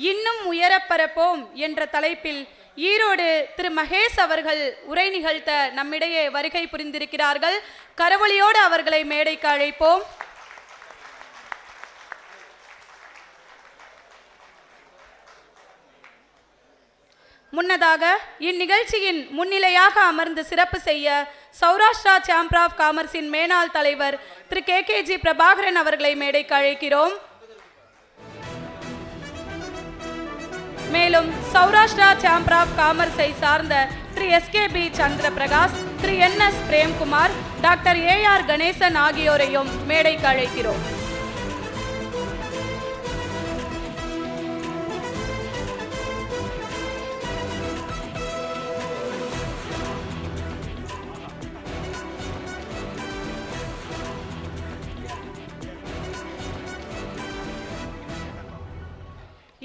இன்னும் உயரப்பரப்போம் என்ற தலைப்பில் ஈரோடு திரு மகேஷ் அவர்கள் உரை நிகழ்த்த நம்மிடையே வருகை புரிந்திருக்கிறார்கள். கரவொலியோடு அவர்களை மேடைக்கு அழைப்போம். முன்னதாக இந்நிகழ்ச்சியின் முன்னிலையாக அமர்ந்து சிறப்பு செய்ய சௌராஷ்டிரா சேம்பர் ஆஃப் காமர்ஸின் மேனாள் தலைவர் திரு KKG பிரபாகரன் அவர்களை மேடைக்கு அழைக்கிறோம். மேலும் சௌராஷ்டிரா சேம்பர் ஆஃப் காமர்ஸை சார்ந்த திரு SKB சந்திர பிரகாஷ், திரு NS Premkumar, doctor AR Ganesan ஆகியோரையும் மேடைக்கு அழைக்கிறோம்.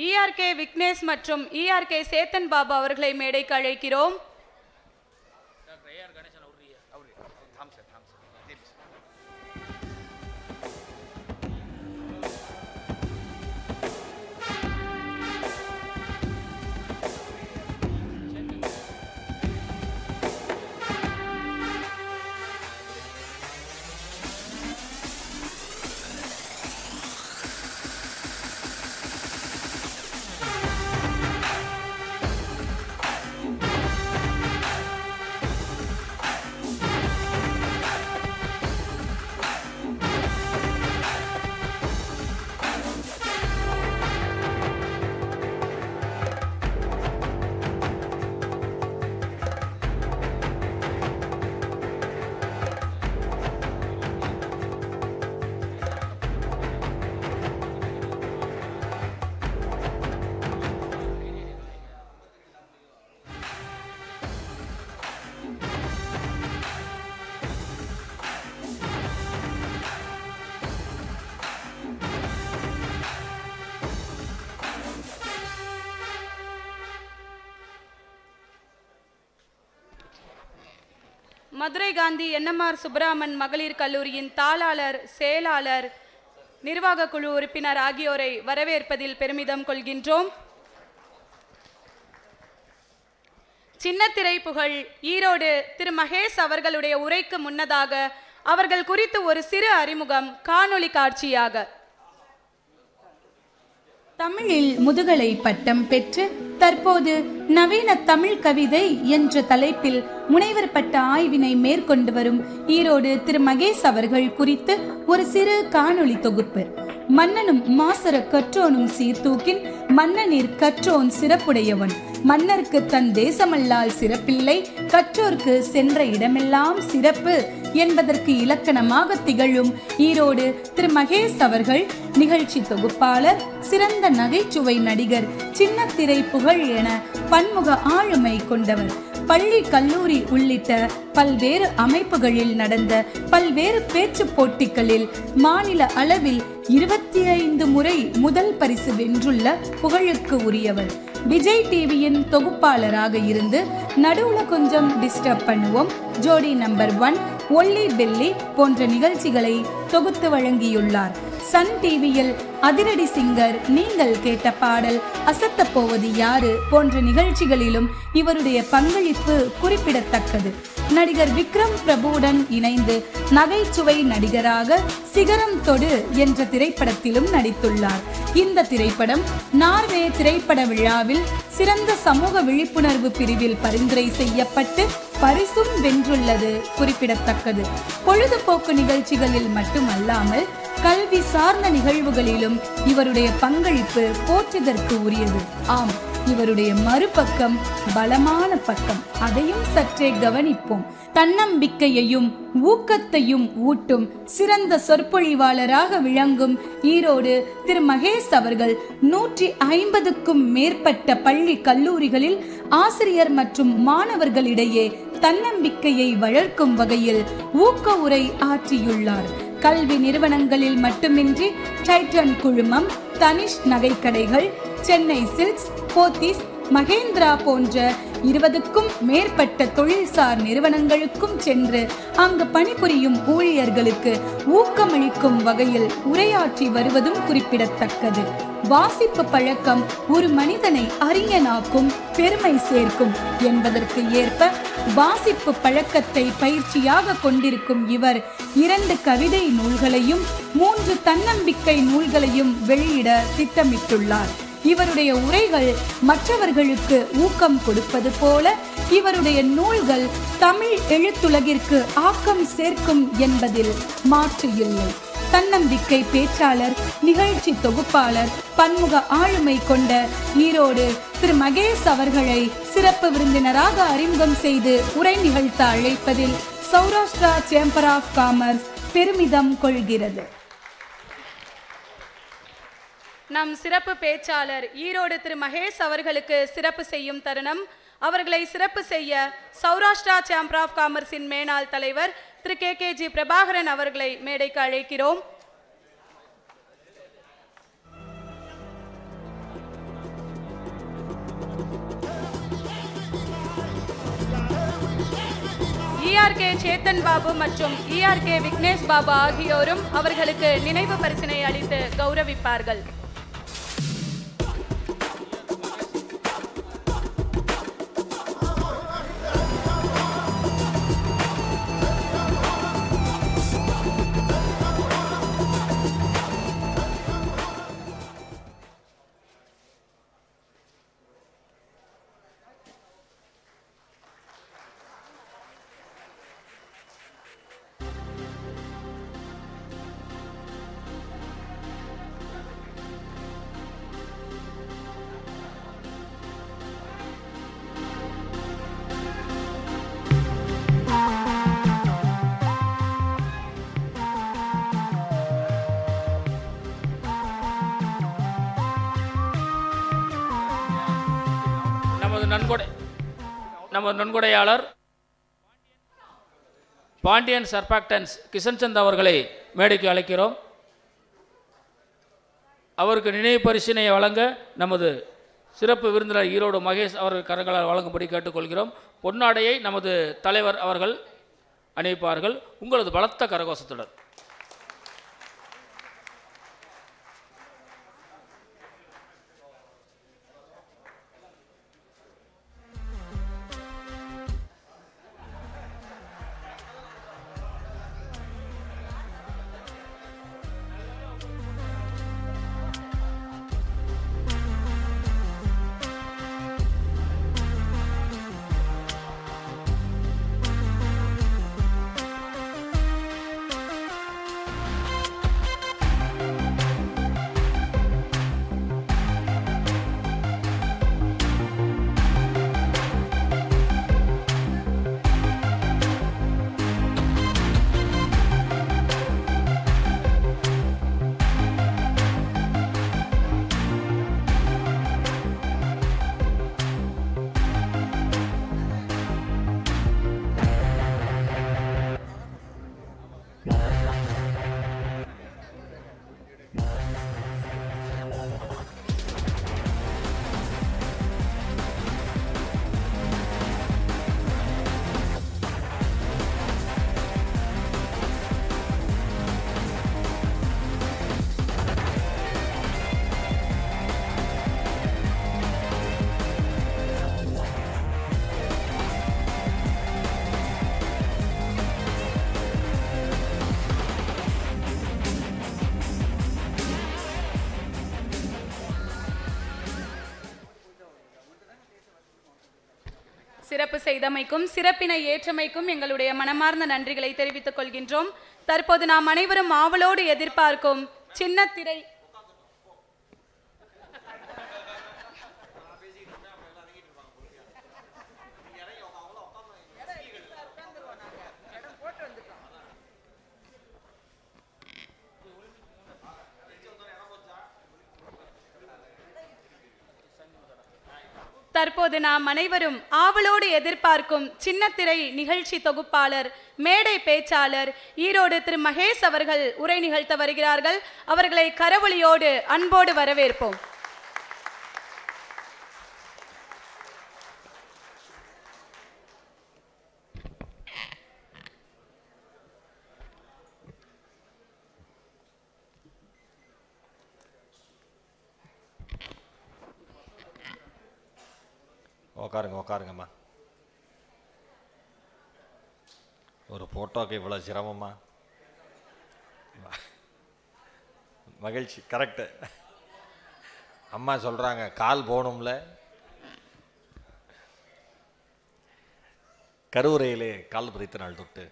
ERK விக்னேஷ் மற்றும் ERK சேத்தன் பாபு அவர்களை மேடைக்கு அழைக்கிறோம். மதுரை காந்தி NMR சுப்பிரமன் மகளிர் கல்லூரியின் தாளாளர், செயலாளர், நிர்வாக குழு உறுப்பினர் ஆகியோரை வரவேற்பதில் பெருமிதம் கொள்கின்றோம். சின்னத்திரை புகழ் ஈரோடு திரு மகேஷ் அவர்களுடைய உரைக்கு முன்னதாக அவர்கள் குறித்து ஒரு சிறு அறிமுகம் காணொளி காட்சியாக. தமிழில் முதுகலை பட்டம் பெற்று தற்போது நவீன தமிழ் கவிதை என்ற தலைப்பில் முனைவர் பட்ட ஆய்வினை மேற்கொண்டு வரும் ஈரோடு திரு மகேஷ் அவர்கள் குறித்து ஒரு சிறு காணொளி தொகுப்பு. மன்னனும் மாசர கற்றோனும் சீர்தூக்கின் மன்னனிற் கற்றோன் சிறப்புடையவன், மன்னருக்கு தன் தேசமல்லால் சிறப்பில்லை, கற்றோர்க்கு சென்ற இடமெல்லாம் சிறப்பு என்பதற்கு இலக்கணமாக திகழும் ஈரோடு திரு மகேஷ் அவர்கள் நிகழ்ச்சி தொகுப்பாளர், சிறந்த நகைச்சுவை நடிகர், சின்னத்திரை புகழ் என பன்முக ஆளுமை கொண்டவர். பள்ளி, கல்லூரி உள்ளிட்ட பல்வேறு அமைப்புகளில் நடந்த பல்வேறு பேச்சு போட்டிகளில் மாநில அளவில் 25 முறை முதல் பரிசு வென்றுள்ள புகழுக்கு உரியவர். விஜய் டிவியின் தொகுப்பாளராக இருந்து நடுவுல கொஞ்சம் டிஸ்டர்ப் பண்ணுவோம், ஜோடி நம்பர் 1, ஒல்லி பெல்லி போன்ற நிகழ்ச்சிகளை தொகுத்து வழங்கியுள்ளார். சன் டிவியில் அதிரடி சிங்கர், நீங்கள் கேட்ட பாடல், அசத்த போவது யாரு போன்ற நிகழ்ச்சிகளிலும் இவருடைய பங்களிப்பு குறிப்பிடத்தக்கது. நடிகர் விக்ரம் பிரபுவுடன் இணைந்து நகைச்சுவை நடிகராக சிகரம் தொடு என்ற திரைப்படத்திலும் நடித்துள்ளார். இந்த திரைப்படம் நார்வே திரைப்பட விழாவில் சிறந்த சமூக விழிப்புணர்வு பிரிவில் பரிந்துரை செய்யப்பட்டு பரிசும் வென்றுள்ளது குறிப்பிடத்தக்கது. பொழுதுபோக்கு நிகழ்ச்சிகளில் மட்டுமல்லாமல் கல்வி சார்ந்த நிகழ்வுகளிலும் இவருடைய பங்களிப்பு போற்றுதற்கு உரியது. ஆம், இவருடைய மறுபக்கம் பலமான பக்கம், அதையும் சற்றே கவனிப்போம். தன்னம்பிக்கையையும் ஊக்கத்தையும் ஊட்டும் சிறந்த சொற்பொழிவாளராக விளங்கும் ஈரோடு திரு மகேஷ் அவர்கள் 150க்கும் மேற்பட்ட பள்ளி, கல்லூரிகளில் ஆசிரியர் மற்றும் மாணவர்களிடையே தன்னம்பிக்கையை வளர்க்கும் வகையில் ஊக்க உரை ஆற்றியுள்ளார். கல்வி நிறுவனங்களில் மட்டுமின்றி டைட்டன் குழுமம், தனிஷ் நகைக்கடைகள், சென்னை சில்க்ஸ், போத்தீஸ், மகேந்திரா போன்ற 20க்கும் மேற்பட்ட தொழில்சார் நிறுவனங்களுக்கும் சென்று அங்கு பணிபுரியும் ஊழியர்களுக்கு ஊக்கமளிக்கும் வகையில் உரையாற்றி வருவதும் குறிப்பிடத்தக்கது. வாசிப்பு பழக்கம் ஒரு மனிதனை அறிஞனாக்கும், பெருமை சேர்க்கும் என்பதற்கு ஏற்ப வாசிப்பு பழக்கத்தை பயிற்சியாக கொண்டிருக்கும் இவர் 2 கவிதை நூல்களையும் 3 தன்னம்பிக்கை நூல்களையும் வெளியிட திட்டமிட்டுள்ளார். இவருடைய உரைகள் மற்றவர்களுக்கு ஊக்கம் கொடுப்பது போல இவருடைய நூல்கள் தமிழ் எழுத்துலகிற்கு ஆக்கம் சேர்க்கும் என்பதில் மாற்று இல்லை. தன்னம்பிக்கை பேச்சாளர், நிகழ்ச்சி தொகுப்பாளர், பன்முக ஆளுமை கொண்ட ஈரோடு திரு மகேஷ் அவர்களை சிறப்பு விருந்தினராக அறிமுகம் செய்து உரை நிகழ்த்த அழைப்பதில் சௌராஷ்டிரா சேம்பர் ஆஃப் காமர்ஸ் பெருமிதம் கொள்கிறது. நம் சிறப்பு பேச்சாளர் ஈரோடு திரு மகேஷ் அவர்களுக்கு சிறப்பு செய்யும் தருணம். அவர்களை சிறப்பு செய்ய சௌராஷ்டிரா சேம்பர் ஆஃப் காமர்ஸின் மேனாள் தலைவர் திரு கேகேஜி பிரபாகரன் அவர்களை மேடைக்கு அழைக்கிறோம். ERK சேத்தன் பாபு மற்றும் ERK விக்னேஷ் பாபு ஆகியோரும் அவர்களுக்கு நினைவு பரிசினை அளித்து கௌரவிப்பார்கள். நமது நன்கொடையாளர் பாண்டியன் சர்பாக்டன்ஸ் கிஷன்சந்த் அவர்களை மேடைக்கு அழைக்கிறோம். அவருக்கு நினைவு பரிசினை வழங்க நமது சிறப்பு விருந்தினர் ஈரோடு மகேஷ் அவர்கள் கரங்களால் வழங்கும்படி கேட்டுக்கொள்கிறோம். பொன்னாடையை நமது தலைவர் அவர்கள் அணிவிப்பார்கள். உங்களது பலத்த கரகோஷத்துடன் சிறப்பு செய்தமைக்கும் சிறப்பினை ஏற்றமைக்கும் எங்களுடைய மனமார்ந்த நன்றிகளை தெரிவித்துக் கொள்கின்றோம். தற்போது நாம் அனைவரும் ஆவலோடு எதிர்பார்க்கும் சின்னத்திரை தற்போது நாம் அனைவரும் ஆவலோடு எதிர்பார்க்கும் சின்னத்திரை நிகழ்ச்சி தொகுப்பாளர், மேடை பேச்சாளர் ஈரோடு திரு மகேஷ் அவர்கள் உரை நிகழ்த்த வருகிறார்கள். அவர்களை கரவொலியோடு அன்போடு வரவேற்போம். உக்காருங்கம்மா. ஒரு ஃபோட்டோக்கு இவ்வளோ சிரமமா? மகிழ்ச்சி. கரெக்டு. அம்மா சொல்கிறாங்க கால் போகணும்ல. கருவறையிலே கால் பதித்த நாள் தொட்டு,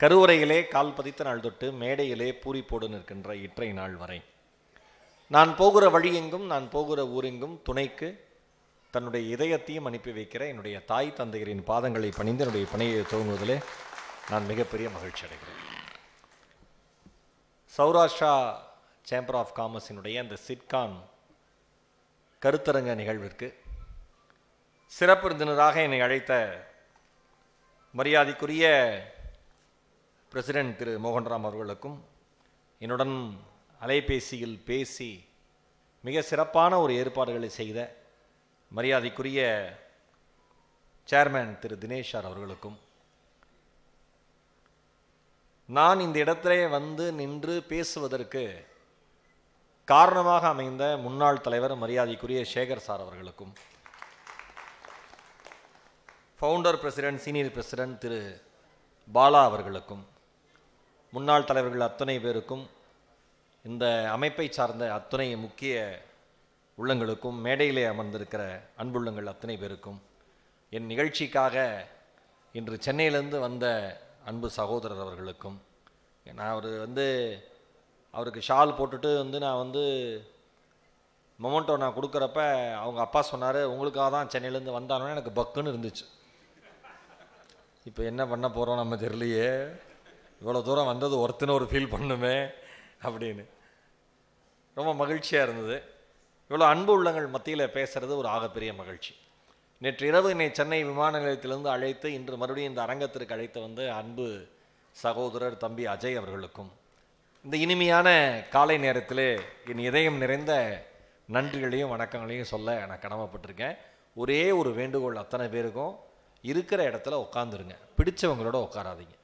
கருவறையிலே கால் பதித்த நாள் தொட்டு மேடையிலே பூரிப்போடு நிற்கின்ற இற்றை நாள் வரை நான் போகிற வழியெங்கும், நான் போகிற ஊரெங்கும் துணைக்கு தன்னுடைய இதயத்தையும் அனுப்பி வைக்கிற என்னுடைய தாய் தந்தையரின் பாதங்களை பணிந்து என்னுடைய பணியை துவங்குவதிலே நான் மிகப்பெரிய மகிழ்ச்சி அடைகிறேன். சௌராஷ்டிரா சேம்பர் ஆஃப் காமர்ஸினுடைய அந்த சிட்கான் கருத்தரங்க நிகழ்விற்கு சிறப்பு விருந்தினராக என்னை அழைத்த மரியாதைக்குரிய பிரசிடென்ட் திரு மோகன்ராம் அவர்களுக்கும், என்னுடன் அலைபேசியில் பேசி மிக சிறப்பான ஒரு ஏற்பாடுகளை செய்த மரியாதைக்குரிய சேர்மேன் திரு தினேஷ் சார் அவர்களுக்கும், நான் இந்த இடத்திலே வந்து நின்று பேசுவதற்கு காரணமாக அமைந்த முன்னாள் தலைவர் மரியாதைக்குரிய சேகர் சார் அவர்களுக்கும், ஃபவுண்டர் பிரசிடென்ட் சீனியர் பிரசிடென்ட் திரு பாலா அவர்களுக்கும், முன்னாள் தலைவர்கள் அத்தனை பேருக்கும், இந்த அமைப்பை சார்ந்த அத்தனை முக்கிய உள்ளங்களுக்கும், மேடையிலே அமர்ந்திருக்கிற அன்புள்ளங்கள் அத்தனை பேருக்கும், என் நிகழ்ச்சிக்காக இன்று சென்னையிலேருந்து வந்த அன்பு சகோதரர் அவர்களுக்கும், நான் அவருக்கு ஷால் போட்டுட்டு நான் மொமெண்டோ நான் கொடுக்குறப்ப அவங்க அப்பா சொன்னார், உங்களுக்காக தான் சென்னையிலேருந்து வந்தானோன்னு எனக்கு பக்குன்னு இருந்துச்சு. இப்போ என்ன பண்ண போகிறோம் நம்ம தெரியலையே, இவ்வளோ தூரம் வந்தது ஒருத்தனை ஒரு ஃபீல் பண்ணுமே அப்படின்னு ரொம்ப மகிழ்ச்சியாக இருந்தது. இவ்வளோ அன்பு உள்ளங்கள் மத்தியில் பேசுகிறது ஒரு ஆகப்பெரிய மகிழ்ச்சி. நேற்று இரவு என்னை சென்னை விமான நிலையத்திலிருந்து அழைத்து இன்று மறுபடியும் இந்த அரங்கத்திற்கு அழைத்து வந்து அன்பு சகோதரர் தம்பி அஜய் அவர்களுக்கும் இந்த இனிமையான காலை நேரத்தில் என் இதயம் நிறைந்த நன்றிகளையும் வணக்கங்களையும் சொல்ல நான் கடமைப்பட்டிருக்கேன். ஒரே ஒரு வேண்டுகோள் அத்தனை பேருக்கும், இருக்கிற இடத்துல உட்காந்துருங்க, பிடிச்சவங்களோட உட்காராதீங்க.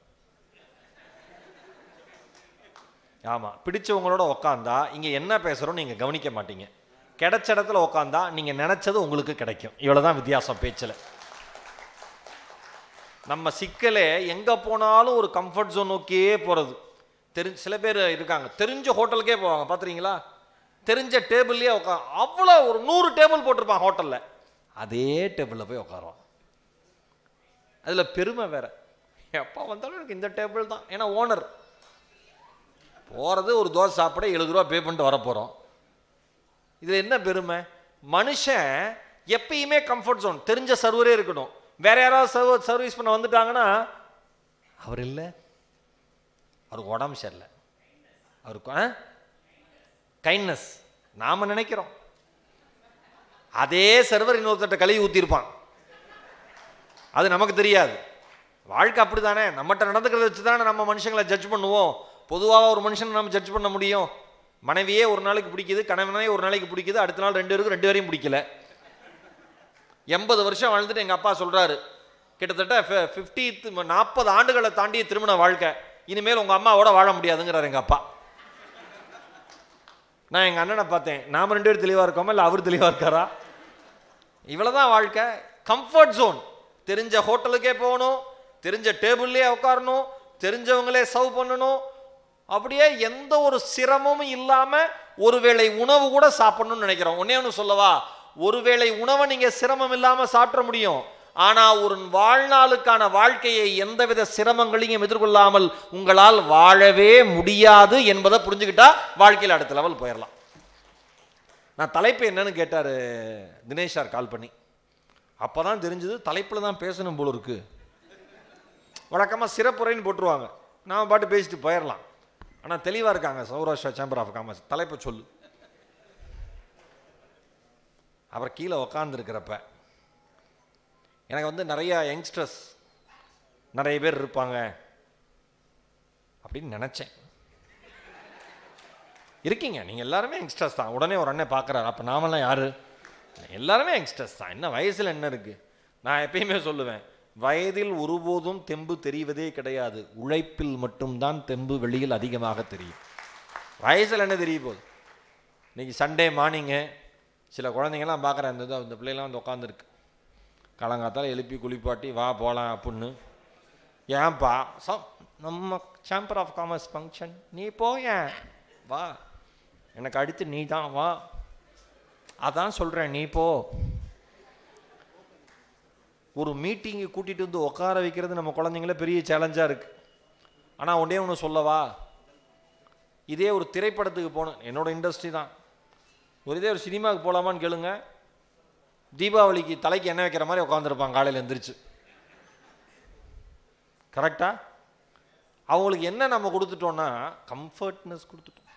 ஆமாம், பிடிச்சவங்களோட உட்காந்தா இங்கே என்ன பேசுகிறோன்னு நீங்கள் கவனிக்க மாட்டீங்க. கிடைச்ச இடத்துல உட்காந்தா நீங்கள் நினச்சது உங்களுக்கு கிடைக்கும். இவ்வளோதான் வித்தியாசம் பேச்சில். நம்ம சிக்கலே எங்கே போனாலும் ஒரு கம்ஃபர்ட் ஜோன் நோக்கியே போகிறது. சில பேர் இருக்காங்க, தெரிஞ்ச ஹோட்டலுக்கே போவாங்க பார்த்துறீங்களா, தெரிஞ்ச டேபிள்லேயே அவ்வளோ ஒரு 100 டேபிள் போட்டிருப்பான் ஹோட்டலில், அதே டேபிளில் போய் உட்காருவான். அதில் பெருமை வேற, எப்போ வந்தாலும் எனக்கு இந்த டேபிள் தான். ஏன்னா ஓனர் போகிறது ஒரு தோசை சாப்பிட 70 ரூபா பே பண்ணிட்டு வரப்போகிறோம். இதில் என்ன பெருமை? மனுஷன் எப்பயுமே கம்ஃபர்ட் ஜோன், தெரிஞ்ச சர்வரே இருக்கணும். வேற யாராவது சர்வீஸ் பண்ண வந்துட்டாங்கன்னா அவர் இல்லை, அவருக்கு உடம்பு சரியில்லை, அவருக்கு கைண்ட்னஸ் நாம் நினைக்கிறோம். அதே சர்வர் இன்னொருத்தட்ட கழுவி ஊற்றிருப்பான், அது நமக்கு தெரியாது. வாழ்க்கை அப்படி தானே, நம்மகிட்ட நடந்துக்கிறத வச்சு தானே நம்ம மனுஷங்களை ஜட்ஜ் பண்ணுவோம். பொதுவாக ஒரு மனுஷனை நம்ம ஜட்ஜ் பண்ண முடியும். மனைவியே ஒரு நாளைக்கு பிடிக்குது, கணவனே ஒரு நாளைக்கு பிடிக்குது, அடுத்த நாள் 2 பேருக்கு 2 பேரையும் பிடிக்கல. 80 வருஷம் வாழ்ந்துட்டு எங்கள் அப்பா சொல்கிறாரு, கிட்டத்தட்ட 40 ஆண்டுகளை தாண்டிய திருமண வாழ்க்கை, இனிமேல் உங்கள் அம்மாவோட வாழ முடியாதுங்கிறார் எங்கள் அப்பா. நான் எங்கள் அண்ணனை பார்த்தேன், நாம் 2 பேர் தெளிவாக இருக்கோமா இல்லை அவர் தெளிவாக இருக்காரா? இவ்வளோதான் வாழ்க்கை. கம்ஃபர்ட் ஜோன், தெரிஞ்ச ஹோட்டலுக்கே போகணும், தெரிஞ்ச டேபிள்லேயே உட்காரணும், தெரிஞ்சவங்களே சர்வ் பண்ணணும், அப்படியே எந்த ஒரு சிரமமும் இல்லாமல் ஒருவேளை உணவு கூட சாப்பிடணும்னு நினைக்கிறோம். ஒன்னே ஒன்று சொல்லவா, ஒருவேளை உணவை நீங்கள் சிரமம் இல்லாமல் சாப்பிட முடியும், ஆனால் ஒரு வாழ்நாளுக்கான வாழ்க்கையை எந்தவித சிரமங்களையும் எதிர்கொள்ளாமல் உங்களால் வாழவே முடியாது என்பதை புரிஞ்சுக்கிட்டா வாழ்க்கையில் அடுத்த லெவல் போயிடலாம். நான் தலைப்பு என்னன்னு கேட்டார் தினேஷ் சார் கால் பண்ணி. அப்போ தான் தெரிஞ்சது தலைப்பில் தான் பேசணும் போல இருக்கு. வழக்கமாக சிறப்புரைன்னு போட்டுருவாங்க, நாம் பாட்டு பேசிட்டு போயிடலாம். ஆனால் தெளிவாக இருக்காங்க சௌராஷ்டிரா சேம்பர் ஆஃப் காமர்ஸ், தலைப்பை சொல்லு. அப்புறம் கீழே உக்காந்துருக்கிறப்ப எனக்கு நிறைய யங்ஸ்டர்ஸ் நிறைய பேர் இருப்பாங்க அப்படின்னு நினச்சேன். இருக்கீங்க, நீங்கள் எல்லாருமே யங்ஸ்டர்ஸ் தான். உடனே ஒரு அண்ணன் பார்க்குறாரு, அப்போ நாமெல்லாம் யார்? எல்லாருமே யங்ஸ்டர்ஸ் தான். என்ன வயசில் என்ன இருக்குது? நான் எப்பயுமே சொல்லுவேன், வயதில் ஒருபோதும் தெம்பு தெரிவதே கிடையாது, உழைப்பில் மட்டும்தான் தெம்பு வெளியில் அதிகமாக தெரியும். வயசில் என்ன தெரிய போகுது? இன்னைக்கு சண்டே மார்னிங்கு சில குழந்தைங்கள்லாம் பார்க்குறேன், அந்த பிள்ளைலாம் வந்து உட்காந்துருக்கு, காலங்காத்தால் எழுப்பி குளிப்பாட்டி வா போகலாம் அப்படின்னு. ஏன்பா நம்ம சேம்பர் ஆஃப் காமர்ஸ் ஃபங்க்ஷன், நீ போயேன் வா, எனக்கு அடுத்து நீ தான் வா, அதான் சொல்கிறேன் நீ போ. ஒரு மீட்டிங்கு கூட்டிகிட்டு வந்து உட்கார வைக்கிறது நம்ம குழந்தைங்கள பெரிய சேலஞ்சாக இருக்குது. ஆனால் ஒன்றே ஒன்று சொல்லவா, இதே ஒரு திரைப்படத்துக்கு போகணும், என்னோடய இண்டஸ்ட்ரி தான், இதே ஒரு சினிமாவுக்கு போகலாமான்னு கேளுங்க, தீபாவளிக்கு தலைக்கு எண்ணெய் வைக்கிற மாதிரி உட்காந்துருப்பாங்க காலையில் எந்திரிச்சு. கரெக்டா? அவங்களுக்கு என்ன நம்ம கொடுத்துட்டோன்னா கம்ஃபர்ட்னஸ் கொடுத்துட்டோம்,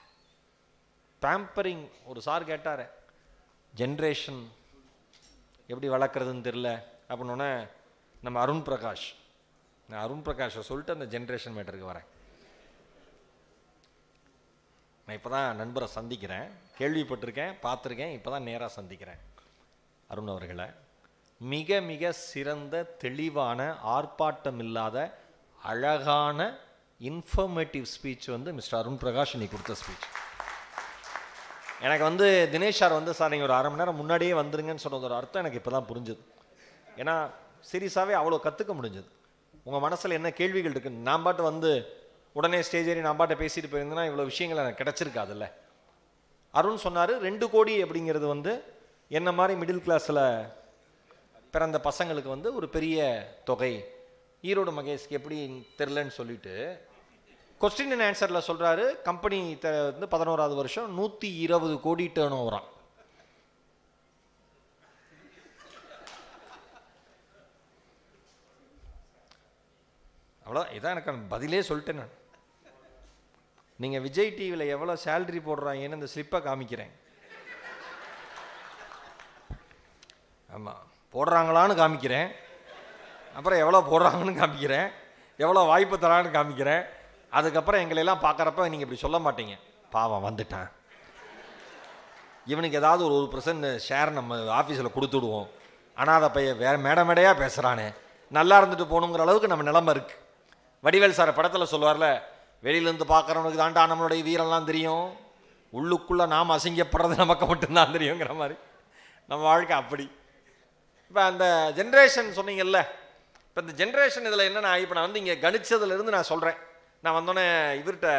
பேம்பரிங். ஒரு சார் கேட்டார், ஜென்ரேஷன் எப்படி வளர்க்குறதுன்னு தெரில அப்படின்னோடனே நம்ம அருண் பிரகாஷ், நான் அருண் பிரகாஷை சொல்லிட்டு அந்த ஜென்ரேஷன் மேட்டருக்கு வரேன். நான் இப்போ தான் நண்பரை சந்திக்கிறேன், கேள்விப்பட்டிருக்கேன், பார்த்துருக்கேன், இப்போ தான் நேராக சந்திக்கிறேன் அருண் அவர்களை. மிக மிக சிறந்த தெளிவான ஆர்ப்பாட்டம் இல்லாத அழகான இன்ஃபர்மேட்டிவ் ஸ்பீச் வந்து மிஸ்டர் அருண் பிரகாஷ் இன்னைக்கு கொடுத்த ஸ்பீச். எனக்கு வந்து தினேஷ் சார் வந்து, சார் நீங்கள் ஒரு அரை மணி நேரம் முன்னாடியே வந்துருங்கன்னு சொன்னது ஒரு அர்த்தம் எனக்கு இப்போ தான் புரிஞ்சுது. ஏன்னா சீரியஸாகவே அவ்வளோ கற்றுக்க முடிஞ்சது. உங்கள் மனசில் என்ன கேள்விகள் இருக்குன்னு நான் பாட்டு வந்து உடனே ஸ்டேஜ் ஏறி நான் பாட்டை பேசிட்டு போயிருந்தேன்னா இவ்வளோ விஷயங்கள் எனக்கு கிடச்சிருக்காதுல்ல. அருண் சொன்னார் 2 கோடி அப்படிங்கிறது வந்து என்ன மாதிரி மிடில் கிளாஸில் பிறந்த பசங்களுக்கு வந்து ஒரு பெரிய தொகை, ஈரோடு மகேஷ்க்கு எப்படி தெரிலன்னு சொல்லிட்டு கொஸ்டின் அண்ட் ஆன்சரில் சொல்கிறாரு, கம்பெனி வந்து 11வது வருஷம் 120 கோடி டேர்ன் ஓவரான். அவ்வளோ இதான் எனக்கு பதிலே சொல்லிட்டேன் நான். நீங்கள் விஜய் டிவியில் எவ்வளோ சேலரி போடுறாங்கன்னு இந்த ஸ்லிப்பை காமிக்கிறேன். ஆமாம், போடுறாங்களான்னு காமிக்கிறேன், அப்புறம் எவ்வளோ போடுறாங்கன்னு காமிக்கிறேன், எவ்வளோ வாய்ப்பு தரான்னு காமிக்கிறேன். அதுக்கப்புறம் எங்களெல்லாம் பார்க்குறப்ப நீங்கள் இப்படி சொல்ல மாட்டீங்க, பாவம் வந்துட்டான், இவனுக்கு ஏதாவது ஒரு 1% ஷேர் நம்ம ஆஃபீஸில் கொடுத்துடுவோம், ஆனால் அதை பைய வேறு மேடையாக பேசுகிறானே, நல்லா இருந்துட்டு போகணுங்கிற அளவுக்கு நம்ம நிலமை இருக்குது. வடிவேல் சார் படத்தில் சொல்லுவார்ல, வெளியிலேருந்து பார்க்குறவனுக்கு தாண்டா நம்மளுடைய வீரெல்லாம் தெரியும், உள்ளுக்குள்ளே நாம் அசிங்கப்படுறது நமக்கு மட்டும்தான் தெரியுங்கிற மாதிரி நம்ம வாழ்க்கை அப்படி. இப்போ அந்த ஜென்ரேஷன் சொன்னீங்கல்ல, இப்போ இந்த ஜென்ரேஷன் இதில் என்னென்னா, இப்போ நான் வந்து இங்கே கணிச்சதுலேருந்து நான் சொல்கிறேன். நான் வந்தோடனே இவர்கிட்ட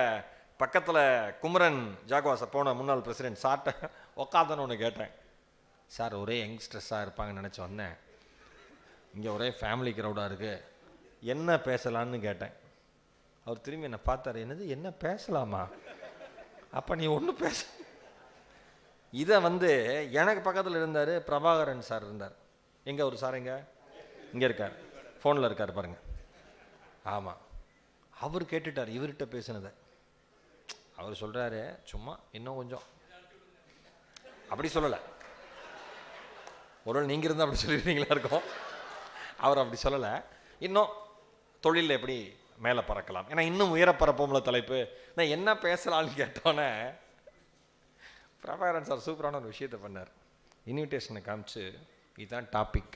பக்கத்தில் குமரன் ஜாகுவாசை போன முன்னாள் பிரசிடென்ட் சார்ட்ட உக்காந்தோன்னு ஒன்று கேட்டேன். சார் ஒரே யங்ஸ்டர்ஸாக இருப்பாங்கன்னு நினச்சி வந்தேன், இங்கே ஒரே ஃபேமிலி க்ரௌடாக இருக்குது, என்ன பேசலான்னு கேட்டேன். அவர் திரும்பி என்னை பார்த்தாரு, என்னது என்ன பேசலாமா, அப்போ நீ ஒன்றும் பேச. இதை வந்து எனக்கு பக்கத்தில் இருந்தார் பிரபாகரன் சார் இருந்தார். எங்கே ஒரு சார் இங்கே இருக்கார், ஃபோனில் இருக்கார் பாருங்க. ஆமாம், அவர் கேட்டுட்டார் இவர்கிட்ட பேசினதை. அவர் சொல்கிறாரு, சும்மா இன்னும் கொஞ்சம், அப்படி சொல்லலை, ஒருவேளை நீங்கள் இருந்தால் அப்படி சொல்லிடுறீங்களா இருக்கும், அவர் அப்படி சொல்லலை, இன்னும் தொழிலில் எப்படி மேலே பறக்கலாம், ஏன்னா இன்னும் உயர பறப்போம்ல தலைப்பு. நான் என்ன பேசலான்னு கேட்டோன்னே பிரபாகரன் சார் சூப்பரான ஒரு விஷயத்தை பண்ணார். இன்விடேஷனை காமிச்சு, இதுதான் டாபிக்.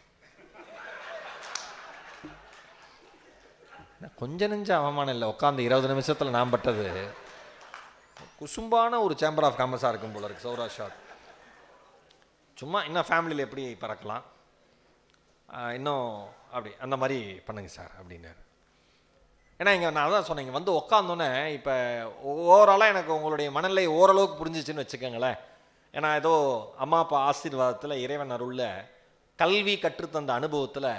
கொஞ்ச நெஞ்ச அவமானம் இல்லை, உட்காந்து 20 நிமிஷத்தில் நான் பட்டது குசும்பான ஒரு சேம்பர் ஆஃப் காமர்ஸாக இருக்கும் போல இருக்குது சௌராஷ்டிரா. சும்மா இன்னும் ஃபேமிலியில் எப்படி பறக்கலாம், இன்னும் அப்படி அந்த மாதிரி பண்ணுங்க சார் அப்படின்னாரு. ஏன்னா இங்கே நான் தான் சொன்னேன், இங்கே வந்து உட்காந்தோன்னே இப்போ ஓவராலாக எனக்கு உங்களுடைய மனநிலை ஓரளவுக்கு புரிஞ்சிச்சுன்னு வச்சுக்கோங்களேன். ஏன்னா ஏதோ அம்மா அப்பா ஆசீர்வாதத்தில் இறைவன் அருளில் கல்வி கற்றுத்தந்த அனுபவத்தில்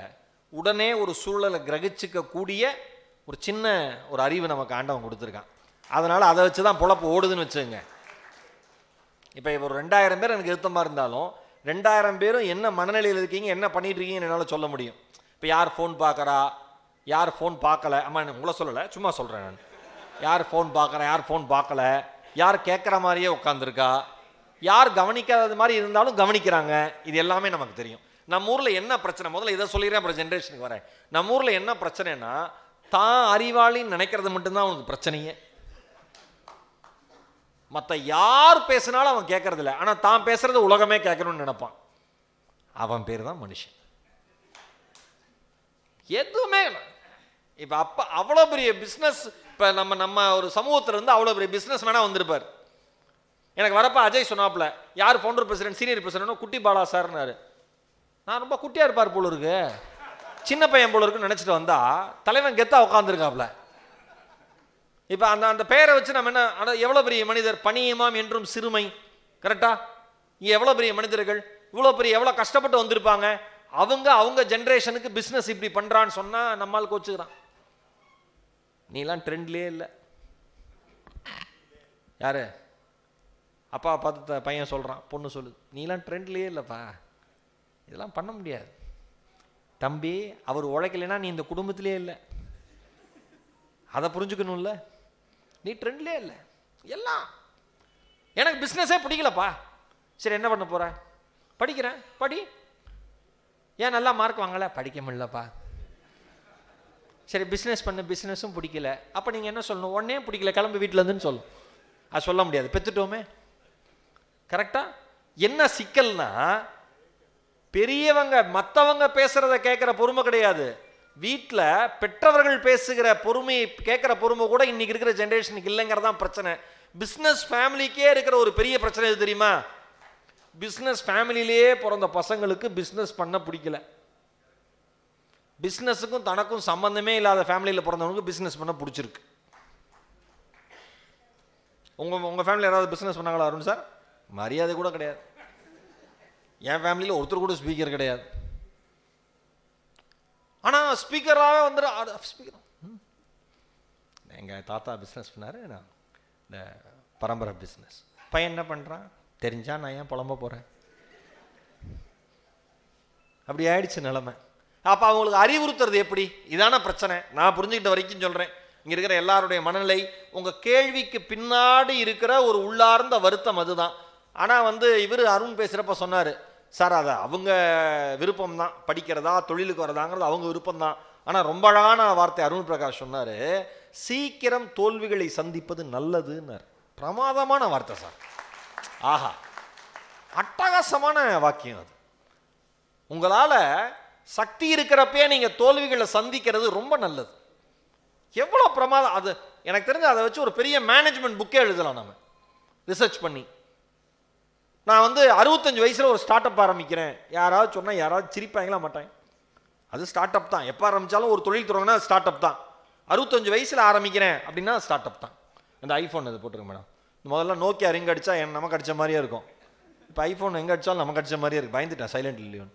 உடனே ஒரு சூழலை கிரகிச்சிக்கக்கூடிய ஒரு சின்ன ஒரு அறிவு நமக்கு ஆண்டவன் கொடுத்துருக்கான். அதனால் அதை வச்சு தான் பொழப்பு ஓடுதுன்னு வச்சுங்க. இப்போ ஒரு 2000 பேர் எனக்கு எழுத்தமாக இருந்தாலும் 2000 பேரும் என்ன மனநிலையில் இருக்கீங்க, என்ன பண்ணிட்டு இருக்கீங்கன்னு என்னால் சொல்ல முடியும். இப்போ யார் ஃபோன் பார்க்குறா, யார் ஃபோன் பார்க்கல, அம்மா உங்களை சொல்லலை சும்மா சொல்கிறேன் நான், யார் ஃபோன் பார்க்குறேன், யார் ஃபோன் பார்க்கல, யார் கேட்குற மாதிரியே உட்காந்துருக்கா, யார் கவனிக்காதது மாதிரி இருந்தாலும் கவனிக்கிறாங்க, இது எல்லாமே நமக்கு தெரியும். நம்ம ஊரில் என்ன பிரச்சனை, முதல்ல இதை சொல்லிடுறேன் அப்புறம் ஜென்ரேஷனுக்கு வரேன். நம்ம ஊரில் என்ன பிரச்சனைனா, தான் அறிவாளின்னு நினைக்கிறது மட்டும்தான் அவனுக்கு பிரச்சனையே. மற்ற யார் பேசினாலும் அவன் கேட்கறது இல்லை, ஆனால் தான் பேசுறது உலகமே கேட்கணும்னு நினைப்பான். அவன் பேர் தான் மனுஷன். எதுவுமே இப்போ அப்போ அவ்வளோ பெரிய பிஸ்னஸ், இப்போ நம்ம ஒரு சமூகத்தில் இருந்து அவ்வளோ பெரிய பிஸ்னஸ் மேனாக வந்திருப்பார். எனக்கு வரப்போ அஜய் சொன்னாப்புல, யார் ஃபவுண்டர் பிரசிடென்ட் சீனியர் பிரசிடென்ட், குட்டி பாலா சார்னாரு. நான் ரொம்ப குட்டியாக இருப்பார் போல இருக்கு, சின்ன பையன் போல இருக்குன்னு நினச்சிட்டு வந்தா தலைவன் கெத்தா உட்காந்துருக்காப்புல. இப்போ அந்த பெயரை வச்சு நம்ம என்ன, எவ்வளோ பெரிய மனிதர், பணியமாம் என்றும் சிறுமை, கரெக்டா? இங்கே எவ்வளோ பெரிய மனிதர்கள், இவ்வளோ பெரிய எவ்வளோ கஷ்டப்பட்டு வந்திருப்பாங்க. அவங்க ஜென்ரேஷனுக்கு பிஸ்னஸ் இப்படி பண்ணுறான்னு சொன்னால் நம்மால் கோச்சுக்கிறான். நீலாம் ட்ரெண்ட்லேயே இல்லை. யாரு அப்பா பார்த்து பையன் சொல்கிறான், பொண்ணு சொல்லுது, நீலாம் ட்ரெண்ட்லேயே இல்லைப்பா, இதெல்லாம் பண்ண முடியாது தம்பி. அவர் உழைக்கலைன்னா நீ இந்த குடும்பத்திலே இல்லை, அதை புரிஞ்சுக்கணும்ல. நீ ட்ரெண்ட்லேயே இல்லை, எல்லாம் எனக்கு பிஸ்னஸே பிடிக்கலப்பா. சரி என்ன பண்ண போகிற? படிக்கிறேன், படி. ஏன் நல்லா மார்க் வாங்கலை? படிக்க முடியலப்பா. சரி பிஸ்னஸ் பண்ண, பிஸ்னஸும் பிடிக்கல. அப்போ நீங்கள் என்ன சொல்லணும்? ஒன்னே பிடிக்கல, கிளம்பு வீட்டிலேருந்துன்னு சொல்லணும். அது சொல்ல முடியாது, பெற்றுட்டோமே. கரெக்டாக? என்ன சிக்கல்னா, பெரியவங்க மற்றவங்க பேசுகிறத கேட்குற பொறுமை கிடையாது, வீட்டில் பெற்றவர்கள் பேசுகிற பொறுமை கேட்குற பொறுமை கூட இன்னைக்கு இருக்கிற ஜென்ரேஷனுக்கு இல்லைங்கிறதான் பிரச்சனை. பிஸ்னஸ் ஃபேமிலிக்கே இருக்கிற ஒரு பெரிய பிரச்சனை எது தெரியுமா? பிஸ்னஸ் ஃபேமிலியிலேயே பிறந்த பசங்களுக்கு பிஸ்னஸ் பண்ண பிடிக்கல. பிஸ்னஸுக்கும் தனக்கும் சம்பந்தமே இல்லாத ஃபேமிலியில் பிறந்தவங்களுக்கு பிஸ்னஸ் பண்ண பிடிச்சிருக்கு. உங்கள் ஃபேமிலியில் யாராவது பிஸ்னஸ் பண்ணாங்களா அருண் சார்? மரியாதை கூட கிடையாது. என் ஃபேமிலியில் ஒருத்தர் கூட ஸ்பீக்கர் கிடையாது. ஆனால் ஸ்பீக்கராகவே வந்துடும். ஸ்பீக்கர் எங்கள் தாத்தா பிஸ்னஸ் பண்ணார், நான் இந்த பரம்பரை பிஸ்னஸ். பையன் என்ன பண்ணுறான் தெரிஞ்சா நான் ஏன் புலம்ப போகிறேன்? அப்படி ஆயிடுச்சு நிலைமை. அப்போ அவங்களுக்கு அறிவுறுத்துறது எப்படி? இதான பிரச்சனை. நான் புரிஞ்சுக்கிட்ட வரைக்கும் சொல்கிறேன். இங்கே இருக்கிற எல்லாருடைய மனநிலை, உங்கள் கேள்விக்கு பின்னாடி இருக்கிற ஒரு உள்ளார்ந்த வருத்தம் அதுதான். ஆனால் இவர் அருண் பேசுகிறப்ப சொன்னார், சார் அதை அவங்க விருப்பம்தான், படிக்கிறதா தொழிலுக்கு வரதாங்கிறது அவங்க விருப்பம்தான். ஆனால் ரொம்ப அழகான வார்த்தை அருண் பிரகாஷ் சொன்னார், சீக்கிரம் தோல்விகளை சந்திப்பது நல்லதுன்னார். பிரமாதமான வார்த்தை சார். ஆஹா, அட்டகாசமான வாக்கியம் அது. உங்களால் சக்தி இருக்கிறப்பே நீங்கள் தோல்விகளை சந்திக்கிறது ரொம்ப நல்லது. எவ்வளோ பிரமாதம் அது. எனக்கு தெரிஞ்சு அதை வச்சு ஒரு பெரிய மேனேஜ்மெண்ட் புக்கே எழுதலாம் நம்ம ரிசர்ச் பண்ணி. நான் 65 வயசில் ஒரு ஸ்டார்ட் அப் ஆரம்பிக்கிறேன். யாராவது சொன்னால் யாராவது சிரிப்பாங்களா மாட்டாங்க. அது ஸ்டார்ட் அப் தான். எப்போ ஆரம்பித்தாலும் ஒரு தொழில் தொடங்கினா ஸ்டார்ட் அப் தான். 65 வயசில் ஆரம்பிக்கிறேன் அப்படின்னா ஸ்டார்ட் அப் தான். அந்த ஐஃபோன் இது போட்டுருங்க மேடம். முதல்ல நோக்கியா ரிங் அடித்தா நமக்கு அடித்த மாதிரியே இருக்கும். இப்போ ஐஃபோன் எங்கே அடித்தாலும் நமக்கு அடித்த மாதிரியே இருக்குது. பயந்துட்டேன் சைலண்ட் இல்லையோன்னு.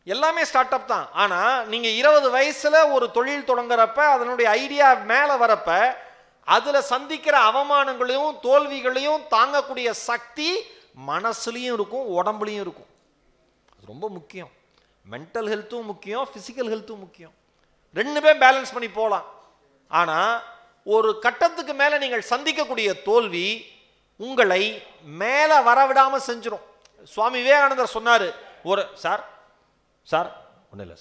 எல்லாமே ஸ்டார்ட் அப் தான். ஆனால் நீங்கள் 20 வயசில் ஒரு தொழில் தொடங்குறப்ப, அதனுடைய ஐடியா மேலே வரப்ப, அதில் சந்திக்கிற அவமானங்களையும் தோல்விகளையும் தாங்கக்கூடிய சக்தி மனசுலையும் இருக்கும், உடம்புலையும் இருக்கும். அது ரொம்ப முக்கியம். மென்டல் ஹெல்த்தும் முக்கியம், ஃபிசிக்கல் ஹெல்த்தும் முக்கியம். ரெண்டுமே பேலன்ஸ் பண்ணி போகலாம். ஆனால் ஒரு கட்டத்துக்கு மேலே நீங்கள் சந்திக்கக்கூடிய தோல்வி உங்களை மேலே வரவிடாமல் செஞ்சிடும். சுவாமி விவேகானந்தர் சொன்னார், ஒரு சார் ஒன்றும் இல்லை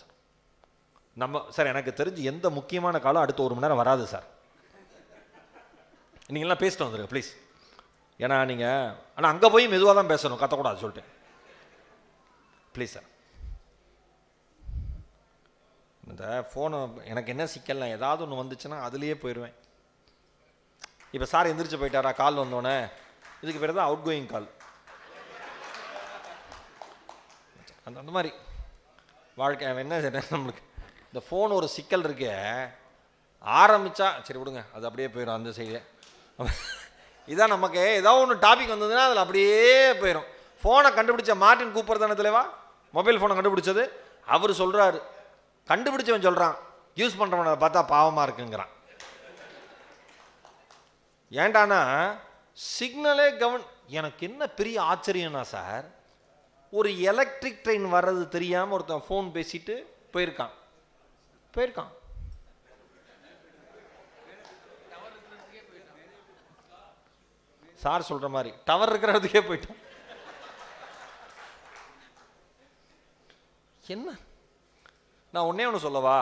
சார், எனக்கு தெரிஞ்சு எந்த முக்கியமான காலம் அடுத்த 1 மணி நேரம் வராது சார், நீங்கள்லாம் பேசிட்டு வந்துருங்க ப்ளீஸ். ஏன்னா நீங்கள் ஆனால் அங்கே போய் மெதுவாக தான் பேசணும், கத்தக்கூடாது சொல்லிட்டு ப்ளீஸ் சார். இந்த ஃபோனை எனக்கு என்ன சிக்கல், நான் ஏதாவது ஒன்று வந்துச்சுன்னா அதுலேயே போயிடுவேன். இப்போ சார் எந்திரிச்சு போயிட்டாரா, கால் வந்தோடனே இதுக்கு பேர் தான் அவுட் கோயிங் கால். அந்த மாதிரி வாழ்க்கை என்ன நம்மளுக்கு இந்த ஃபோன் ஒரு சிக்கல் இருக்கு. ஆரம்பித்தா சரி விடுங்க, அது அப்படியே போயிடும் அந்த சைடு. இதான் நமக்கு ஏதாவது ஒன்று டாபிக் வந்ததுன்னா அதில் அப்படியே போயிடும். ஃபோனை கண்டுபிடிச்ச மார்ட்டின் கூப்பர் தானே தலைவா, மொபைல் ஃபோனை கண்டுபிடிச்சது. அவர் சொல்கிறாரு, கண்டுபிடிச்சவன் சொல்கிறான், யூஸ் பண்ணுறவனை பார்த்தா பாவமாக இருக்குங்கிறான். ஏண்டானா சிக்னலே எனக்கு என்ன பெரிய ஆச்சரியம்னா சார், ஒரு எலக்ட்ரிக் ட்ரெயின் வர்றது தெரியாமல் ஒருத்தன் ஃபோன் பேசிட்டு போயிருக்கான். சார் சொல்ற மாதிரி டவர் இருக்கிறதுக்கே போயிட்டான். என்ன நான் ஒன்னே ஒன்று சொல்லவா,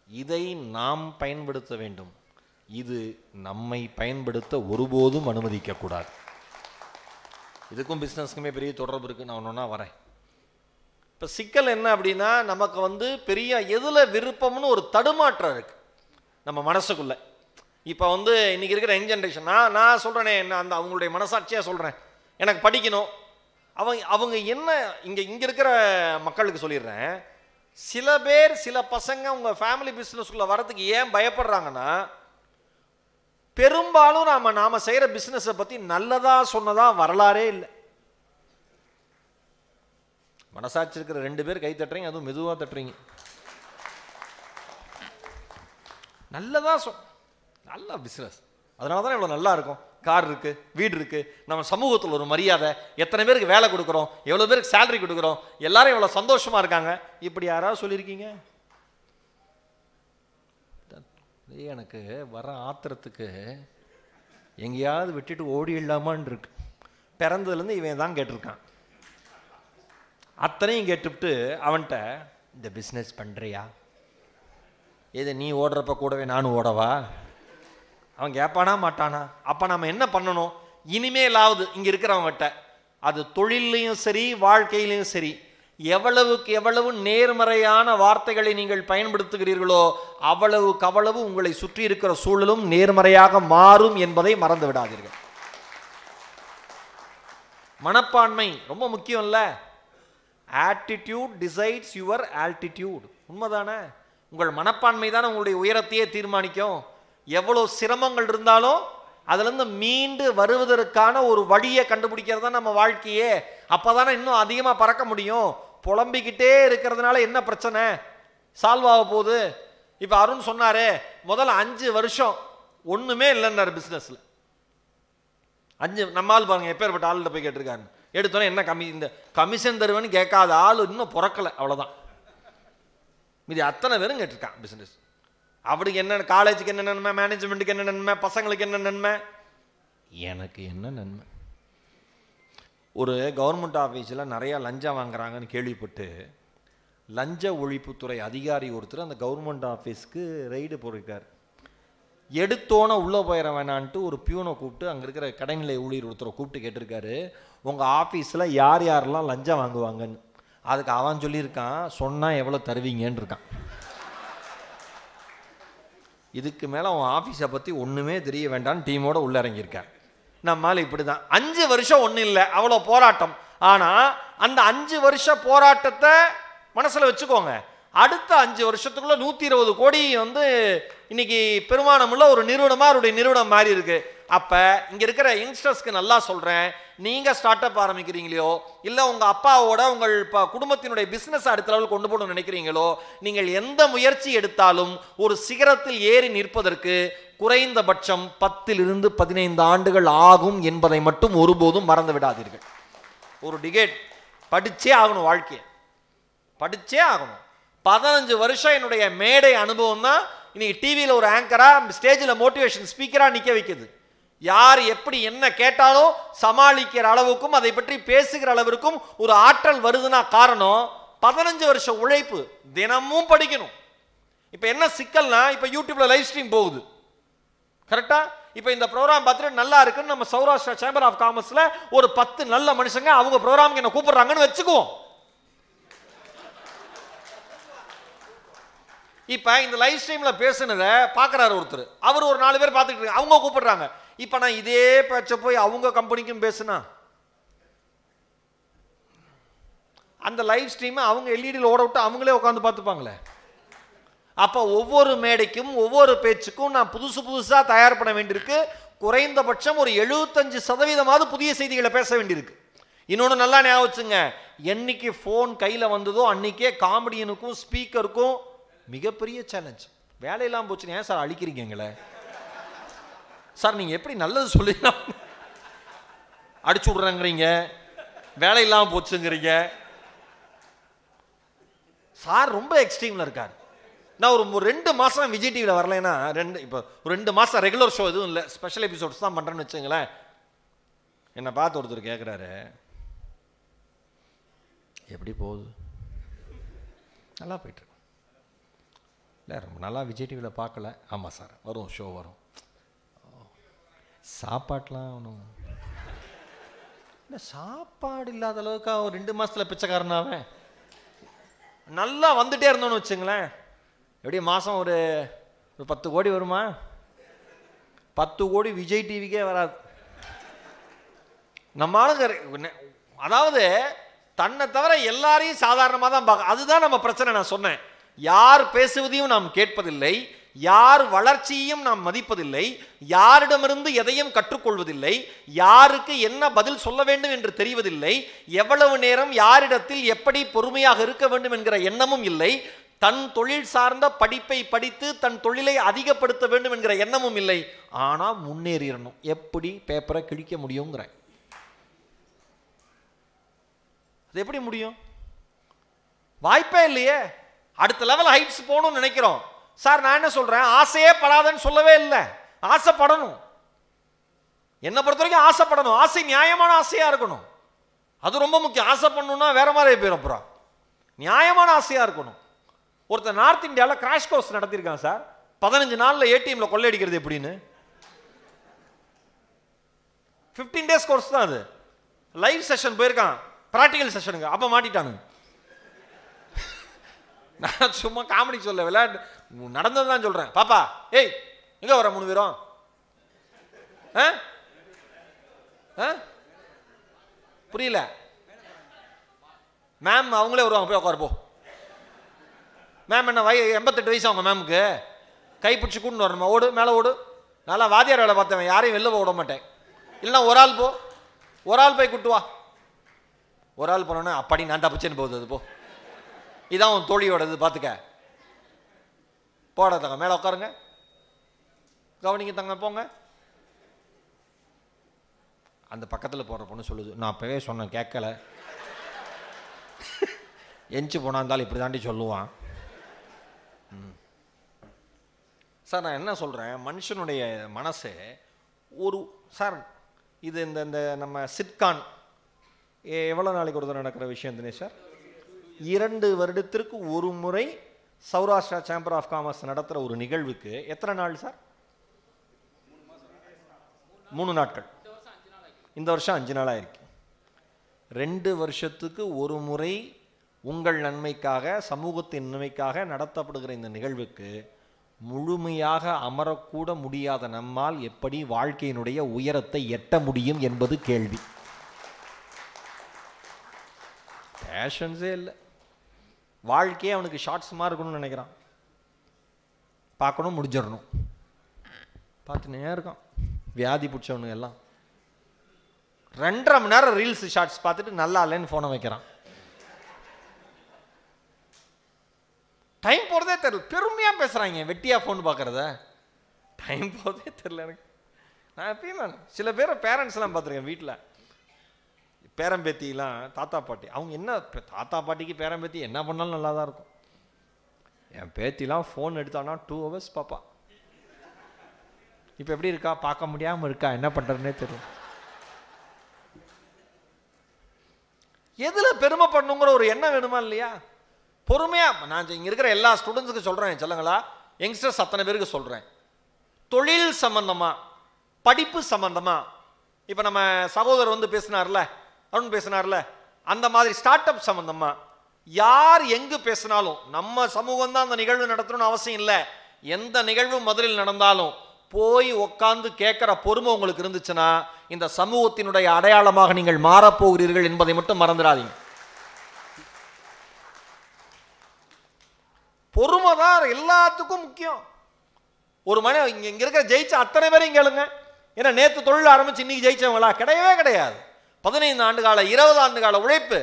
இதை நாம் பயன்படுத்த வேண்டும், இது நம்மை பயன்படுத்த ஒருபோதும் அனுமதிக்க கூடாது. இதுக்கும் பிஸ்னஸ்க்குமே பெரிய தொடர்பு இருக்குது. நான் ஒன்றா வரேன். இப்போ சிக்கல் என்ன அப்படின்னா, நமக்கு பெரிய எதில் விருப்பம்னு ஒரு தடுமாற்றம் இருக்குது நம்ம மனசுக்குள்ள. இப்போ வந்து இன்றைக்கி இருக்கிற யங் ஜென்ரேஷன், நான் சொல்கிறேனே, நான் அந்த அவங்களுடைய மனசாட்சியாக சொல்கிறேன், எனக்கு படிக்கணும். அவங்க என்ன இங்கே இருக்கிற மக்களுக்கு சொல்லிடுறேன், சில பேர் சில பசங்க உங்கள் ஃபேமிலி பிஸ்னஸ்குள்ளே வரதுக்கு ஏன் பயப்படுறாங்கன்னா, பெரும்பாலும் நாம் செய்கிற பிஸ்னஸை பற்றி நல்லதாக சொன்னதா வரலாறே இல்லை. மனசாட்சி இருக்கிற 2 பேர் கை தட்டுறீங்க, அதுவும் மெதுவாக தட்டுறீங்க. நல்லதா நல்ல பிஸ்னஸ், அதனால தான் இவ்வளோ நல்லா இருக்கும். கார் இருக்குது, வீடு இருக்குது, நம்ம சமூகத்தில் ஒரு மரியாதை, எத்தனை பேருக்கு வேலை கொடுக்குறோம், எவ்வளோ பேருக்கு சேலரி கொடுக்குறோம், எல்லாரும் எவ்வளோ சந்தோஷமாக இருக்காங்க. இப்படி யாராவது சொல்லியிருக்கீங்க? எனக்கு வர ஆத்திரத்துக்கு எங்கேயாவது விட்டுட்டு ஓடிடலாமான் இருக்கு. பிறந்ததுலேருந்து இவன் தான் கேட்டிருக்கான், அத்தனையும் கேட்டுவிட்டு அவன்கிட்ட இந்த பிஸ்னஸ் பண்ணுறியா, எது நீ ஓடுறப்ப கூடவே நானும் ஓடவா? அவன் கேட்பானா மாட்டானா? அப்போ நம்ம என்ன பண்ணணும்? இனிமேலாவது இங்கே இருக்கிறவங்ககிட்ட, அது தொழிலையும் சரி வாழ்க்கையிலையும் சரி, எவ்வளவுக்கு எவ்வளவு நேர்மறையான வார்த்தைகளை நீங்கள் பயன்படுத்துகிறீர்களோ அவ்வளவுக்கு அவ்வளவு உங்களை சுற்றி இருக்கிற சூழலும் நேர்மறையாக மாறும் என்பதை மறந்து விடாதீர்கள். மனப்பான்மை ரொம்ப முக்கியம் இல்ல? Attitude decides your altitude. உண்மைதானே? உங்கள் மனப்பான்மை தானே உங்களுடைய உயரத்தையே தீர்மானிக்கும். எவ்வளோ சிரமங்கள் இருந்தாலும் அதுலேருந்து மீண்டு வருவதற்கான ஒரு வழியை கண்டுபிடிக்கிறது தான் நம்ம வாழ்க்கையே. அப்போ தானே இன்னும் அதிகமாக பறக்க முடியும். புலம்பிக்கிட்டே இருக்கிறதுனால என்ன பிரச்சனை சால்வ் ஆக போகுது? இப்போ அருண் சொன்னாரே, முதல்ல 5 வருஷம் ஒன்றுமே இல்லைன்னாரு பிஸ்னஸில். 5 நம்மால் பாருங்க எப்பேற்பட்ட ஆள்கிட்ட போய் கேட்டிருக்காரு. எடுத்தோன்னே என்ன இந்த கமிஷன் தருவேன்னு கேட்காத ஆள் இன்னும் பிறக்கலை, அவ்வளோதான். மீதி அத்தனை பேரும் கேட்டிருக்கான் பிஸ்னஸ். அவருக்கு என்ன, காலேஜுக்கு என்ன நன்மை, மேனேஜ்மெண்ட்டுக்கு என்ன நன்மை, பசங்களுக்கு என்ன நன்மை, எனக்கு என்ன நன்மை? ஒரு கவர்மெண்ட் ஆஃபீஸில் நிறையா லஞ்சம் வாங்குறாங்கன்னு கேள்விப்பட்டு லஞ்ச ஒழிப்புத்துறை அதிகாரி ஒருத்தர் அந்த கவர்மெண்ட் ஆஃபீஸ்க்கு ரைடு போயிருக்கார். எடுத்தோன்னே உள்ளே போயிட வேணான்ட்டு ஒரு பியூனை கூப்பிட்டு அங்கே இருக்கிற கடைநிலை ஊழியர் ஒருத்தரை கூப்பிட்டு கேட்டிருக்காரு, உங்கள் ஆஃபீஸில் யார் யாரெல்லாம் லஞ்சம் வாங்குவாங்கன்னு. அதுக்கு அவன் சொல்லியிருக்கான், சொன்னால் எவ்வளோ தருவீங்கன்னு இருக்கான். இதுக்கு மேலே அவன் ஆஃபீஸை பற்றி ஒன்றுமே தெரிய வேண்டான்னு டீமோட உள்ள இறங்கியிருக்கார். நம்மால் இப்படி தான் 5 வருஷம் ஒன்றும் இல்லை, அவ்வளோ போராட்டம். ஆனால் அந்த 5 வருஷ போராட்டத்தை மனசில் வச்சுக்கோங்க. அடுத்த 5 வருஷத்துக்குள்ள 120 கோடி வந்து இன்னைக்கு பெருமானமுள்ள ஒரு நிறுவனமாக அவருடைய நிறுவனம் மாறி இருக்கு. அப்போ இங்கே இருக்கிற யங்ஸ்டர்ஸ்க்கு நல்லா சொல்கிறேன், நீங்கள் ஸ்டார்ட் அப் ஆரம்பிக்கிறீங்களோ இல்லை உங்கள் அப்பாவோட உங்கள் குடும்பத்தினுடைய பிஸ்னஸ் அடுத்த லெவலுக்கு கொண்டு போகணும்னு நினைக்கிறீங்களோ, நீங்கள் எந்த முயற்சி எடுத்தாலும் ஒரு சிகரத்தில் ஏறி நிற்பதற்கு குறைந்தபட்சம் 10 to 15 ஆண்டுகள் ஆகும் என்பதை மட்டும் ஒருபோதும் மறந்து விடாதீர்கள். ஒரு டிகேட் படிச்சே ஆகணும், வாழ்க்கையை படிச்சே ஆகணும். 15 வருஷம் என்னுடைய மேடை அனுபவம் தான் இன்னைக்கு டிவியில் ஒரு ஆங்கரா ஸ்டேஜில் மோட்டிவேஷன் ஸ்பீக்கராக நிற்க வைக்குது. யார் எப்படி என்ன கேட்டாலும் சமாளிக்கிற அளவுக்கும் அதை பற்றி பேசுகிற அளவிற்கும் ஒரு ஆற்றல் வருதுன்னா காரணம் 15 வருஷம் உழைப்பு. தினமும் படிக்கணும். இப்போ என்ன சிக்கல்னா, இப்போ யூடியூப்ல லைவ் ஸ்ட்ரீம் போகுது கரெக்டா? இப்போ இந்த ப்ரோக்ராம் பார்த்துட்டு நல்லா இருக்குன்னு நம்ம சௌராஷ்டிரா சேம்பர் ஆஃப் காமர்ஸ்ல ஒரு 10 நல்ல மனுஷங்க அவங்க ப்ரோக்ராமுக்கு என்ன கூப்பிடுறாங்கன்னு வச்சுக்குவோம். இப்போ இந்த லைவ் ஸ்ட்ரீம்ல பேசுனதை பார்க்குறாரு ஒருத்தர், அவர் ஒரு 4 பேர் பார்த்துக்கிட்டு இருக்காங்க, அவங்க கூப்பிடுறாங்க. இப்போ நான் இதே பேச்சை போய் அவங்க கம்பெனிக்கும் பேசுனா அந்த லைவ் ஸ்ட்ரீமை அவங்க எல்இடியில் ஓட விட்டு அவங்களே உட்காந்து பார்த்துப்பாங்களே. அப்போ ஒவ்வொரு மேடைக்கும் ஒவ்வொரு பேச்சுக்கும் நான் புதுசாக தயார் பண்ண வேண்டியிருக்கு. குறைந்தபட்சம் ஒரு 75% புதிய செய்திகளை பேச வேண்டியிருக்கு. இன்னொன்று நல்லா ஞாபகம் வச்சுங்க, என்னைக்கு ஃபோன் கையில் வந்ததோ அன்னைக்கே காமெடியனுக்கும் ஸ்பீக்கருக்கும் மிகப்பெரிய சேலஞ்ச். வேலையெல்லாம் போச்சுன்னு ஏன் சார் அழிக்கிறீங்களே சார், நீங்கள் எப்படி நல்லது சொல்லிடலாம் அடிச்சு விட்றேங்கிறீங்க, வேலையெல்லாம் போச்சுங்கிறீங்க. சார் ரொம்ப எக்ஸ்ட்ரீமில் இருக்கார். நான் ஒரு 2 மாதம் விஜய் டிவியில் வரலைன்னா இப்போ ஒரு 2 மாதம் ரெகுலர் ஷோ எதுவும் இல்லை, ஸ்பெஷல் எபிசோட்ஸ் தான் பண்ணுறேன்னு வச்சுங்களேன். என்னை பார்த்து ஒருத்தர் கேட்குறாரு, எப்படி போகுது? நல்லா போயிட்டு இல்லை, ரொம்ப நல்லா விஜய் டிவியில் பார்க்கல. ஆமாம் சார், வரும் ஷோ வரும். சாப்பாட்டெலாம் ஒன்றும் இல்லை, சாப்பாடு இல்லாத அளவுக்கு ஒரு 2 மாதத்தில் பிச்சைக்காரனாவே நல்லா வந்துட்டே இருந்தோன்னு வச்சுங்களேன். எப்படி மாதம் ஒரு 10 கோடி வருமா? 10 கோடி விஜய் டிவிக்கே வராது. நம்ம ஆளுங்க அதாவது தன்னை தவிர எல்லாரையும் சாதாரணமாக தான் பார்க்க. அதுதான் நம்ம பிரச்சனை. நான் சொன்னேன், யார் பேசுவதையும் நாம் கேட்பதில்லை, யார் வளர்ச்சியையும் நாம் மதிப்பதில்லை, யாரிடமிருந்து எதையும் கற்றுக்கொள்வதில்லை, யாருக்கு என்ன பதில் சொல்ல வேண்டும் என்று தெரிவதில்லை, எவ்வளவு நேரம் யாரிடத்தில் எப்படி பொறுமையாக இருக்க வேண்டும் என்கிற எண்ணமும் இல்லை, தன் தொழில் சார்ந்த படிப்பை படித்து தன் தொழிலை அதிகப்படுத்த வேண்டும் என்கிற எண்ணமும் இல்லை. ஆனால் முன்னேறிடணும். எப்படி பேப்பரை கிழிக்க முடியுங்கிறேன். அது எப்படி முடியும்? வாய்ப்பே இல்லையே. அடுத்த லெவல் ஹைட்ஸ் போகணும்னு நினைக்கிறோம். சார் நான் என்ன சொல்றேன், ஆசையே படாதன்னு சொல்லவே இல்லை, ஆசைப்படணும். என்னை பொறுத்த வரைக்கும் ஆசைப்படணும். ஆசை நியாயமான ஆசையா இருக்கணும். அது ரொம்ப முக்கியம். ஆசை பண்ணணும்னா வேற மாதிரி போயிடும். அப்புறம் நியாயமான ஆசையா இருக்கணும். ஒருத்தர் நார்த் இந்தியாவில் கிராஷ் கோர்ஸ் நடத்திருக்கான் சார். 15 நாளில் ஏடிஎம்ல கொள்ளையடிக்கிறது எப்படின்னு. 15 days கோர்ஸ் தான் அது. லைவ் செஷன் போயிருக்கான், ப்ராக்டிக்கல் செஷனுங்க. அப்போ மாட்டிட்டானுங்க. நான் சும்மா காமெடி சொல்ல, விளையாட்டு நடந்தது தான் சொல்றேன். பாப்பா ஏய் எங்க வர 3 பேரும்? புரியல. மேம் அவங்களே வருவாங்க, போய் உட்காரு போ. மேம் என்ன 88 வயசு அவங்க மேமுக்கு. கை பிடிச்சி கூட்டு வரணுமா? ஓடு மேலே ஓடு. நல்லா வாத்தியார் வேலை பார்த்தவன், யாரையும் வெளில விட மாட்டேன். இல்லைன்னா ஒரு ஆள் போ, ஒரு ஆள் போய் கூட்டு வா. ஒரு ஆள் போனோன்னா அப்படி நான் தப்பிச்சேன்னு போகுது. அது போ, இதான் உன் தோழியோடது பார்த்துக்க. போட தங்க மேலே உட்காருங்க, கவனிங்க தங்க, போங்க. அந்த பக்கத்தில் போடுற பொண்ணு சொல்லுது, நான் அப்பவே சொன்னேன் கேட்கல. எஞ்சி போனா இருந்தாலும் இப்படி தாண்டி சொல்லுவான். சார் நான் என்ன சொல்கிறேன், மனுஷனுடைய மனசு ஒரு சார் இது இந்த நம்ம சிட்கான் எவ்வளோ நாளைக்கு ஒரு தடவை நடக்கிற விஷயம் தினேஷ் சார்? 2 வருடத்திற்கு ஒரு முறை சௌராஷ்டிரா சேம்பர் ஆஃப் காமர்ஸ் நடத்துகிற ஒரு நிகழ்வுக்கு எத்தனை நாள் சார்? 3 நாட்கள். இந்த வருஷம் 5 நாளாக இருக்கு. 2 வருஷத்துக்கு ஒரு முறை உங்கள் நன்மைக்காக, சமூகத்தின் நன்மைக்காக நடத்தப்படுகிற இந்த நிகழ்வுக்கு முழுமையாக அமரக்கூட முடியாத நம்மால் எப்படி வாழ்க்கையினுடைய உயரத்தை எட்ட முடியும் என்பது கேள்வி. பேஷன்ஸே இல்லை. வாழ்க்கையே அவனுக்கு ஷார்ட்ஸ்மாக இருக்கணும்னு நினைக்கிறான். பார்க்கணும், முடிஞ்சிடணும், பார்த்துனே இருக்கான். வியாதி பிடிச்சவனுங்க எல்லாம் 2.5 மணி நேரம் ரீல்ஸ் ஷார்ட்ஸ் பார்த்துட்டு நல்லா இல்லைன்னு ஃபோனை வைக்கிறான். டைம் போகிறதே தெரியல. பெருமையாக பேசுகிறாங்க, வெட்டியாக ஃபோன் பார்க்குறத. டைம் போகிறதே தெரியல எனக்கு. நான் எப்பயுமே சில பேர் பேரண்ட்ஸ்லாம் பார்த்துருக்கேன். வீட்டில் பேரம்பேத்திலாம், தாத்தா பாட்டி, அவங்க என்ன தாத்தா பாட்டிக்கு பேரம்பேத்தி என்ன பண்ணாலும் நல்லா தான் இருக்கும். என் பேத்திலாம் ஃபோன் எடுத்தானா 2 hours பாப்பா. இப்போ எப்படி இருக்கா, பார்க்க முடியாமல் இருக்கா, என்ன பண்ணுறதுனே தெரியும். எதில் பெருமை பண்ணணுங்கிற ஒரு எண்ணம் வேணுமா இல்லையா? பொறுமையாக நான் இங்கே இருக்கிற எல்லா ஸ்டூடெண்ட்ஸுக்கு சொல்கிறேன், சொல்லுங்களா, யங்ஸ்டர்ஸ் அத்தனை பேருக்கு சொல்கிறேன். தொழில் சம்பந்தமாக, படிப்பு சம்பந்தமாக, இப்போ நம்ம சகோதரர் வந்து பேசினார்ல, அருண் பேசினார்ல, அந்த மாதிரி ஸ்டார்ட் அப் சம்பந்தமாக யார் எங்கு பேசினாலும், நம்ம சமூகம் தான் அந்த நிகழ்வு நடத்தணும்னு அவசியம் இல்லை. எந்த நிகழ்வு முதலில் நடந்தாலும் போய் உட்கார்ந்து கேட்குற பொறுமை உங்களுக்கு இருந்துச்சுன்னா இந்த சமூகத்தினுடைய அடையாளமாக நீங்கள் மாறப்போகிறீர்கள் என்பதை மட்டும் மறந்துடாதீங்க. பொறுமை தான் எல்லாத்துக்கும் முக்கியம். ஒரு மணி இங்க இருக்கிற ஜெயிச்ச அத்தனை பேரையும் கேளுங்க. ஏன்னா நேற்று தொழில் ஆரம்பிச்சு இன்னைக்கு ஜெயிச்சவங்களா? கிடையவே கிடையாது. 15 ஆண்டு கால 20 ஆண்டு கால உழைப்பு.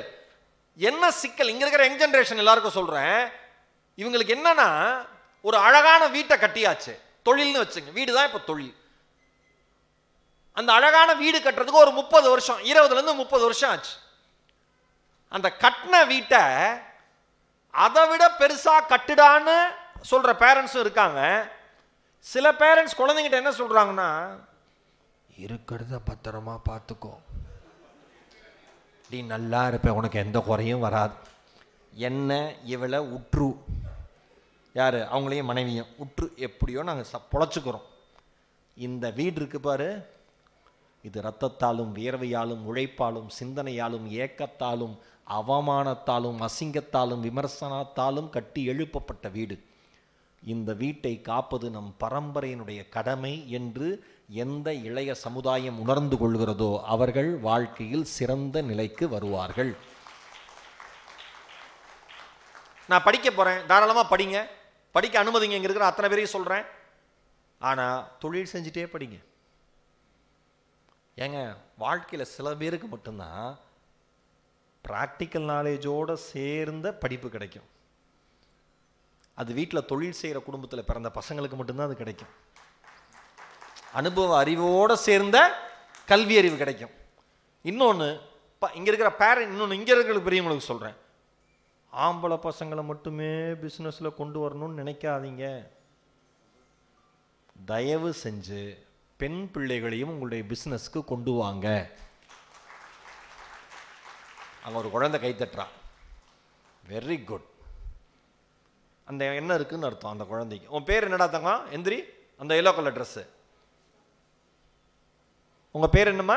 என்ன சிக்கல் இங்க இருக்கிற யங் ஜெனரேஷன் எல்லாருக்கும் சொல்றேன், இவங்களுக்கு என்னன்னா ஒரு அழகான வீட்டை கட்டியாச்சு, தொழில்னு வச்சுங்க, வீடு தான் இப்ப தொழில். அந்த அழகான வீடு கட்டுறதுக்கு ஒரு 30 வருஷம், 20லேருந்து 30 வருஷம் ஆச்சு. அந்த கட்டின வீட்டை அதை விட பெருசா கட்டுடான்னு சொல்ற பேரண்ட்ஸும் இருக்காங்க. சில பேரண்ட்ஸ் குழந்தைங்கிட்ட என்ன சொல்றாங்கன்னா, இருக்கிறத பத்திரமா பார்த்துக்கோ, நீ நல்லா இருப்ப, உனக்கு எந்த குறையும் வராது, என்ன இவளை உற்று, யார் அவங்களையும் மனைவியும் உற்று எப்படியோ நாங்கள் பொழைச்சிக்கிறோம். இந்த வீடு இருக்கு பாரு, இது இரத்தத்தாலும் வியர்வையாலும் உழைப்பாலும் சிந்தனையாலும் ஏக்கத்தாலும் அவமானத்தாலும் அசிங்கத்தாலும் விமர்சனத்தாலும் கட்டி எழுப்பப்பட்ட வீடு. இந்த வீட்டை காப்பது நம் பரம்பரையினுடைய கடமை என்று எந்த இளைய சமுதாயம் உணர்ந்து கொள்கிறதோ அவர்கள் வாழ்க்கையில் சிறந்த நிலைக்கு வருவார்கள். நான் படிக்க போகிறேன், தாராளமாக படிங்க, படிக்க அனுமதிங்க, இங்கே இருக்கிற அத்தனை பேரையும் சொல்கிறேன். ஆனால் தொழில் செஞ்சுட்டே படிங்க. ஏங்க, வாழ்க்கையில் சில பேருக்கு மட்டும்தான் ப்ராக்டிக்கல் நாலேஜோடு சேர்ந்த படிப்பு கிடைக்கும். அது வீட்டில் தொழில் செய்கிற குடும்பத்தில் பிறந்த பசங்களுக்கு மட்டும்தான் அது கிடைக்கும். அனுபவ அறிவோடு சேர்ந்த கல்வி அறிவு கிடைக்கும். இன்னொன்று, இங்கே இருக்கிற பேரண்ட், இன்னொன்று இங்கே இருக்கிற பெரியவங்களுக்கு சொல்கிறேன், ஆம்பளை பசங்களை மட்டுமே பிஸ்னஸில் கொண்டு வரணும்னு நினைக்காதீங்க. தயவு செஞ்சு பெண் பிள்ளைகளையும் உங்களுடைய பிஸ்னஸ்க்கு கொண்டு வாங்க. அங்கே ஒரு குழந்தை கைத்தட்டுறா, வெரி குட். அந்த என்ன இருக்குன்னு அர்த்தம் அந்த குழந்தைக்கு. உன் பேர் என்னடா தங்க? எந்திரி. அந்த எல்லோ கலர் ட்ரெஸ்ஸு, உங்கள் பேர் என்னம்மா?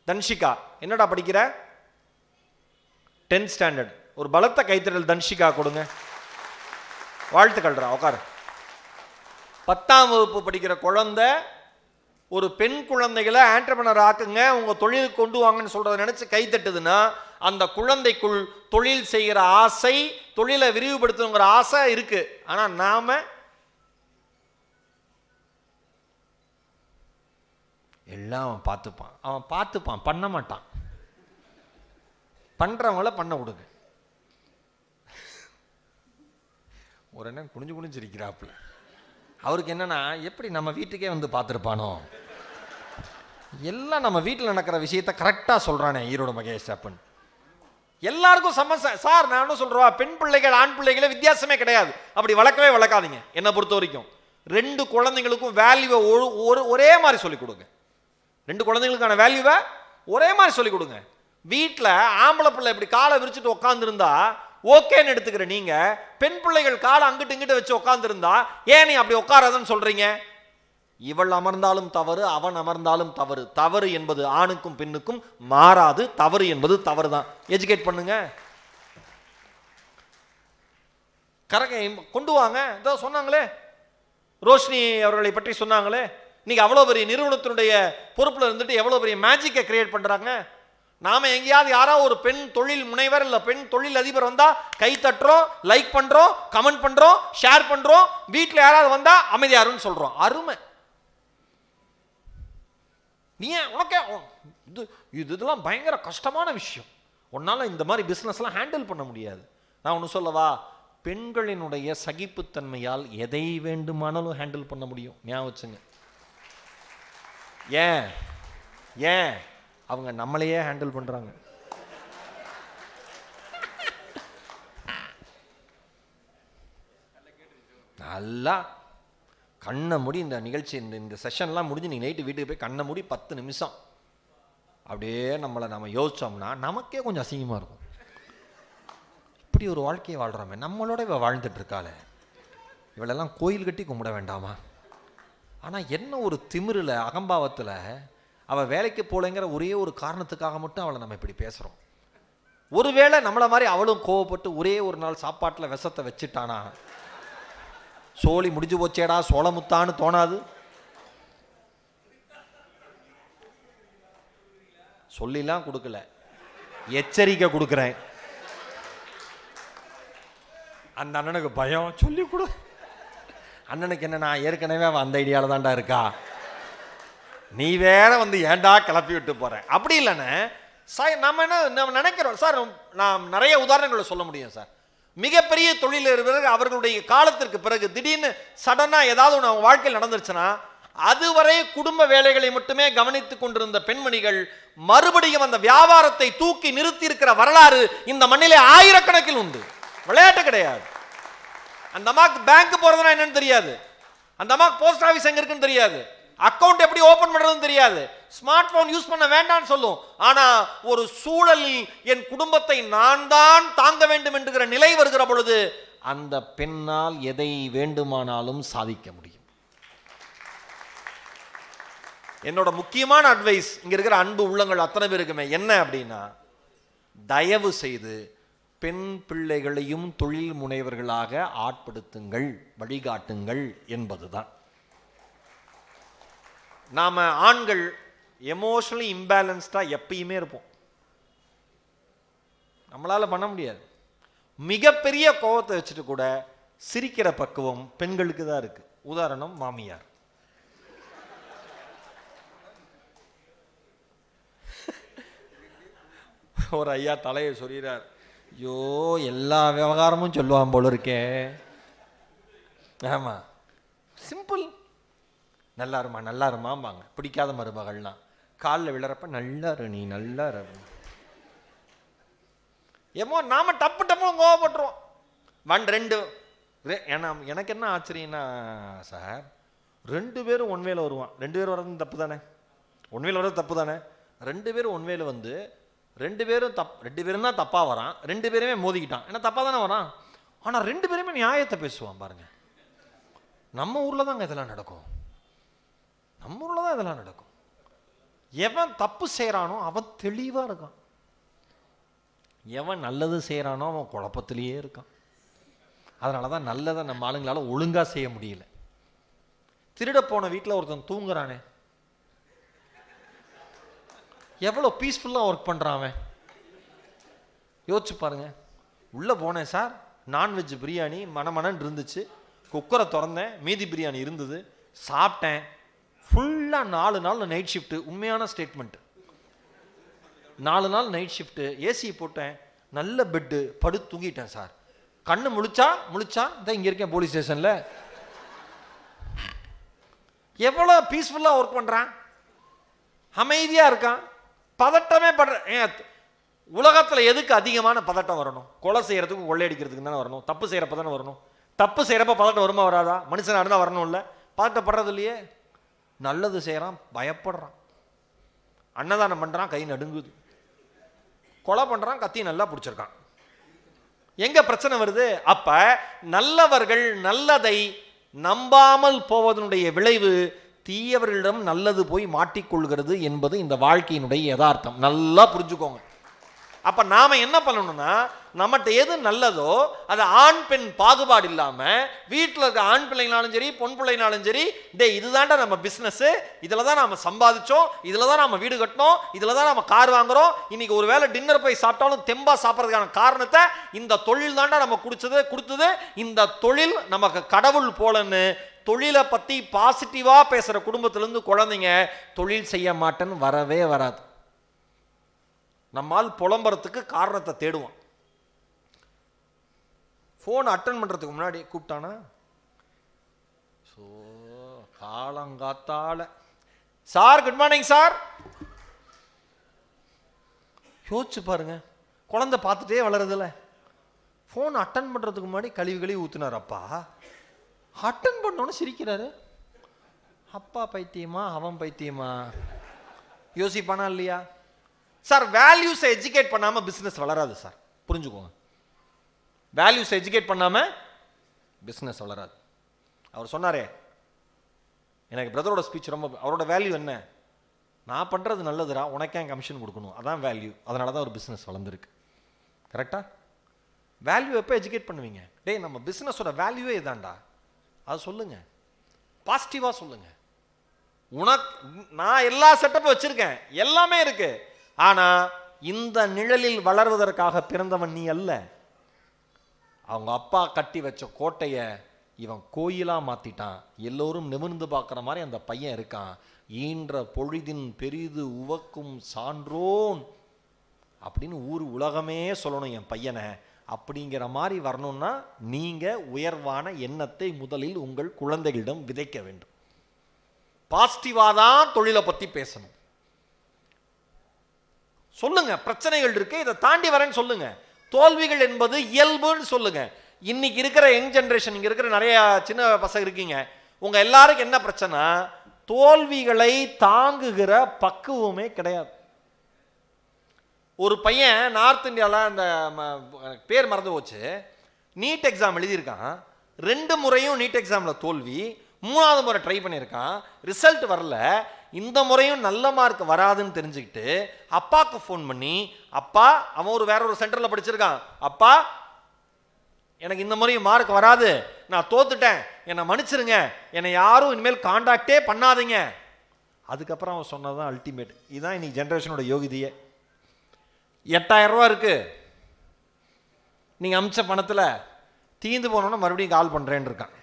தன்ஷிகா. என்னடா படிக்கிற? 10th standard. ஒரு பலத்த கைத்தட்டல் தன்ஷிகா கொடுங்க. வாழ்த்துக்கள்ரா, உட்காரு. 10ஆம் வகுப்பு படிக்கிற குழந்தை ஒரு பெண் குழந்தைகளை ஆண்டர்பிரனர் ஆக்குங்க, உங்கள் தொழிலுக்கு கொண்டு வாங்கன்னு சொல்கிறத நினச்சி கைத்தட்டுதுன்னா அந்த குழந்தைக்குள் தொழில் செய்கிற ஆசை, தொழிலை விரிவுபடுத்தணுங்கிற ஆசை இருக்கு. ஆனால் நாம் எல்லாம் அவன் பார்த்துப்பான், பண்ண மாட்டான். பண்ணுறவங்கள பண்ண விடுங்க. ஒரு என்ன குனிஞ்சிருக்கிறாப்புல, அவருக்கு என்னன்னா எப்படி நம்ம வீட்டுக்கே வந்து பார்த்துருப்பானோ, எல்லாம் நம்ம வீட்டில் நடக்கிற விஷயத்த கரெக்டாக சொல்கிறானே ஈரோடு மகேஷ் அப்பன். எல்லாருக்கும் சமச சார். நான் என்ன சொல்கிறேன், பெண் பிள்ளைகள் ஆண் பிள்ளைகளை வித்தியாசமே கிடையாது. அப்படி வளர்க்கவே வளர்க்காதீங்க. என்னை பொறுத்த வரைக்கும் 2 குழந்தைங்களுக்கும் வேல்யூவை ஒரே மாதிரி சொல்லிக் கொடுங்க. 2 குழந்தைங்களுக்கான வேல்யூவை ஒரே மாதிரி சொல்லிக் கொடுங்க. வீட்டில் ஆம்பளை பிள்ளை இப்படி காலை விரிச்சுட்டு உட்காந்துருந்தா ஓகேன்னு எடுத்துக்கிற நீங்க, பெண் பிள்ளைகள் காலை அங்கிட்டு இங்கிட்டு வச்சு உட்காந்துருந்தா ஏன் நீ அப்படி உட்காராதன்னு சொல்றீங்க? இவள் அமர்ந்தாலும் தவறு, அவன் அமர்ந்தாலும் தவறு. தவறு என்பது ஆணுக்கும் பெண்ணுக்கும் மாறாது. தவறு என்பது தவறு தான். எஜுகேட் பண்ணுங்க. கரகை கொண்டு வாங்க. இதோ சொன்னாங்களே, ரோஷினி அவர்களை பற்றி சொன்னாங்களே, இன்னைக்கு அவ்வளோ பெரிய நிறுவனத்தினுடைய பொறுப்பில் இருந்துட்டு எவ்வளோ பெரிய மேஜிக்கை கிரியேட் பண்ணுறாங்க. நாம் எங்கேயாவது யாராவது ஒரு பெண் தொழில் முனைவர் இல்லை பெண் தொழில் அதிபர் வந்தால் கை தட்டுறோம், லைக் பண்ணுறோம், கமெண்ட் பண்ணுறோம், ஷேர் பண்ணுறோம். வீட்டில் யாராவது வந்தால் அமைதியாருன்னு சொல்கிறோம். அருமை. நீ உனக்கே இதெல்லாம் பயங்கர கஷ்டமான விஷயம். உன்னால் இந்த மாதிரி பிஸ்னஸ்லாம் ஹேண்டில் பண்ண முடியாது. நான் ஒன்று சொல்லவா, பெண்களினுடைய சகிப்புத்தன்மையால் எதை வேண்டுமானாலும் ஹேண்டில் பண்ண முடியும். ஞாபகம் வச்சுங்க. ஏன் அவங்க நம்மளையே ஹேண்டில் பண்றாங்க. நல்லா கண்ணை மூடி இந்த நிகழ்ச்சி இந்த செஷன்லாம் முடிஞ்சு நீ நைட்டு வீட்டுக்கு போய் கண்ணை மூடி 10 நிமிஷம் அப்படியே நம்ம யோசிச்சோம்னா நமக்கே கொஞ்சம் அசிங்கமாக இருக்கும். இப்படி ஒரு வாழ்க்கையை வாழ்கிறோமே, நம்மளோட இவள் வாழ்ந்துட்டு இருக்காளே, இவளெல்லாம் கோயில் கட்டி கும்பிட வேண்டாமா? ஆனால் என்ன ஒரு திமிரில் அகம்பாவத்தில் அவள் வேலைக்கு போகலைங்கிற ஒரே ஒரு காரணத்துக்காக மட்டும் அவளை நம்ம இப்படி பேசுகிறோம். ஒருவேளை நம்மளை மாதிரி அவளும் கோவப்பட்டு ஒரே ஒரு நாள் சாப்பாட்டில் விஷத்தை வச்சுட்டானா சோழி முடிஞ்சு போச்சேடா சோளமுத்தான்னு தோணாது? சொல்லிலாம் கொடுக்கல, எச்சரிக்கை கொடுக்குறேன். அந்த அண்ணனுக்கு பயம், சொல்லி கொடு. அண்ணனுக்கு என்ன, நான் ஏற்கனவே அவன் அந்த ஐடியாவில் தான்டா இருக்கா, நீ வேற வந்து ஏன்டா கிளப்பி விட்டு போறேன். அப்படி இல்லைன்னு நம்ம நினைக்கிறோம் சார். நாம் நிறைய உதாரணங்களை சொல்ல முடியும் சார். மிகப்பெரிய தொழிலதிபர்கள் அவர்களுடைய காலத்திற்கு பிறகு திடீர்னு சடனா ஏதாவது ஒன்று அவங்க வாழ்க்கையில் நடந்துருச்சுன்னா, அதுவரை குடும்ப வேலைகளை மட்டுமே கவனித்துக் கொண்டிருந்த பெண்மணிகள் மறுபடியும் அந்த வியாபாரத்தை தூக்கி நிறுத்தி இருக்கிற வரலாறு இந்த மண்ணிலே ஆயிரக்கணக்கில் உண்டு. விளையாட்டு கிடையாது. அந்த அம்மாக்கு பேங்க் போறதுனா என்னன்னு தெரியாது, அந்த அம்மாக்கு போஸ்ட் ஆஃபீஸ் எங்க இருக்குன்னு தெரியாது, அக்கௌண்ட் எப்படி ஓபன் பண்றதுன்னு தெரியாது, ஸ்மார்ட் போன் யூஸ் பண்ண வேண்டாம்னு சொல்லும். ஆனா ஒரு சூழலில் என் குடும்பத்தை நான் தான் தாங்க வேண்டும் என்கிற நிலை வருகிற பொழுது அந்த பெண்ணால் எதை வேண்டுமானாலும் சாதிக்க முடியும். என்னோட முக்கியமான அட்வைஸ் இங்க இருக்கிற அன்பு உள்ளங்கள் அத்தனை பேருக்குமே என்ன அப்படின்னா, தயவு செய்து பெண் பிள்ளைகளையும் தொழில் முனைவர்களாக ஆட்படுத்துங்கள், வழிகாட்டுங்கள் என்பதுதான். நாம் ஆண்கள் எமோஷனலி இம்பேலன்ஸ்டாக எப்பயுமே இருப்போம். நம்மளால் பண்ண முடியாது. மிகப்பெரிய கோபத்தை வச்சுட்டு கூட சிரிக்கிற பக்குவம் பெண்களுக்கு தான் இருக்கு. உதாரணம் மாமியார். ஒரு ஐயா தலையை சொல்கிறார், ஐயோ எல்லா விவகாரமும் சொல்லுவான் போல இருக்கே. ஆமாம், சிம்பிள். நல்லா இருமா நல்லா இருமாம்பாங்க பிடிக்காத மருமகள்னா. காலில் விழறப்ப நல்லா இரு நீ நல்லா இரு. ஏமோ நாம டப்பு டப்பு கோவப்பட்டுருவோம். ரெண்டு ஏன்னா எனக்கு என்ன ஆச்சரியன்னா சார், 2 பேரும் ஒன்வேல வருவான். 2 பேர் வர்றது தப்பு தானே, ஒன்வேல வர்றது தப்பு தானே. 2 பேரும் ஒன்வேல வந்து 2 பேரும் தான் தப்பா வரான். 2 பேருமே மோதிக்கிட்டான். ஏன்னா தப்பா தானே வரான். ஆனா 2 பேருமே நியாயத்தை பேசுவான் பாருங்க. நம்ம ஊர்ல தாங்க இதெல்லாம் நடக்கும். நம்ம ஊர்ல தான் இதெல்லாம் நடக்கும். எவன் தப்பு செய்யறானோ அவன் தெளிவா இருக்கான். எவன் நல்லது செய்யறானோ அவன் குழப்பத்திலேயே இருக்கான். அதனாலதான் நல்லதை நம்ம ஆளுங்களால ஒழுங்கா செய்ய முடியல. திருட போன வீட்டில் ஒருத்தன் தூங்குறானே, எவ்வளோ பீஸ்ஃபுல்லாக ஒர்க் பண்ணுறான் அவன். யோசிச்சு பாருங்க. உள்ளே போனேன் சார், நான்வெஜ் பிரியாணி மணமணன்னு இருந்துச்சு. குக்கரை திறந்தேன், மீதி பிரியாணி இருந்தது, சாப்பிட்டேன். ஃபுல்லாக 4 நாள் நைட் ஷிஃப்ட்டு. உண்மையான ஸ்டேட்மெண்ட்டு. 4 நாள் நைட் ஷிஃப்ட்டு. ஏசி போட்டேன், நல்ல பெட்டு, படுத்து தூங்கிட்டேன் சார். கண்ணு முழிச்சா தான் இங்கே இருக்கேன் போலீஸ் ஸ்டேஷனில். எவ்வளோ பீஸ்ஃபுல்லாக ஒர்க் பண்ணுறான், அமைதியாக இருக்கான், பதட்டமே படுற. உலகத்தில் எதுக்கு அதிகமான பதட்டம் வரணும்? கொலை செய்யறதுக்கும் கொள்ளையடிக்கிறதுக்கு தானே வரணும். தப்பு செய்யறப்ப தானே வரணும். தப்பு செய்யறப்ப பதட்டம் வருமா வராதா? மனுஷனாக இருந்தால் வரணும் இல்லை? பதட்டப்படுறது இல்லையே. நல்லது செய்யறான், பயப்படுறான். அன்னதானம் பண்றான், கை நடுங்குது. கொலை பண்றான், கத்தி நல்லா பிடிச்சிருக்கான். எங்க பிரச்சனை வருது? அப்ப நல்லவர்கள் நல்லதை நம்பாமல் போவதனுடைய விளைவு தீயவர்களிடம் நல்லது போய் மாட்டிக்கொள்கிறது என்பது இந்த வாழ்க்கையினுடைய யதார்த்தம். நல்லா புரிஞ்சுக்கோங்க. அப்ப நாம என்ன பண்ணணும்னா, நம்மகிட்ட எது நல்லதோ அது ஆண் பெண் பாகுபாடு இல்லாம, வீட்டில் இருக்க ஆண் பிள்ளைங்களாலும் சரி பொன் பிள்ளைங்களாலும் சரி, இதுதான்டா நம்ம பிசினஸ், இதுல தான் நாம சம்பாதிச்சோம், இதுல தான் நாம வீடு கட்டணும், இதுல தான் நாம கார் வாங்குறோம், இன்னைக்கு ஒரு வேளை டின்னர் போய் சாப்பிட்டாலும் தெம்பா சாப்பிட்றதுக்கான காரணத்தை இந்த தொழில் தான்டா நம்ம கொடுத்தது. இந்த தொழில் நமக்கு கடவுள் போலன்னு தொழிலை பத்தி பாசிட்டிவா பேசுற குடும்பத்திலிருந்து குழந்தைங்க தொழில் செய்ய மாட்டேன்னு வரவே வராது. நம்மால் புலம்புறதுக்கு காரணத்தை தேடுவான். போன் அட்டன் பண்றதுக்கு முன்னாடி கூப்பிட்டானா, காலங்காத்தால சார் குட் மார்னிங் சார். யோசிச்சு பாருங்க, குழந்தை பார்த்துட்டே வளருதுல. போன் அட்டன் பண்றதுக்கு முன்னாடி கழுவி ஊத்துனார் அப்பா. அட்டன் பண்ணோன்னு சிரிக்கிறாரு. அப்பா பைத்தியமா அவன் பைத்தியமா? யோசிப்பானா இல்லையா? சார் வேல்யூஸ் எஜுகேட் பண்ணாம பிசினஸ் வளராது சார், புரிஞ்சுக்கோங்க. வேல்யூஸ் எஜுகேட் பண்ணாம பிசினஸ் வளராது. அவர் சொன்னாரே, எனக்கு பிரதரோட ஸ்பீச் ரொம்ப, அவரோட வேல்யூ என்ன? நான் பண்றது நல்லதுடா, உனக்கே கமிஷன் கொடுக்கணும், அதான் வேல்யூ. அதனால தான் ஒரு பிசினஸ் வளர்ந்துருக்கு. கரெக்டா? வேல்யூ எப்போ எஜுகேட் பண்ணுவீங்க? நம்ம பிசினஸோட வேல்யூவே இதான்டா, அது சொல்லுங்க, பாசிட்டிவா சொல்லுங்க. நான் எல்லா செட்டப்பும் வச்சிருக்கேன், எல்லாமே இருக்கு. ஆனா இந்த நிழலில் வளர்வதற்காக பிறந்தவன் நீ அல்ல. அவங்க அப்பா கட்டி வச்ச கோட்டைய இவன் கோயிலா மாத்திட்டான். எல்லோரும் நிமிர்ந்து பார்க்குற மாதிரி அந்த பையன் இருக்கான். ஈன்ற பொழுதின் பெரிது உவக்கும் சான்றோன் அப்படின்னு ஊர் உலகமே சொல்லணும் என் பையனை. அப்படிங்கிற மாதிரி வரணும்னா நீங்க உயர்வான எண்ணத்தை முதலில் உங்கள் குழந்தைகளிடம் விதைக்க வேண்டும். பாசிட்டிவா தான் தொழிலை பத்தி பேசணும். சொல்லுங்க, பிரச்சனைகள் இருக்கு, இதை தாண்டி வரேன்னு சொல்லுங்க. தோல்விகள் என்பது இயல்புன்னு சொல்லுங்க. இன்னைக்கு இருக்கிற யங் ஜெனரேஷன், இங்க இருக்கிற நிறைய சின்ன பசங்க இருக்கீங்க, உங்க எல்லாருக்கும் என்ன பிரச்சனை? தோல்விகளை தாங்குகிற பக்குவமே கிடையாது. ஒரு பையன் நார்த் இந்தியாவில், அந்த பேர் மறந்து போச்சு, நீட் எக்ஸாம் எழுதியிருக்கான். 2 முறையும் நீட் எக்ஸாம்ல தோல்வி. 3வது முறை ட்ரை பண்ணியிருக்கான், ரிசல்ட் வரல. இந்த முறையும் நல்ல மார்க் வராதுன்னு தெரிஞ்சுக்கிட்டு அப்பாவுக்கு ஃபோன் பண்ணி, அப்பா, அவன் வேற ஒரு சென்டர்ல படிச்சிருக்கான், அப்பா எனக்கு இந்த முறையும் மார்க் வராது, நான் தோத்துட்டேன், என்னை மன்னிச்சிருங்க, என்னை யாரும் இனிமேல் காண்டாக்டே பண்ணாதீங்க அதுக்கப்புறம் அவன் சொன்னதான் அல்டிமேட். இதுதான் இன்னைக்கு ஜென்ரேஷனோட யோகிதையே. 8000 ரூபா இருக்கு, நீங்கள் அமிச்ச பணத்தில் தீந்து போனோன்னா மறுபடியும் கால் பண்ணுறேன்னு இருக்கான்.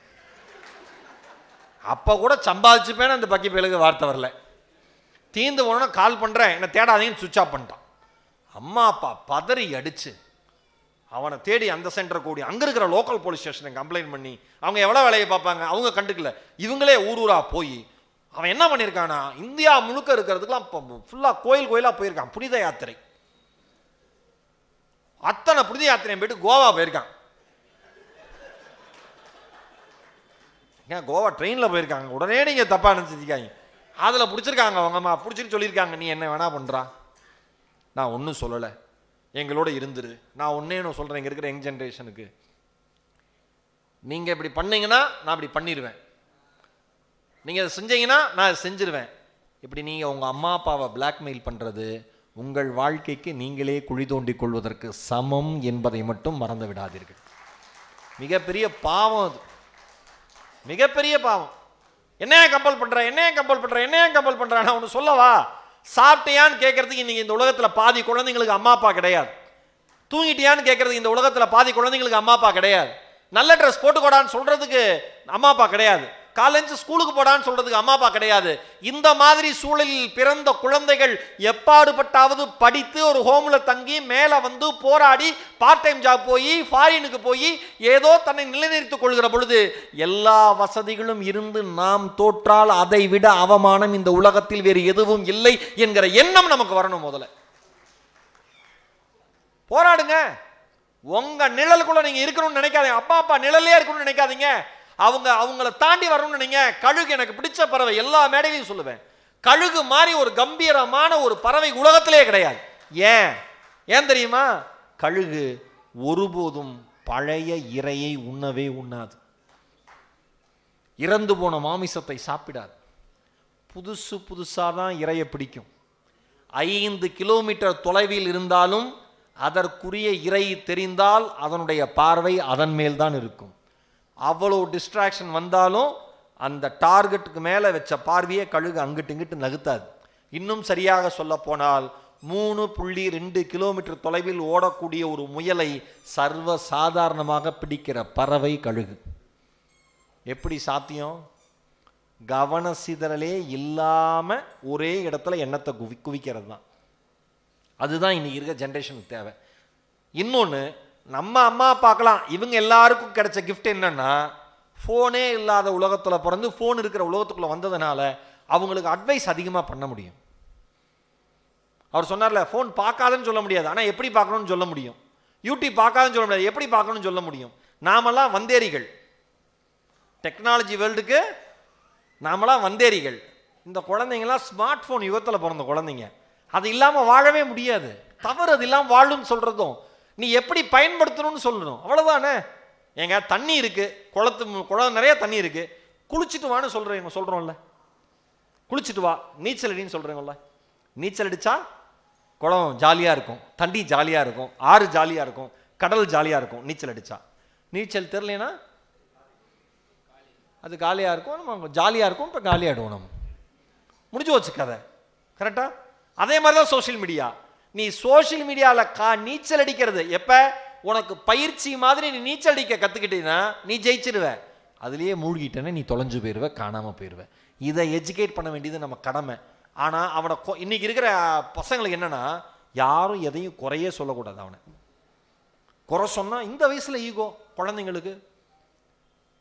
அப்போ கூட சம்பாதிச்சுப்பேன்னு அந்த பக்கி பேலுக்கு வார்த்தை வரல. தீந்து போனோன்னா கால் பண்ணுறேன், என்னை தேடாதீங்கன்னு சுவிட்ச் ஆஃப் பண்ணிட்டான். அம்மா அப்பா பதறி அடிச்சு அவனை தேடி அந்த சென்டரை கூடி அங்கே இருக்கிற லோக்கல் போலீஸ் ஸ்டேஷனுக்கு கம்ப்ளைண்ட் பண்ணி அவங்க எவ்வளோ வேலையை பார்ப்பாங்க, அவங்க கண்டுக்கல, இவங்களே ஊரூராக போய் அவன் என்ன பண்ணியிருக்கானா, இந்தியா முழுக்க இருக்கிறதுக்கெல்லாம் ஃபுல்லாக கோயிலாக போயிருக்கான். புனித யாத்திரை, அத்தனை புனித யாத்திரையும் போயிட்டு கோவா போயிருக்கான். ஏன் கோவா ட்ரெயினில் போயிருக்காங்க, உடனே நீங்கள் தப்பாக நினச்சிருக்காங்க. அதில் பிடிச்சிருக்காங்க அவங்க அம்மா, பிடிச்சிட்டு சொல்லியிருக்காங்க நீ என்ன வேணா பண்ணுறா, நான் ஒன்றும் சொல்லலை, எங்களோட இருந்துரு. நான் ஒன்றே நான் சொல்கிறேன், இங்கே இருக்கிற யங் ஜென்ரேஷனுக்கு, நீங்கள் இப்படி பண்ணீங்கன்னா நான் இப்படி பண்ணிடுவேன், நீங்கள் அதை செஞ்சீங்கன்னா நான் அதை செஞ்சிருவேன். இப்படி நீங்கள் உங்கள் அம்மா அப்பாவை பிளாக்மெயில் பண்ணுறது உங்கள் வாழ்க்கைக்கு நீங்களே குழி தோண்டிக் கொள்வதற்கு சமம் என்பதை மட்டும் மறந்து விடாதீர்கள். மிகப்பெரிய பாவம் அது, மிகப்பெரிய பாவம். என்னையா கம்பல் பண்ணுற, என்னையா கம்பல் பண்ணுற, என்னையா கம்பல் பண்ணுற, நான் ஒன்று சொல்லவா, சாப்பிட்டியான்னு கேட்கறதுக்கு இன்னைக்கு இந்த உலகத்தில் பாதி குழந்தைங்களுக்கு அம்மா அப்பா கிடையாது. தூங்கிட்டியான்னு கேட்கறதுக்கு இந்த உலகத்தில் பாதி குழந்தைங்களுக்கு அம்மா அப்பா கிடையாது. நல்ல ட்ரெஸ் போட்டுக்கோடான்னு சொல்றதுக்கு அம்மா அப்பா கிடையாது. காலேஜ் ஸ்கூலுக்கு போடான்னு சொல்றதுக்கு அம்மா அப்பா கிடையாது. இந்த மாதிரி சூழலில் பிறந்த குழந்தைகள் எப்பாடுபட்டாவது படித்து ஒரு ஹோம்ல தங்கி மேலே வந்து போராடி பார்ட் டைம் ஜாப் போய் ஃபாரினுக்கு போய் ஏதோ தன்னை நிலைநிறுத்திக் கொள்கிற பொழுது எல்லா வசதிகளும் இருந்து நாம் தோற்றால் அதை விட அவமானம் இந்த உலகத்தில் வேறு எதுவும் இல்லை என்கிற எண்ணம் நமக்கு வரணும். முதல்ல போராடுங்க. உங்க நிழலுக்குள்ள நீங்க இருக்கணும்னு நினைக்காதீங்க. அப்பா அப்பா நிழலே இருக்கணும்னு நினைக்காதீங்க. அவங்கள தாண்டி வரணும்னு நினைங்க. கழுகு எனக்கு பிடிச்ச பறவை, எல்லா மேடையிலையும் சொல்லுவேன், கழுகு மாதிரி ஒரு கம்பீரமான ஒரு பறவை உலகத்திலே கிடையாது. ஏன் தெரியுமா? கழுகு ஒருபோதும் பழைய இரையை உண்ணவே உண்ணாது, இறந்து போன மாமிசத்தை சாப்பிடாது, புதுசு புதுசாக தான் இரையை பிடிக்கும். 5 கிலோமீட்டர் தொலைவில் இருந்தாலும் அதற்குரிய இறை தெரிந்தால் அதனுடைய பார்வை அதன் மேல் தான் இருக்கும். அவ்வளோ டிஸ்ட்ராக்ஷன் வந்தாலும் அந்த டார்கெட்டுக்கு மேலே வச்ச பார்வையை கழுகு அங்கிட்டு இங்கிட்டு நகுத்தாது. இன்னும் சரியாக சொல்ல போனால் 3.2 கிலோமீட்டர் தொலைவில் ஓடக்கூடிய ஒரு முயலை சர்வ சாதாரணமாக பிடிக்கிற பறவை கழுகு. எப்படி சாத்தியம்? கவன சிதறலே இல்லாமல் ஒரே இடத்துல எண்ணத்தை குவிக்கிறது தான். அதுதான் இன்னைக்கு இருக்க ஜென்ரேஷனுக்கு தேவை. இன்னொன்று, நம்ம அம்மா அப்பாக்கலாம் இவங்க எல்லாருக்கும் கிடைச்ச கிஃப்ட் என்னன்னா, ஃபோனே இல்லாத உலகத்தில் பிறந்து ஃபோன் இருக்கிற உலகத்துக்குள்ளே வந்ததுனால அவங்களுக்கு அட்வைஸ் அதிகமாக பண்ண முடியும். அவர் சொன்னார்ல, ஃபோன் பார்க்காதுன்னு சொல்ல முடியாது, ஆனால் எப்படி பார்க்கணும்னு சொல்ல முடியும். யூடியூப் பார்க்காதுன்னு சொல்ல முடியாது, எப்படி பார்க்கணும்னு சொல்ல முடியும். நாமெல்லாம் வந்தேரிகள், டெக்னாலஜி வேர்ல்டுக்கு நாமெல்லாம் வந்தேரிகள். இந்த குழந்தைங்களாம் ஸ்மார்ட் ஃபோன் யுகத்தில் பிறந்த குழந்தைங்க, அது இல்லாமல் வாழவே முடியாது. தவறு அது இல்லாமல் வாழும்னு சொல்கிறதும் நீ எப்படி பயன்படுத்தணும்னு சொல்லணும், அவ்வளோதானே. ஏங்க தண்ணி இருக்குது, குளம் நிறைய தண்ணி இருக்குது, குளிச்சுட்டு வான்னு சொல்கிறோம்ல, குளிச்சுட்டு வா, நீச்சல் அடின்னு சொல்கிறீங்கள. நீச்சல் அடித்தா குளம் ஜாலியாக இருக்கும், தண்ணி ஜாலியாக இருக்கும், ஆறு ஜாலியாக இருக்கும், கடல் ஜாலியாக இருக்கும். நீச்சல் அடித்தா, நீச்சல் தெரிலனா அது காலியாக இருக்கும், நம்ம ஜாலியாக இருக்கும், இப்போ காலியாகிடுவோம், நம்ம முடிஞ்சு வச்சு கதை. கரெக்டாக அதே மாதிரி தான் சோஷியல் மீடியா. நீ சோஷியல் மீடியாவில் நீச்சல் அடிக்கிறது எப்போ உனக்கு பயிற்சி மாதிரி நீ நீச்சல் அடிக்க கற்றுக்கிட்டீங்கன்னா நீ ஜெயிச்சிருவ. அதுலேயே மூழ்கிட்டேன்னா நீ தொலைஞ்சு போயிடுவ, காணாமல் போயிடுவ. இதை எஜுகேட் பண்ண வேண்டியது நம்ம கடமை. ஆனால் அவனை இன்னைக்கு இருக்கிற பசங்களுக்கு என்னென்னா, யாரும் எதையும் குறையே சொல்லக்கூடாது. அவனை குறை சொன்னால் இந்த வயசில் ஈகோ குழந்தைங்களுக்கு.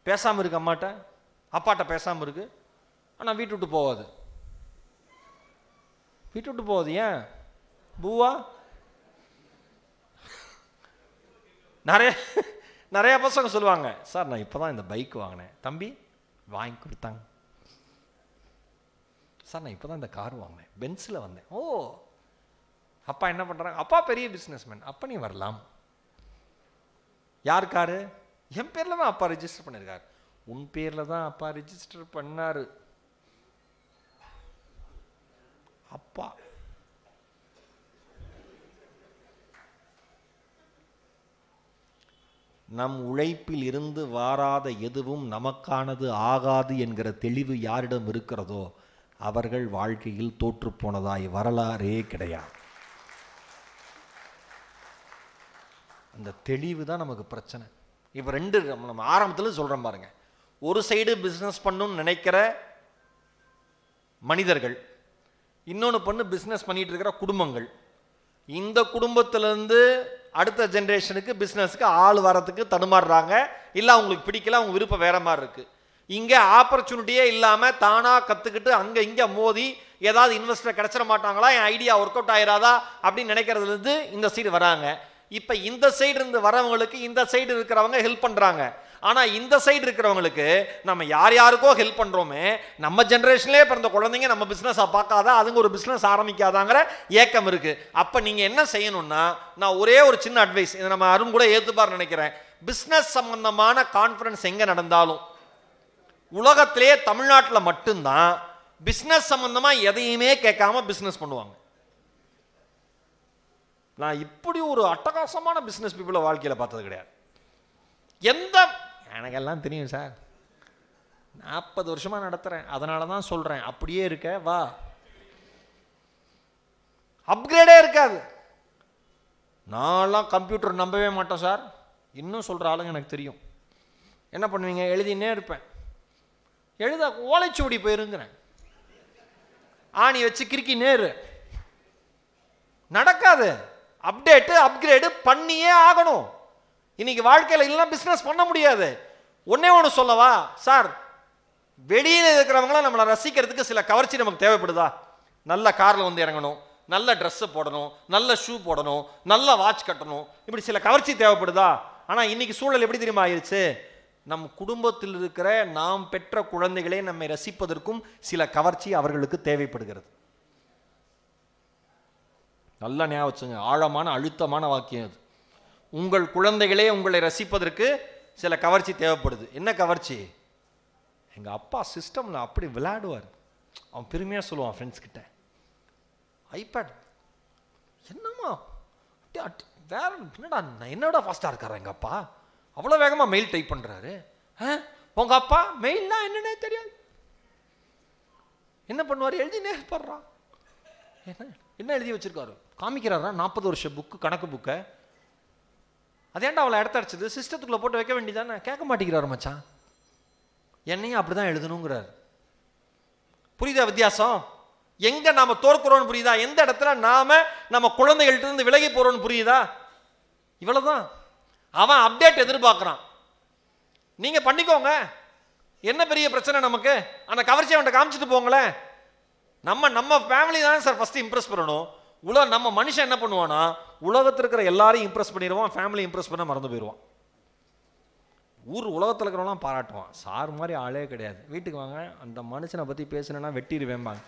பேசாமல் இருக்கு அம்மாட்ட, அப்பாட்ட பேசாமல் இருக்கு, ஆனால் வீட்டு விட்டு போகாது. வீட்டு விட்டு போகுது. ஏன் பூவா? நிறைய பசங்க சொல்லுவாங்க, சார் நான் இப்போ தான் இந்த பைக் வாங்கினேன், தம்பி வாங்கி கொடுத்தாங்க. சார் நான் இப்போ தான் இந்த கார் வாங்கினேன், பென்ஸில் வந்தேன். ஓ, அப்பா என்ன பண்ணுறாங்க? அப்பா பெரிய பிஸ்னஸ்மேன். அப்போ நீ வரலாம். யார் காரு? என் பேரில் தான் அப்பா ரிஜிஸ்டர் பண்ணியிருக்காரு. உன் பேரில் தான் அப்பா ரிஜிஸ்டர் பண்ணார். அப்பா நம் உழைப்பில் இருந்து வாராத எதுவும் நமக்கானது ஆகாது என்கிற தெளிவு யாரிடம் இருக்கிறதோ அவர்கள் வாழ்க்கையில் தோற்று போனதாய் வரலாறே கிடையாது. அந்த தெளிவு தான் நமக்கு பிரச்சனை. இப்போ ரெண்டு நம்ம ஆரம்பத்தில் சொல்கிறோம் பாருங்க, ஒரு சைடு பிஸ்னஸ் பண்ணணும்னு நினைக்கிற மனிதர்கள், இன்னொன்று பிஸ்னஸ் பண்ணிட்டு இருக்கிற குடும்பங்கள். இந்த குடும்பத்திலேருந்து அடுத்த ஜென்ரேஷனுக்கு பிஸ்னஸுக்கு ஆள் வரத்துக்கு தடுமாறுறாங்க. இல்லை அவங்களுக்கு பிடிக்கல, அவங்க விருப்பம் வேற மாதிரி இருக்குது. இங்கே ஆப்பர்ச்சுனிட்டியே இல்லாமல் தானாக கற்றுக்கிட்டு அங்கே இங்கே மோதி ஏதாவது இன்வெஸ்டர் கிடச்சிட மாட்டாங்களா, என் ஐடியா ஒர்க் அவுட் ஆயிராதா அப்படின்னு நினைக்கிறதுலேருந்து இந்த சைடு வராங்க. இப்போ இந்த சைடு இருந்து வரவங்களுக்கு இந்த சைடு இருக்கிறவங்க ஹெல்ப் பண்ணுறாங்க. ஆனால் இந்த சைடு இருக்கிறவங்களுக்கு நம்ம யார் யாருக்கோ ஹெல்ப் பண்ணுறோமே, நம்ம ஜென்ரேஷன்லேயே பிறந்த குழந்தைங்க நம்ம பிஸ்னஸாக பார்க்காதா, அதுங்க ஒரு பிஸ்னஸ் ஆரம்பிக்காதாங்கிற ஏக்கம் இருக்குது. அப்போ நீங்கள் என்ன செய்யணும்னா, நான் ஒரே ஒரு சின்ன அட்வைஸ், இதை நம்ம அருண் கூட ஏற்றுப்பார் நினைக்கிறேன். பிஸ்னஸ் சம்பந்தமான கான்ஃபரன்ஸ் எங்கே நடந்தாலும் உலகத்திலேயே தமிழ்நாட்டில் மட்டும்தான் பிஸ்னஸ் சம்பந்தமாக எதையுமே கேட்காம பிஸ்னஸ் பண்ணுவாங்க. நான் இப்படி ஒரு அட்டகாசமான பிஸ்னஸ் பீப்புளை வாழ்க்கையில் பார்த்தது கிடையாது. எனக்கெல்லாம் தெரியும் சார், 40 வருஷமாக நடத்துகிறேன், அதனால தான் சொல்கிறேன். அப்படியே இருக்க வா, அப்கிரேடே இருக்காது. நான்லாம் கம்ப்யூட்டர் நம்பவே மாட்டேன் சார். இன்னும் சொல்கிற ஆளுங்க எனக்கு தெரியும். என்ன பண்ணுவீங்க, எழுதினே இருப்பேன். எழுத ஓலைச்சுவடி போயிருங்கிறேன், ஆணி வச்சு கிறுக்கி நேரு நடக்காது. அப்டேட்டு அப்கிரேடு பண்ணியே ஆகணும். இன்னைக்கு வாழ்க்கையில் இல்லைன்னா பிஸ்னஸ் பண்ண முடியாது. ஒன்னே ஒன்று சொல்லவா சார், வெளியில் இருக்கிறவங்களாம் நம்மளை ரசிக்கிறதுக்கு சில கவர்ச்சி நமக்கு தேவைப்படுதா? நல்ல காரில் வந்து இறங்கணும், நல்ல ட்ரெஸ்ஸு போடணும், நல்ல ஷூ போடணும், நல்ல வாட்ச் கட்டணும், இப்படி சில கவர்ச்சி தேவைப்படுதா? ஆனால் இன்னைக்கு சூழல் எப்படி தெரியுமா ஆயிடுச்சு, நம் குடும்பத்தில் இருக்கிற நாம் பெற்ற குழந்தைகளே நம்மை ரசிப்பதற்கும் சில கவர்ச்சி அவர்களுக்கு தேவைப்படுகிறது. நல்லா ஞாபகம் வச்சுங்க, ஆழமான அழுத்தமான வாக்கியம் அது. உங்கள் குழந்தைகளே உங்களை ரசிப்பதற்கு சில கவர்ச்சி தேவைப்படுது. என்ன கவர்ச்சி? எங்கள் அப்பா சிஸ்டமில் அப்படி விளையாடுவார், அவன் பெருமையாக சொல்லுவான் ஃப்ரெண்ட்ஸ் கிட்ட, ஐபேட் என்னம்மா வேற என்னடா என்னோட ஃபாஸ்ட்டாக இருக்காரா எங்கள் அப்பா, அவ்வளோ வேகமாக மெயில் டைப் பண்ணுறாரு. உங்கள் அப்பா மெயில்னா என்னன்னே தெரியாது, என்ன பண்ணுவார், எழுதினே இருப்பார்றான். என்ன எழுதி வச்சிருக்காரு காமிக்கிறாரா, 40 வருஷ புக்கு, கணக்கு புக்கை. அதேண்டா அவளை இடத்த அடிச்சது, சிஸ்டத்துக்குள்ளே போட்டு வைக்க வேண்டியதானே, கேட்க மாட்டேங்கிறாரு மச்சான். என்னையும் அப்படி தான் எழுதணுங்கிறார். புரியுதா வித்தியாசம்? எங்கே நாம் தோற்கிறோன்னு புரியுதா? எந்த இடத்துல நாம் நம்ம குழந்தைகள்ட்ட இருந்து விலகி போகிறோன்னு புரியுதா? இவ்வளோதான். அவன் அப்டேட் எதிர்பார்க்குறான், நீங்கள் பண்ணிக்கோங்க, என்ன பெரிய பிரச்சனை நமக்கு, அந்த கவர்ச்சி அவன்கிட்ட காமிச்சிட்டு போங்களேன். நம்ம ஃபேமிலி தான் சார் ஃபஸ்ட்டு இம்ப்ரெஸ் பண்ணணும். நம்ம மனுஷன் என்ன பண்ணுவான்னா, உலகத்தில் இருக்கிற எல்லாரையும் இம்ப்ரெஸ் பண்ணிடுவான், ஃபேமிலி இம்ப்ரெஸ் பண்ண மறந்து போயிடுவான். உலகத்தில் இருக்கிறவங்களாம் பாராட்டுவான், சார் மாதிரி ஆளே கிடையாது, வீட்டுக்கு வாங்க அந்த மனுஷனை பற்றி பேசுனா வெட்டிடுவேம்பாங்க.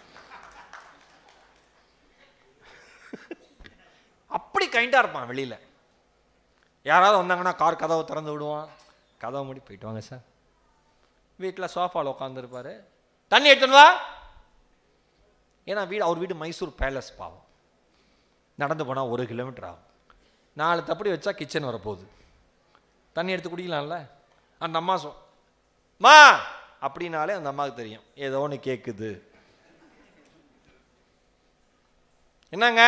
அப்படி கைண்டாக இருப்பான். வெளியில் யாராவது வந்தாங்கன்னா கார் கதவை திறந்து விடுவான், கதவை மூடி போயிட்டு வாங்க சார். வீட்டில் சோஃபாவில் உட்காந்துருப்பார், தண்ணி எடுத்துன்னு வா. ஏன்னா அவர் வீடு மைசூர் பேலஸ், பாவம் நடந்து போனால் 1 கிலோமீட்டர் ஆகும். 4 தப்படி வச்சா கிச்சன் வரப்போகுது, தண்ணி எடுத்து குடிக்கலாம்ல. அந்த அம்மா மா அப்படின்னாலே அந்த அம்மாவுக்கு தெரியும் ஏதோ ஒன்று கேட்குது. என்னங்க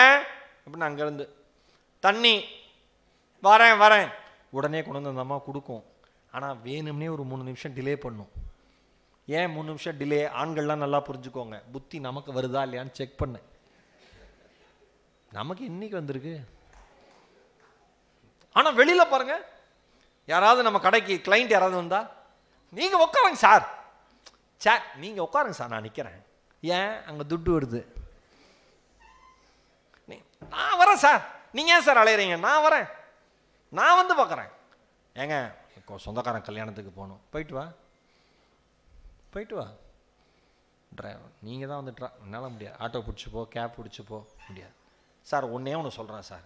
அப்படின்னு அங்கேருந்து தண்ணி வரேன் உடனே கொண்டு வந்து அந்த அம்மா கொடுக்கும். ஆனால் வேணும்னே ஒரு 3 நிமிஷம் டிலே பண்ணும். ஏன் 3 நிமிஷம் டிலே? ஆண்கள்லாம் நல்லா புரிஞ்சுக்கோங்க, புத்தி நமக்கு வருதா இல்லையான்னு செக் பண்ண. நமக்கு இன்னைக்கு வந்திருக்கு. ஆனால் வெளியில் பாருங்க, யாராவது நம்ம கடைக்கு கிளைண்ட் யாராவது வந்தா, நீங்கள் உட்காருங்க சார், நீங்கள் உட்காருங்க சார், நான் நிற்கிறேன். ஏன்? அங்கே துட்டு வருது. நான் வரேன் சார், நீங்கள் ஏன் சார் அலையிறீங்க? நான் வரேன், நான் வந்து பார்க்குறேன். ஏங்க சொந்தக்காரன் கல்யாணத்துக்கு போகணும், போயிட்டு வா. டிரைவர் நீங்கள் தான் வந்துட்டா, என்னால் முடியாது, ஆட்டோ பிடிச்சி போ, கேப் பிடிச்சி போ, முடியாது சார். ஒன்றே ஒன்று சொல்கிறேன் சார்,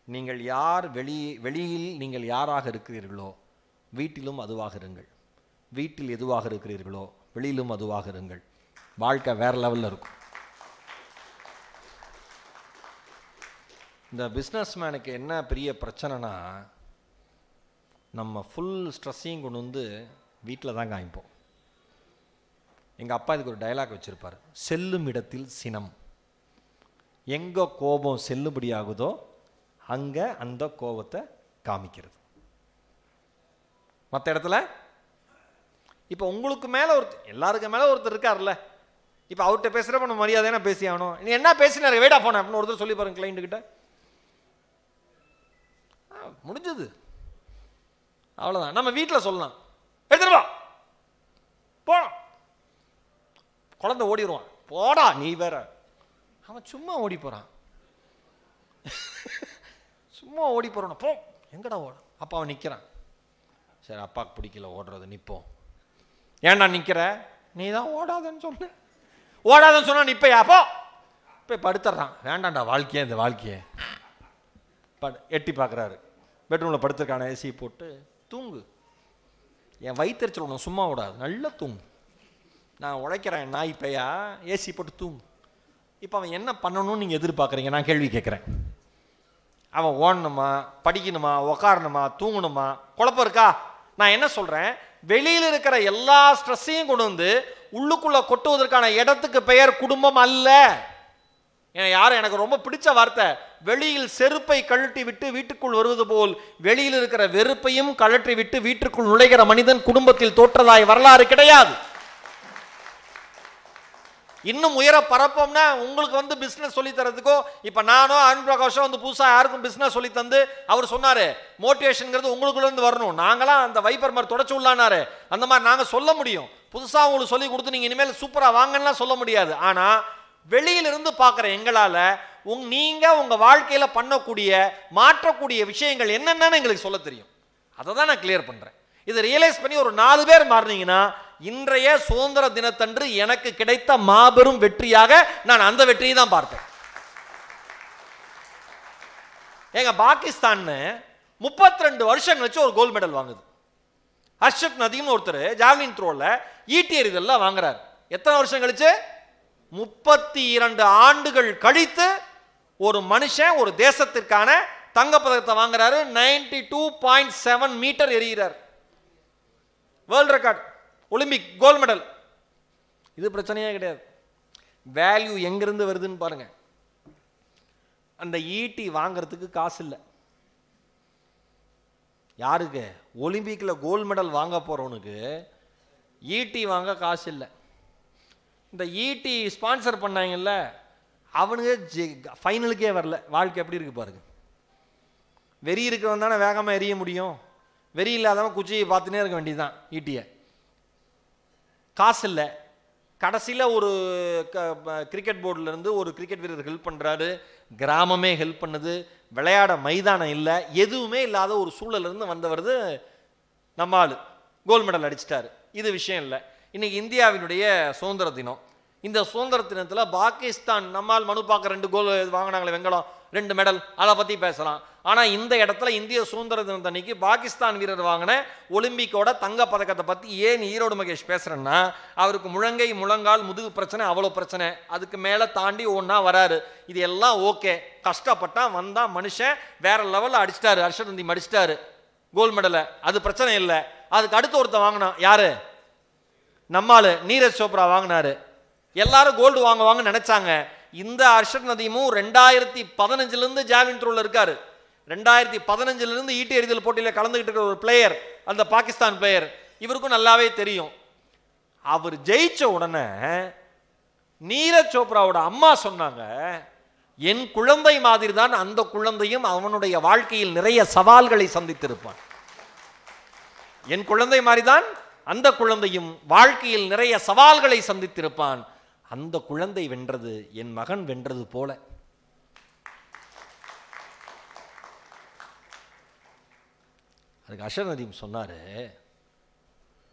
நீங்கள் யார் வெளியில் நீங்கள் யாராக இருக்கிறீர்களோ வீட்டிலும் அதுவாக இருங்கள். வீட்டில் எதுவாக இருக்கிறீர்களோ வெளியிலும் அதுவாக இருங்கள். வாழ்க்கை வேறு லெவலில் இருக்கும். இந்த பிஸ்னஸ்மேனுக்கு என்ன பெரிய பிரச்சனைனா, நம்ம ஃபுல் ஸ்ட்ரெஸ்ஸையும் கொண்டு வந்து வீட்டில் தான் காமிப்போம். எங்கள் அப்பா இதுக்கு ஒரு டயலாக் வச்சுருப்பார், செல்லும் இடத்தில் சினம். எங்கே கோபம் செல்லுபடி ஆகுதோ அங்கே அந்த கோபத்தை காமிக்கிறது. மற்ற இடத்துல இப்போ உங்களுக்கு மேலே ஒருத்தர், எல்லாருக்கு மேலே ஒருத்தர் இருக்கார்ல, இப்போ அவர்கிட்ட பேசுகிறப்ப நம்ம மரியாதையான பேசி ஆகணும். நீ என்ன பேசினாரு, வெயிட் ஆஃப் பண்ண அப்படின்னு ஒருத்தர் சொல்லி பாருங்க கிளைண்ட்டுக்கிட்ட, முடிஞ்சது, அவ்வளோதான். நம்ம வீட்டில் சொல்லலாம், எடுத்துட்டு வா போலாம், குழந்தை ஓடிடுவான், போடா நீ வேற, அவன் சும்மா ஓடி போகிறான், சும்மா ஓடி போகிறான், போ எங்கடா ஓட, அப்பா அவன் நிற்கிறான், சரி அப்பாவுக்கு பிடிக்கல ஓடுறது, நிற்போம். ஏன்டா நிற்கிற, நீ தான் ஓடாதன்னு சொன்ன, ஓடாதன்னு சொன்னா நிற்பையா, போ போய் படுத்துட்றான், வேண்டாண்டா வாழ்க்கையே இந்த வாழ்க்கையே, எட்டி பார்க்குறாரு, பெட்ரூமில் படுத்துருக்கான ஏசி போட்டு, தூங்கு, என் வயிற்றுச்சல் ஒன்று சும்மா விடாது, நல்லா தூங்கு, நான் உழைக்கிறேன் நாய் பையா, ஏசி போட்டு தூங்கு. இப்போ அவன் என்ன பண்ணணும்னு நீங்கள் எதிர்பார்க்குறீங்க, நான் கேள்வி கேட்குறேன். அவன் ஓடணுமா, படிக்கணுமா, உக்காரணுமா, தூங்கணுமா, குழப்பம் இருக்கா? நான் என்ன சொல்கிறேன், வெளியில் இருக்கிற எல்லா ஸ்ட்ரெஸ்ஸையும் கொண்டு வந்து உள்ளுக்குள்ளே கொட்டுவதற்கான இடத்துக்கு பெயர் குடும்பம் அல்ல. யாரும் எனக்கு ரொம்ப பிடிச்ச வார்த்தை, வெளியில் செருப்பை கழட்டி விட்டு வீட்டுக்குள் வருவது போல் வெளியில் இருக்கிற வெறுப்பையும் கழற்றி விட்டு வீட்டுக்குள் நுழைகிற மனிதன் குடும்பத்தில் தோற்றதாய் வரலாறு கிடையாது. இன்னும் உயர பரப்போம்னா உங்களுக்கு வந்து பிஸ்னஸ் சொல்லி தரதுக்கோ, இப்போ நானோ அருண் பிரகாஷோ வந்து புதுசாக யாருக்கும் பிஸ்னஸ் சொல்லி தந்து அவர் சொன்னார் மோட்டிவேஷனுங்கிறது உங்களுக்குள்ளேருந்து வரணும், நாங்களாம் அந்த வைப்பர் மாதிரி தொடச்சு உள்ளானாரு, அந்த மாதிரி நாங்கள் சொல்ல முடியும். புதுசாக உங்களுக்கு சொல்லி கொடுத்து நீங்கள் இனிமேல் சூப்பராக வாங்கலாம் சொல்ல முடியாது. ஆனால் வெளியிலிருந்து பார்க்குற எங்களால் நீங்கள் உங்கள் வாழ்க்கையில் பண்ணக்கூடிய மாற்றக்கூடிய விஷயங்கள் என்னென்னு எங்களுக்கு சொல்ல தெரியும். அதை தான் நான் கிளியர் பண்ணுறேன். இதை ரியலைஸ் பண்ணி ஒரு 4 பேர் மாறினீங்கன்னா இன்றைய சுதந்திர தினத்தன்று எனக்கு கிடைத்த மாபெரும் வெற்றியாக நான் அந்த வெற்றியை தான் பார்த்தேன். எங்க பாகிஸ்தான் 32 வருஷம் கழிச்சு ஒரு கோல்டு மெடல் வாங்குது. அர்ஷத் நதீம்னு ஒருத்தர் ஜாவ்லின் த்ரோல ஈட்டி எறிதல்ல வாங்குறாரு. எத்தனை வருஷம் கழிச்சு? 32 ஆண்டுகள் கழித்து ஒரு மனுஷன் ஒரு தேசத்திற்கான தங்கப்பதக்கத்தை வாங்குறாரு. 92.7 மீட்டர் எறிகிறார். World record, Olympic gold medal. இது பிரச்சனையே கிடையாது. வேல்யூ எங்கிருந்து வருதுன்னு பாருங்க. அந்த ஈட்டி வாங்கிறதுக்கு காசு இல்லை. யாருக்கு? ஒலிம்பிக்கில் கோல்டு மெடல் வாங்க போறவனுக்கு ஈட்டி வாங்க காசு இல்லை. இந்த ஈட்டி ஸ்பான்சர் பண்ணாங்கல்ல, அவனுக்கு ஃபைனலுக்கே வரல. வாழ்க்கை எப்படி இருக்கு பாருங்க. வெறி இருக்கிறவன் தானே வேகமாக எறிய முடியும். வெறி இல்லாதவன் குச்சியை பார்த்துனே இருக்க வேண்டியதுதான். ஈட்டியை காசு இல்லை. கடைசியில் ஒரு கிரிக்கெட் போர்டிலேருந்து ஒரு கிரிக்கெட் வீரர் ஹெல்ப் பண்ணுறாரு, கிராமமே ஹெல்ப் பண்ணுது, விளையாட மைதானம் இல்லை, எதுவுமே இல்லாத ஒரு சூழலிருந்து வந்தவரது நம்ம ஆள் கோல்டு மெடல் அடிச்சிட்டாரு. இது விஷயம் இல்லை. இன்றைக்கி இந்தியாவினுடைய சுதந்திர தினம். இந்த சுதந்திர தினத்தில் பாகிஸ்தான் நம்மால் மனு பார்க்க 2 கோல் வாங்கினாங்களே வெங்கலம், 2 மெடல், அதை பற்றி பேசலாம். ஆனால் இந்த இடத்துல இந்திய சுதந்திர தினத்தன்னைக்கு பாகிஸ்தான் வீரர் வாங்கின ஒலிம்பிக்கோட தங்க பதக்கத்தை பற்றி ஏன் ஈரோடு மகேஷ் பேசுகிறேன்னா, அவருக்கு முழங்கை முழங்கால் முதுகு பிரச்சனை, அவ்வளோ பிரச்சனை, அதுக்கு மேலே தாண்டி ஒன்றா வராரு. இது எல்லாம் ஓகே, கஷ்டப்பட்டான் வந்தான் மனுஷன், வேற லெவலில் அடிச்சிட்டாரு. ஹர்ஷத் நதீம் அடிச்சிட்டாரு கோல்டு மெடலை, அது பிரச்சனை இல்லை. அதுக்கு அடுத்து ஒருத்தர் வாங்கினான், யாரு? நம்மால் நீரஜ் சோப்ரா வாங்கினாரு. எல்லாரும் கோல்டு வாங்குவாங்கன்னு நினைச்சாங்க. இந்த ஹர்ஷத் நதீமும் 2015 ஜாவ்லின் த்ரோல இருக்காரு. 2015 ஈட்டி எறிதல் போட்டியில் கலந்துகிட்டு இருக்கிற ஒரு பிளேயர், அந்த பாகிஸ்தான் பிளேயர். இவருக்கும் நல்லாவே தெரியும். அவர் ஜெயிச்ச உடனே நீரஜ் சோப்ராவோட அம்மா சொன்னாங்க, என் குழந்தை மாதிரி தான் அந்த குழந்தையும் அவனுடைய வாழ்க்கையில் நிறைய சவால்களை சந்தித்திருப்பான். என் குழந்தை மாதிரிதான் அந்த குழந்தையும் வாழ்க்கையில் நிறைய சவால்களை சந்தித்திருப்பான். அந்த குழந்தை வென்றது என் மகன் வென்றது போல. அதுக்கு ஹர்ஷத் நதீம் சொன்னாரு,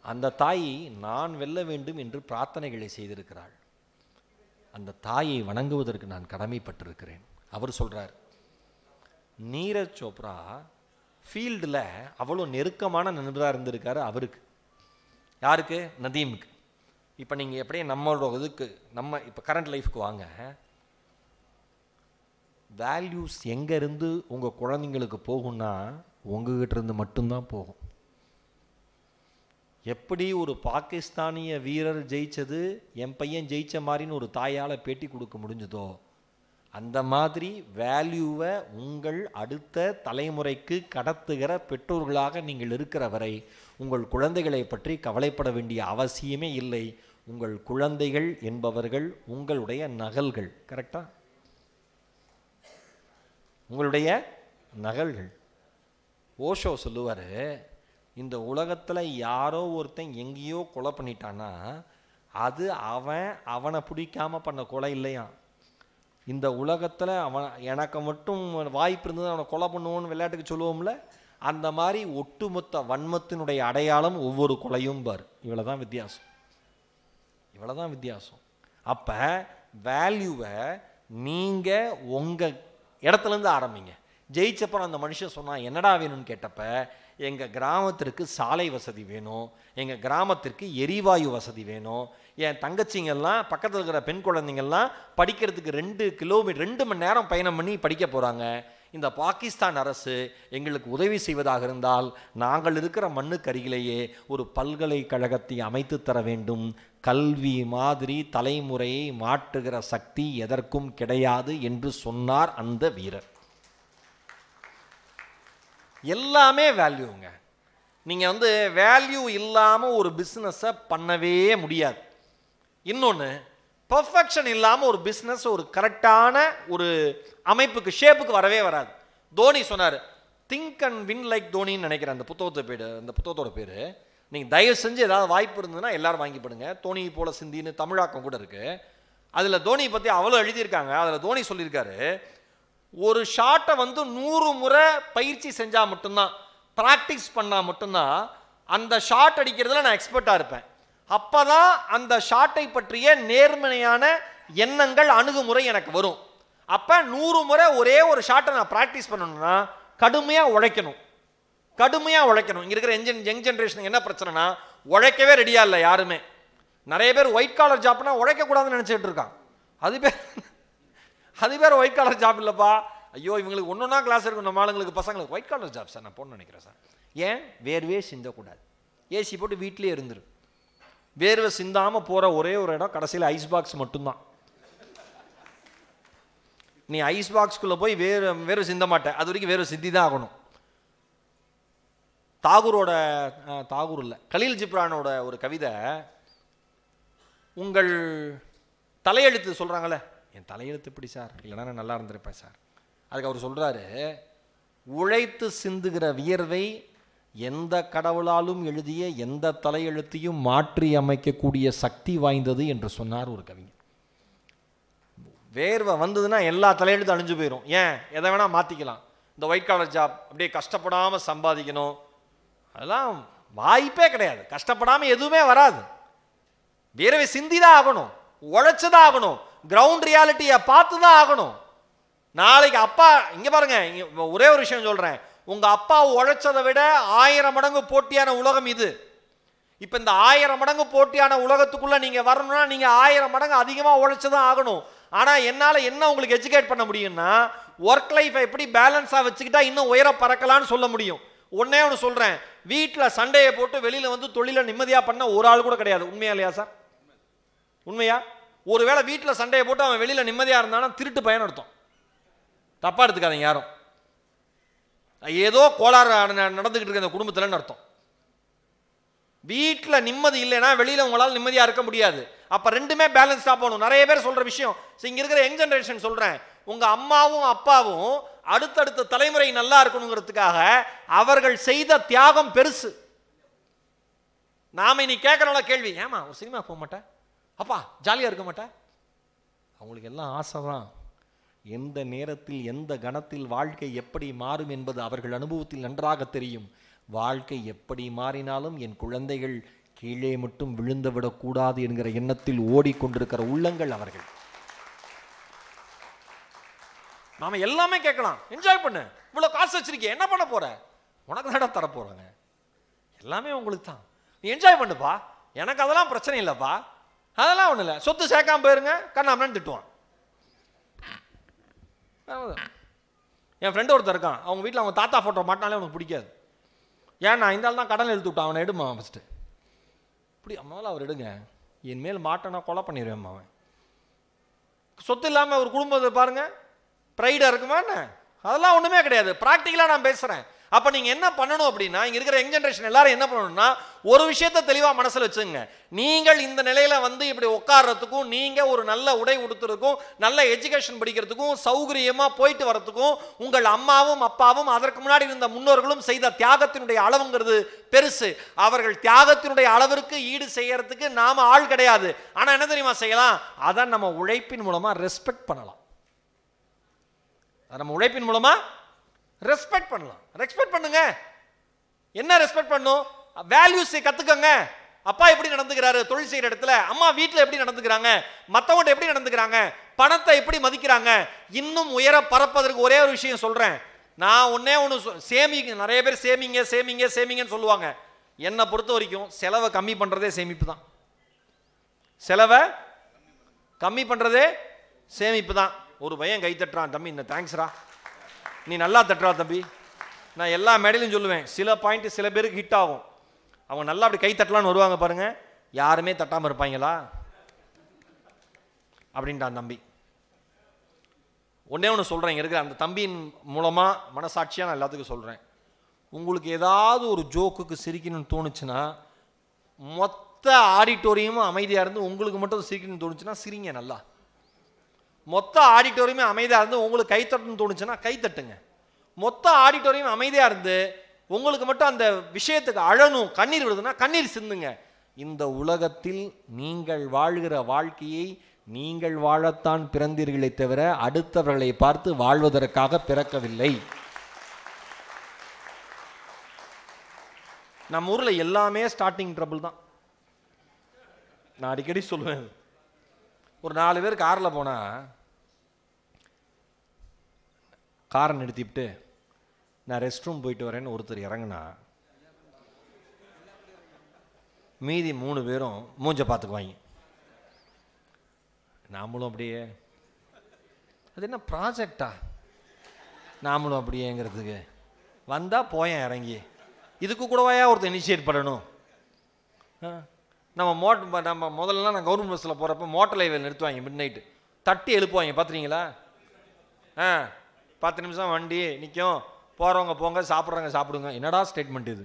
அந்த தாய் நான் வெல்ல வேண்டும் என்று பிரார்த்தனைகளை செய்திருக்கிறாள், அந்த தாயை வணங்குவதற்கு நான் கடமைப்பட்டிருக்கிறேன். அவர் சொல்றார், நீரஜ் சோப்ரா ஃபீல்டில் அவ்வளோ நெருக்கமான நண்பராக இருந்திருக்காரு அவருக்கு. யாருக்கு? நதீமுக்கு. இப்போ நீங்கள் எப்படியே நம்மளோட இதுக்கு நம்ம இப்போ கரண்ட் லைஃப்க்கு வாங்க. வேல்யூஸ் எங்கேருந்து உங்கள் குழந்தைங்களுக்கு போகும்னா உங்ககிட்ட இருந்து மட்டும்தான் போகும். எப்படி ஒரு பாகிஸ்தானிய வீரர் ஜெயிச்சது என் பையன் ஜெயிச்ச மாதிரின்னு ஒரு தாயால் பேட்டி கொடுக்க முடிஞ்சதோ, அந்த மாதிரி வேல்யூவை உங்கள் அடுத்த தலைமுறைக்கு கடத்துகிற பெற்றோர்களாக நீங்கள் இருக்கிற வரை உங்கள் குழந்தைகளை பற்றி கவலைப்பட வேண்டிய அவசியமே இல்லை. உங்கள் குழந்தைகள் என்பவர்கள் உங்களுடைய நகல்கள். கரெக்டா? உங்களுடைய நகல்கள். ஓஷோ சொல்லுவார், இந்த உலகத்தில் யாரோ ஒருத்தன் எங்கேயோ கொலை பண்ணிட்டான்னா அது அவனை பிடிக்காம பண்ண கொலை இல்லையா. இந்த உலகத்தில் எனக்கு மட்டும் வாய்ப்பு இருந்தது அவனை கொலை பண்ணுவோன்னு விளையாட்டுக்கு சொல்லுவோம்ல, அந்த மாதிரி ஒட்டுமொத்த வன்மத்தினுடைய அடையாளம் ஒவ்வொரு கொலையும் பார். இவ்வளோதான் வித்தியாசம், இவ்வளோதான் வித்தியாசம். அப்போ வேல்யூவை நீங்கள் உங்கள் இடத்துலேருந்து ஆரம்பிங்க. ஜெயிச்சப்பறம் அந்த மனுஷன் சொன்னான் என்னடா வேணும்னு கேட்டப்ப, எங்கள் கிராமத்திற்கு சாலை வசதி வேணும், எங்கள் கிராமத்திற்கு எரிவாயு வசதி வேணும், என் தங்கச்சிங்கெல்லாம் பக்கத்தில் இருக்கிற பெண் குழந்தைங்கள்லாம் படிக்கிறதுக்கு 2 மணி நேரம் பயணம் பண்ணி படிக்க போகிறாங்க. இந்த பாகிஸ்தான் அரசு எங்களுக்கு உதவி செய்வதாக இருந்தால் நாங்கள் இருக்கிற மண்ணுக்கு அருகிலேயே ஒரு பல்கலைக்கழகத்தை அமைத்து தர வேண்டும். கல்வி மாதிரி தலைமுறையை மாற்றுகிற சக்தி எதற்கும் கிடையாது என்று சொன்னார் அந்த வீரர். எல்லாமே வேல்யூங்க. நீங்கள் வேல்யூ இல்லாமல் ஒரு பிஸ்னஸை பண்ணவே முடியாது. இன்னொன்று, பர்ஃபெக்ஷன் இல்லாமல் ஒரு பிஸ்னஸ் ஒரு கரெக்டான ஒரு அமைப்புக்கு ஷேப்புக்கு வரவே வராது. தோனி சொன்னார், திங்க் அண்ட் வின் லைக் தோனின்னு நினைக்கிறேன். அந்த புத்தகத்தோட பேர் நீங்கள் தயவு செஞ்சு ஏதாவது வாய்ப்பு இருந்ததுன்னா எல்லாரும் வாங்கி பண்ணுங்க. தோனி போல சிந்தின்னு தமிழாக்கம் கூட இருக்குது. அதில் தோனி பற்றி அவ்வளோ எழுதியிருக்காங்க. அதில் தோனி சொல்லியிருக்காரு, ஒரு ஷாட்டை 100 முறை பயிற்சி செஞ்சால் மட்டும்தான், ப்ராக்டிஸ் பண்ணால் மட்டும்தான் அந்த ஷாட் அடிக்கிறதுல நான் எக்ஸ்பர்ட்டாக இருப்பேன். அப்போ தான் அந்த ஷாட்டை பற்றிய நேர்மறையான எண்ணங்கள் அணுகுமுறை எனக்கு வரும். அப்போ 100 முறை ஒரே ஒரு ஷாட்டை நான் ப்ராக்டிஸ் பண்ணணும்னா கடுமையாக உழைக்கணும், கடுமையாக உழைக்கணும். இங்கே இருக்கிற யங் ஜென்ரேஷனுக்கு என்ன பிரச்சனைனா, உழைக்கவே ரெடியாக இல்லை யாருமே. நிறைய பேர் ஒயிட் காலர் ஜாப்னா உழைக்கக்கூடாதுன்னு நினச்சிட்டு இருக்கான். அது பேர் ஒயிட் காலர் ஜாப் இல்லைப்பா. ஐயோ இவங்களுக்கு ஒன்றா கிளாஸ் இருக்கும், நம்ம ஆளுங்களுக்கு பசங்களுக்கு ஒயிட் காலர் ஜாப் சார் நான் போகணும்னு நினைக்கிறேன் சார். ஏன்? வேர்வே சிந்தக்கூடாது. ஏசி போட்டு வீட்டிலே இருந்துரு. வேர்வை சிந்தாமல் போகிற ஒரே ஒரு இடம் கடைசியில் ஐஸ் பாக்ஸ் மட்டும்தான். நீ ஐஸ் பாக்ஸ்குள்ளே போய் வேர்வை சிந்த மாட்டேன், அது வரைக்கும் வேர்வை சிந்தி தான் ஆகணும். தாகூர் இல்லை, கலீல் ஜிப்ரானோட ஒரு கவிதை, உங்கள் தலையெழுத்து சொல்கிறாங்களே, என் தலையெழுத்து இப்படி சார், இல்லைனா நான் நல்லா இருந்திருப்பேன் சார். அதுக்கு அவர் சொல்கிறாரு, உழைத்து சிந்துகிற வியர்வை எந்த கடவுளாலும் எழுதிய எந்த தலையெழுத்தையும் மாற்றி அமைக்கக்கூடிய சக்தி வாய்ந்தது என்று சொன்னார் ஒரு கவிஞர். வேர்வை வந்ததுன்னா எல்லா தலையெழுத்தும் அழிஞ்சு போயிடும். ஏன்? எதை வேணால் மாற்றிக்கலாம். இந்த ஒயிட் காலர் ஜாப் அப்படியே கஷ்டப்படாமல் சம்பாதிக்கணும், அதெல்லாம் வாய்ப்பே கிடையாது. கஷ்டப்படாமல் எதுவுமே வராது. வேர்வை சிந்தி தான் ஆகணும், உழைச்சுதான் ஆகணும், கிரவுண்ட் ரியாலிட்டியை பார்த்து தான் ஆகணும். நாளைக்கு அப்பா இங்கே பாருங்க, ஒரே ஒரு விஷயம் சொல்கிறேன், உங்கள் அப்பா உழைச்சதை விட 1000 மடங்கு போட்டியான உலகம் இது. இப்போ இந்த 1000 மடங்கு போட்டியான உலகத்துக்குள்ளே நீங்கள் வரணும்னா நீங்கள் 1000 மடங்கு அதிகமாக உழைச்சதான் ஆகணும். ஆனால் என்னால் என்ன உங்களுக்கு எஜுகேட் பண்ண முடியும்னா, ஒர்க் லைஃப்பை எப்படி பேலன்ஸாக வச்சுக்கிட்டா இன்னும் உயர பறக்கலான்னு சொல்ல முடியும். ஒன்னே ஒன்று சொல்கிறேன், வீட்டில் சண்டையை போட்டு வெளியில் தொழிலை நிம்மதியாக பண்ண ஒரு ஆள் கூட கிடையாது. உண்மையா இல்லையா சார்? உண்மையா? ஒருவேளை வீட்டில் சண்டையை போட்டு அவன் வெளியில் நிம்மதியாக இருந்தானா திருட்டு பயன் அர்த்தம். தப்பாக எடுத்துக்காதீங்க யாரும். ஏதோ கோளாறு நடந்துக்கிட்டு இருக்க அந்த குடும்பத்தில்னு அர்த்தம். வீட்டில் நிம்மதி இல்லைன்னா வெளியில் உங்களால் நிம்மதியாக இருக்க முடியாது. அப்போ ரெண்டுமே பேலன்ஸ்டாக போகணும். நிறைய பேர் சொல்கிற விஷயம், இங்கே இருக்கிற யங் ஜென்ரேஷன் சொல்கிறேன், உங்கள் அம்மாவும் அப்பாவும் அடுத்தடுத்த தலைமுறை நல்லா இருக்கணுங்கிறதுக்காக அவர்கள் செய்த தியாகம் பெருசு. நாம இனி கேட்குறோம்ல கேள்வி, ஏமா ஒரு சினிமா போக மாட்டேன், அப்பா ஜாலியாக இருக்க மாட்டேன். அவங்களுக்கு எல்லாம் ஆசை தான். எந்த நேரத்தில் எந்த கணத்தில் வாழ்க்கை எப்படி மாறும் என்பது அவர்கள் அனுபவத்தில் நன்றாக தெரியும். வாழ்க்கை எப்படி மாறினாலும் என் குழந்தைகள் கீழே மட்டும் விழுந்து விடக்கூடாது என்கிற எண்ணத்தில் ஓடிக்கொண்டிருக்கிற உள்ளங்கள் அவர்கள். நாம எல்லாமே கேட்கலாம், என்ஜாய் பண்ணு, இவ்வளோ காசு வச்சிருக்கேன் என்ன பண்ண போற, உனக்கு தான் தர போறாங்க, எல்லாமே உங்களுக்கு தான், நீ என்ஜாய் பண்ணுப்பா, எனக்கு அதெல்லாம் பிரச்சனை இல்லைப்பா, அதெல்லாம் ஒன்றும் இல்லை, சொத்து சேர்க்காம போயிருங்க கண்ணாமன்னு திட்டுவான். என் ஃப்ரெண்டு ஒருத்தர் இருக்கான், அவங்க வீட்டில் அவங்க தாத்தா ஃபோட்டோ மாட்டினாலே அவனுக்கு பிடிக்காது. ஏன் நான் இந்த ஆள் தான் கடன் எழுத்து விட்டான், அவனை எடுமா ஃபஸ்ட்டு. இப்படி அம்மாவில் அவர் எடுங்க, என் மேல் மாட்டேன்னா கொலை பண்ணிடுவேன். அவன் சொத்து இல்லாமல் ஒரு குடும்பத்தை பாருங்க, ப்ரைடாக இருக்குமா என்ன? அதெல்லாம் ஒன்றுமே கிடையாது. ப்ராக்டிக்கலாக நான் பேசுகிறேன். அப்போ நீங்கள் என்ன பண்ணணும் அப்படின்னா, இங்கே இருக்கிற யங் ஜென்ரேஷன் எல்லாரும் என்ன பண்ணணும்னா, ஒரு விஷயத்தை தெளிவாக மனசில் வச்சுங்க. நீங்கள் இந்த நிலையில் வந்து இப்படி உட்கார்றதுக்கும், நீங்கள் ஒரு நல்ல உடை உடுத்துறதுக்கும், நல்ல எஜுகேஷன் படிக்கிறதுக்கும், சௌகரியமாக போயிட்டு வரத்துக்கும் உங்கள் அம்மாவும் அப்பாவும் அதற்கு முன்னாடி இருந்த முன்னோர்களும் செய்த தியாகத்தினுடைய அளவுங்கிறது பெருசு. அவர்கள் தியாகத்தினுடைய அளவிற்கு ஈடு செய்யறதுக்கு நாம ஆள் கிடையாது. ஆனால் என்ன தெரியுமா செய்யலாம்? அதை நம்ம உழைப்பின் மூலமாக ரெஸ்பெக்ட் பண்ணலாம். நம்ம உழைப்பின் மூலமா ரெஸ்பெக்ட் பண்ணலாம். ரெஸ்பெக்ட் பண்ணுங்க. என்ன ரெஸ்பெக்ட் பண்ணும்? வேல்யூஸ் கத்துக்கங்க. அப்பா எப்படி நடந்துக்கிறாரு தொழில் செய்யற இடத்துல, அம்மா வீட்டில் எப்படி நடந்துக்கிறாங்க, மற்றவங்க எப்படி நடந்துக்கிறாங்க, பணத்தை எப்படி மதிக்கிறாங்க. இன்னும் உயர பறப்பதற்கு ஒரே ஒரு விஷயம் சொல்றேன். நான் ஒன்னே ஒன்று சேமிங்க. நிறைய பேர் சேமிங்க சேமிங்க சேமிங்கன்னு சொல்லுவாங்க. என்னை பொறுத்த வரைக்கும் செலவை கம்மி பண்றதே சேமிப்பு தான். செலவை கம்மி பண்றதே சேமிப்பு தான். ஒரு பையன் கை தட்டுறான், தம்பி இந்த தேங்க்ஸ்ரா, நீ நல்லா தட்டுறா தம்பி. நான் எல்லா மேடையிலும் சொல்லுவேன், சில பாயிண்ட் சில பேருக்கு ஹிட் ஆகும். அவங்க நல்லா அப்படி கை தட்டலான்னு வருவாங்க பாருங்க, யாருமே தட்டாமல் இருப்பாங்களா அப்படின்ட்டான் தம்பி. ஒன்னே ஒன்று சொல்கிறேன், இங்கே இருக்கிற அந்த தம்பியின் மூலமாக மனசாட்சியாக நான் எல்லாத்துக்கும் சொல்கிறேன். உங்களுக்கு ஏதாவது ஒரு ஜோக்குக்கு சிரிக்கணும்னு தோணுச்சுன்னா, மொத்த ஆடிட்டோரியமும் அமைதியாக இருந்து உங்களுக்கு மட்டும் சிரிக்கணும்னு தோணுச்சுன்னா சிரிங்க நல்லா. மொத்த ஆடிட்டோரியமே அமைதியாக இருந்து உங்களுக்கு கைத்தட்டுன்னு தோணுச்சுன்னா கைத்தட்டுங்க. மொத்த ஆடிட்டோரியம் அமைதியாக இருந்து உங்களுக்கு மட்டும் அந்த விஷயத்துக்கு அழணும், கண்ணீர் விடுதுன்னா கண்ணீர் சிந்துங்க. இந்த உலகத்தில் நீங்கள் வாழ்கிற வாழ்க்கையை நீங்கள் வாழத்தான் பிறந்தீர்களே தவிர அடுத்தவர்களை பார்த்து வாழ்வதற்காக பிறக்கவில்லை. நம்ம ஊரில் எல்லாமே ஸ்டார்டிங் ட்ரபிள் தான். நான் அடிக்கடி சொல்லுவேன், ஒரு 4 பேர் காரில் போனால் காரை நிறுத்திவிட்டு நான் ரெஸ்ட் ரூம் போயிட்டு வரேன்னு ஒருத்தர் இறங்குனா, மீதி 3 பேரும் மூஞ்ச பார்த்துக்குவாங்க. நாமளும் அப்படியே, அது என்ன ப்ராஜெக்டா நாமளும் அப்படியேங்கிறதுக்கு வந்தால் போயேன் இறங்கி, இதுக்கு கூடவாயா ஒருத்தர் இனிஷியேட் பண்ணணும். நம்ம முதல்லலாம் நான் கவர்மெண்ட் பஸ்ஸில் போகிறப்ப மோட்டர் லைவில் நிறுத்துவாங்க, மிட் நைட்டு தட்டி எழுப்புவாங்க, பார்த்துறீங்களா? 10 நிமிஷம் வண்டி நிற்கும், போகிறவங்க போங்க, சாப்பிட்றவங்க சாப்பிடுங்க. என்னடா ஸ்டேட்மெண்ட் இது?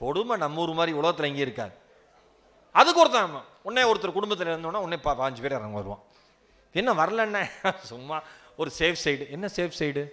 கொடுமை. நம்ம ஊர் மாதிரி உலகத்தில் எங்கேயும் இருக்காது. அதுக்கு ஒருத்தர் குடும்பத்தில் இருந்தோன்னா உடனே 5 பேர் இறங்க வருவான். என்ன வரலன்னா சும்மா ஒரு சேஃப் சைடு. என்ன சேஃப் சைடு?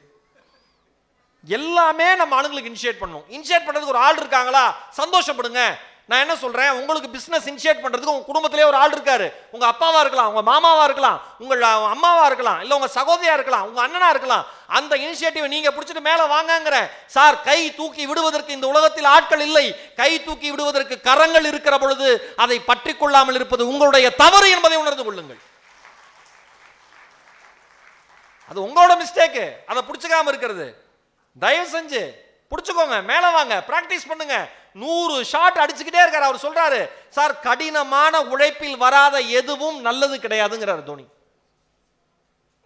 எல்லாமே நம்ம ஆளுங்களுக்கு இனிஷியேட் பண்ணணும். இனிஷியேட் பண்ணுறதுக்கு ஒரு ஆள் இருக்காங்களா, சந்தோஷப்படுங்க. நான் என்ன சொல்றேன், உங்களுக்கு பிசினஸ் இனிஷியேட் பண்றதுக்கு உங்க குடும்பத்திலே ஒரு ஆள் இருக்காரு. உங்க அப்பாவா இருக்கலாம், உங்க மாமாவா இருக்கலாம், உங்க அம்மாவா இருக்கலாம், இல்ல உங்க சகோதரியா இருக்கலாம், உங்க அண்ணனா இருக்கலாம். அந்த இனிஷியேட்டிவ் நீங்க பிடிச்சிட்டு மேல வாங்கங்கற. சார், கை தூக்கி விடுவதற்கு இந்த உலகத்தில் ஆட்கள் இல்லை. கை தூக்கி விடுவதற்கு கரங்கள் இருக்கிற பொழுது அதை பற்றிக் கொள்ளாமல் இருப்பது உங்களுடைய தவறு என்பதை உணர்ந்து கொள்ளுங்கள். அது உங்களோட மிஸ்டேக். அதை பிடிச்சிக்காம இருக்கிறது. தயவு செஞ்சு பிடிச்சுக்கோங்க, மேல வாங்க, பிராக்டிஸ் பண்ணுங்க. 100 ஷாட் அடிச்சுக்கிட்டே இருக்காரு. அவர் சொல்றாரு, சார் கடினமான உழைப்பில் வராத எதுவும் நல்லது கிடையாதுங்கிறார் தோனி.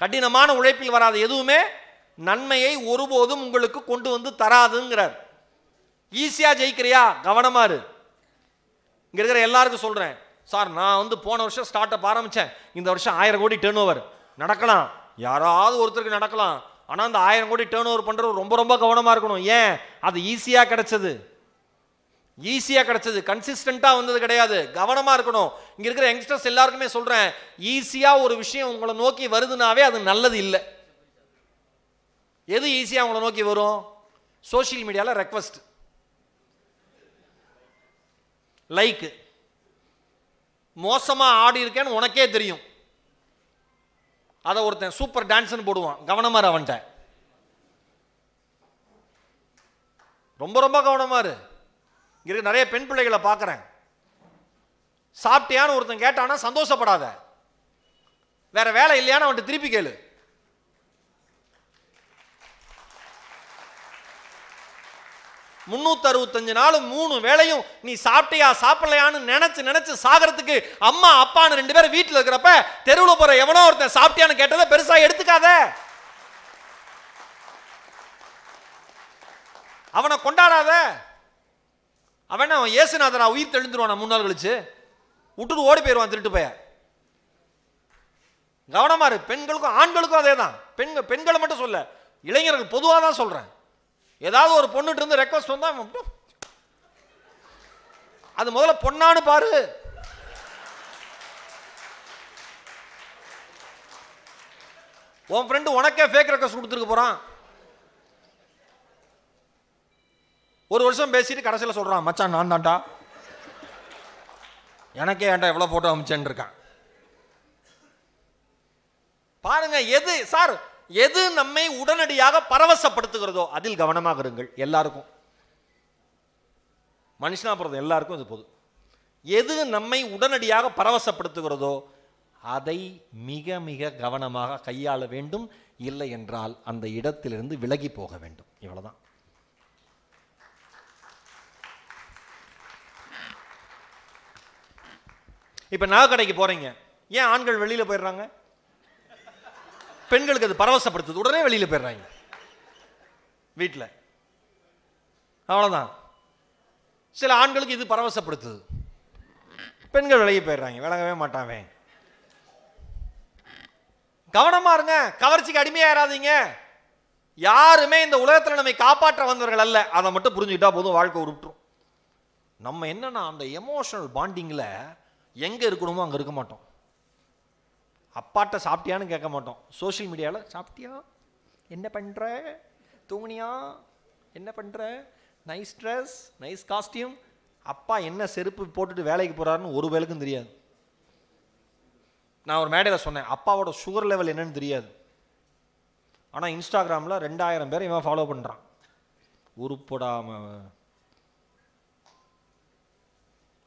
கடினமான உழைப்பில் வராத எதுவுமே நன்மையை ஒருபோதும் உங்களுக்கு கொண்டு வந்து தராதுங்கிறார். ஈஸியா ஜெயிக்கிறியா, கவனமா இரு. இங்க இருக்கிற எல்லாருக்கும் சொல்றேன், சார் நான் போன வருஷம் ஸ்டார்ட் அப் ஆரம்பிச்சேன், இந்த வருஷம் 1000 கோடி டர்ன் ஓவர் நடக்கலாம். யாராவது ஒருத்தருக்கு நடக்கலாம். ஆனா அந்த 1000 கோடி டர்ன் ஓவர் பண்றது ரொம்ப ரொம்ப கவனமா இருக்கணும். ஏன்? அது ஈஸியா கிடைச்சது. கன்சிஸ்டண்டா வந்தது கிடையாது. கவனமா இருக்கணும். இங்க இருக்கிற யங்ஸ்டர்ஸ் எல்லாருக்குமே சொல்றேன், ஈஸியா ஒரு விஷயம் உங்களை நோக்கி வருதுனாவே அது நல்லது இல்லை. எது ஈஸியா உங்களை நோக்கி வரும்? சோசியல் மீடியால ரெக்வெஸ்ட், லைக். மோசமா ஆடி இருக்கேன்னு உனக்கே தெரியும், அதை ஒருத்தன் சூப்பர் டான்ஸ்னு போடுவான். கவனமா இரு அவன்கிட்ட, ரொம்ப ரொம்ப கவனமா இரு. இங்க நிறைய பெண் பிள்ளைகளை பார்க்குறேன், சாப்பிட்டியான்னு ஒருத்தன் கேட்டானா சந்தோஷப்படாத, வேற வேலை இல்லையான்னு அவன்கிட்ட திருப்பி கேளு. முன்னூத்தி நாள் 3 வேளையும் நீ சாப்பிட்டியா சாப்பிடலையான்னு நினைச்சு சாகிறதுக்கு அம்மா அப்பான்னு 2 பேரும் வீட்டில் இருக்கிறப்ப தெருவில் போற எவனோ ஒருத்தன் சாப்பிட்டியான்னு கேட்டதை பெருசா எடுத்துக்காத. அவனை கொண்டாடாத. அவன் இயேசுநாதனா உயிர் தெழுந்துருவான் 3 நாள் கழிச்சு, விட்டுட்டு ஓடி போயிடுவான் திருட்டு போய. கவனமா இரு. பெண்களுக்கும் ஆண்களுக்கும் அதே தான். பெண்களை மட்டும் சொல்ல, இளைஞர்கள் பொதுவாக தான் சொல்றேன். ஏதாவது ஒரு பொண்ணுட்டு இருந்து ரெக்வஸ்ட் வந்தா அது முதல்ல பொண்ணான்னு பாரு. உன் ஃப்ரெண்டு உனக்கே ஃபேக் ரெக்வஸ்ட் கொடுத்துருக்க போறான். ஒரு வருஷம் பேசிட்டு கடைசியில் சொல்றான், மச்சான் நான் தான்டா, எனக்கே ஏன்டா எவ்வளவு போட்டோ அமைச்சேன்னு இருக்கான். பாருங்க, எது சார் எது நம்மை உடனடியாக பரவசப்படுத்துகிறதோ அதில் கவனமாக இருங்கள். எல்லாருக்கும், மனுஷனா பிறந்த எல்லாருக்கும் இது பொது. எது நம்மை உடனடியாக பரவசப்படுத்துகிறதோ அதை மிக மிக கவனமாக கையாள வேண்டும். இல்லை என்றால் அந்த இடத்திலிருந்து விலகி போக வேண்டும். இவ்வளவுதான். இப்ப நகை கடைக்கு போறீங்க, ஏன் ஆண்கள் வெளியில போயிடுறாங்க? பெண்களுக்கு அது பரவசப்படுத்துது, உடனே வெளியில போயிடுறாங்க வீட்டில். அவ்வளவுதான். சில ஆண்களுக்கு இது பரவசப்படுத்துது, பெண்கள் வெளியே போயிடுறாங்க, விளங்கவே மாட்டாவே. கவனமா இருங்க, கவர்ச்சிக்கு அடிமையாயிராதீங்க. யாருமே இந்த உலகத்தில் நம்மை காப்பாற்ற வந்தவர்கள் அல்ல. அதை மட்டும் புரிஞ்சுக்கிட்டா போதும், வாழ்க்கை உருட்டுரும். நம்ம என்னன்னா அந்த எமோஷனல் பாண்டிங்ல எங்க இருக்கணுமோ அங்க இருக்க மாட்டோம். அப்பாட்ட சாப்பிட்டியான்னு கேட்க மாட்டோம். சோஷியல் மீடியாவில் சாப்பிட்டியா, என்ன பண்ற, தூங்குனியா, என்ன பண்ற, நைஸ் ட்ரெஸ், நைஸ் காஸ்டியூம். அப்பா என்ன செருப்பு போட்டுட்டு வேலைக்கு போறாருன்னு ஒரு வேலைக்கும் தெரியாது. நான் ஒரு மேடையில் சொன்னேன், அப்பாவோட சுகர் லெவல் என்னன்னு தெரியாது. ஆனால் இன்ஸ்டாகிராமில் 2000 பேர் இவன் ஃபாலோ பண்ணுறான். உருப்படாம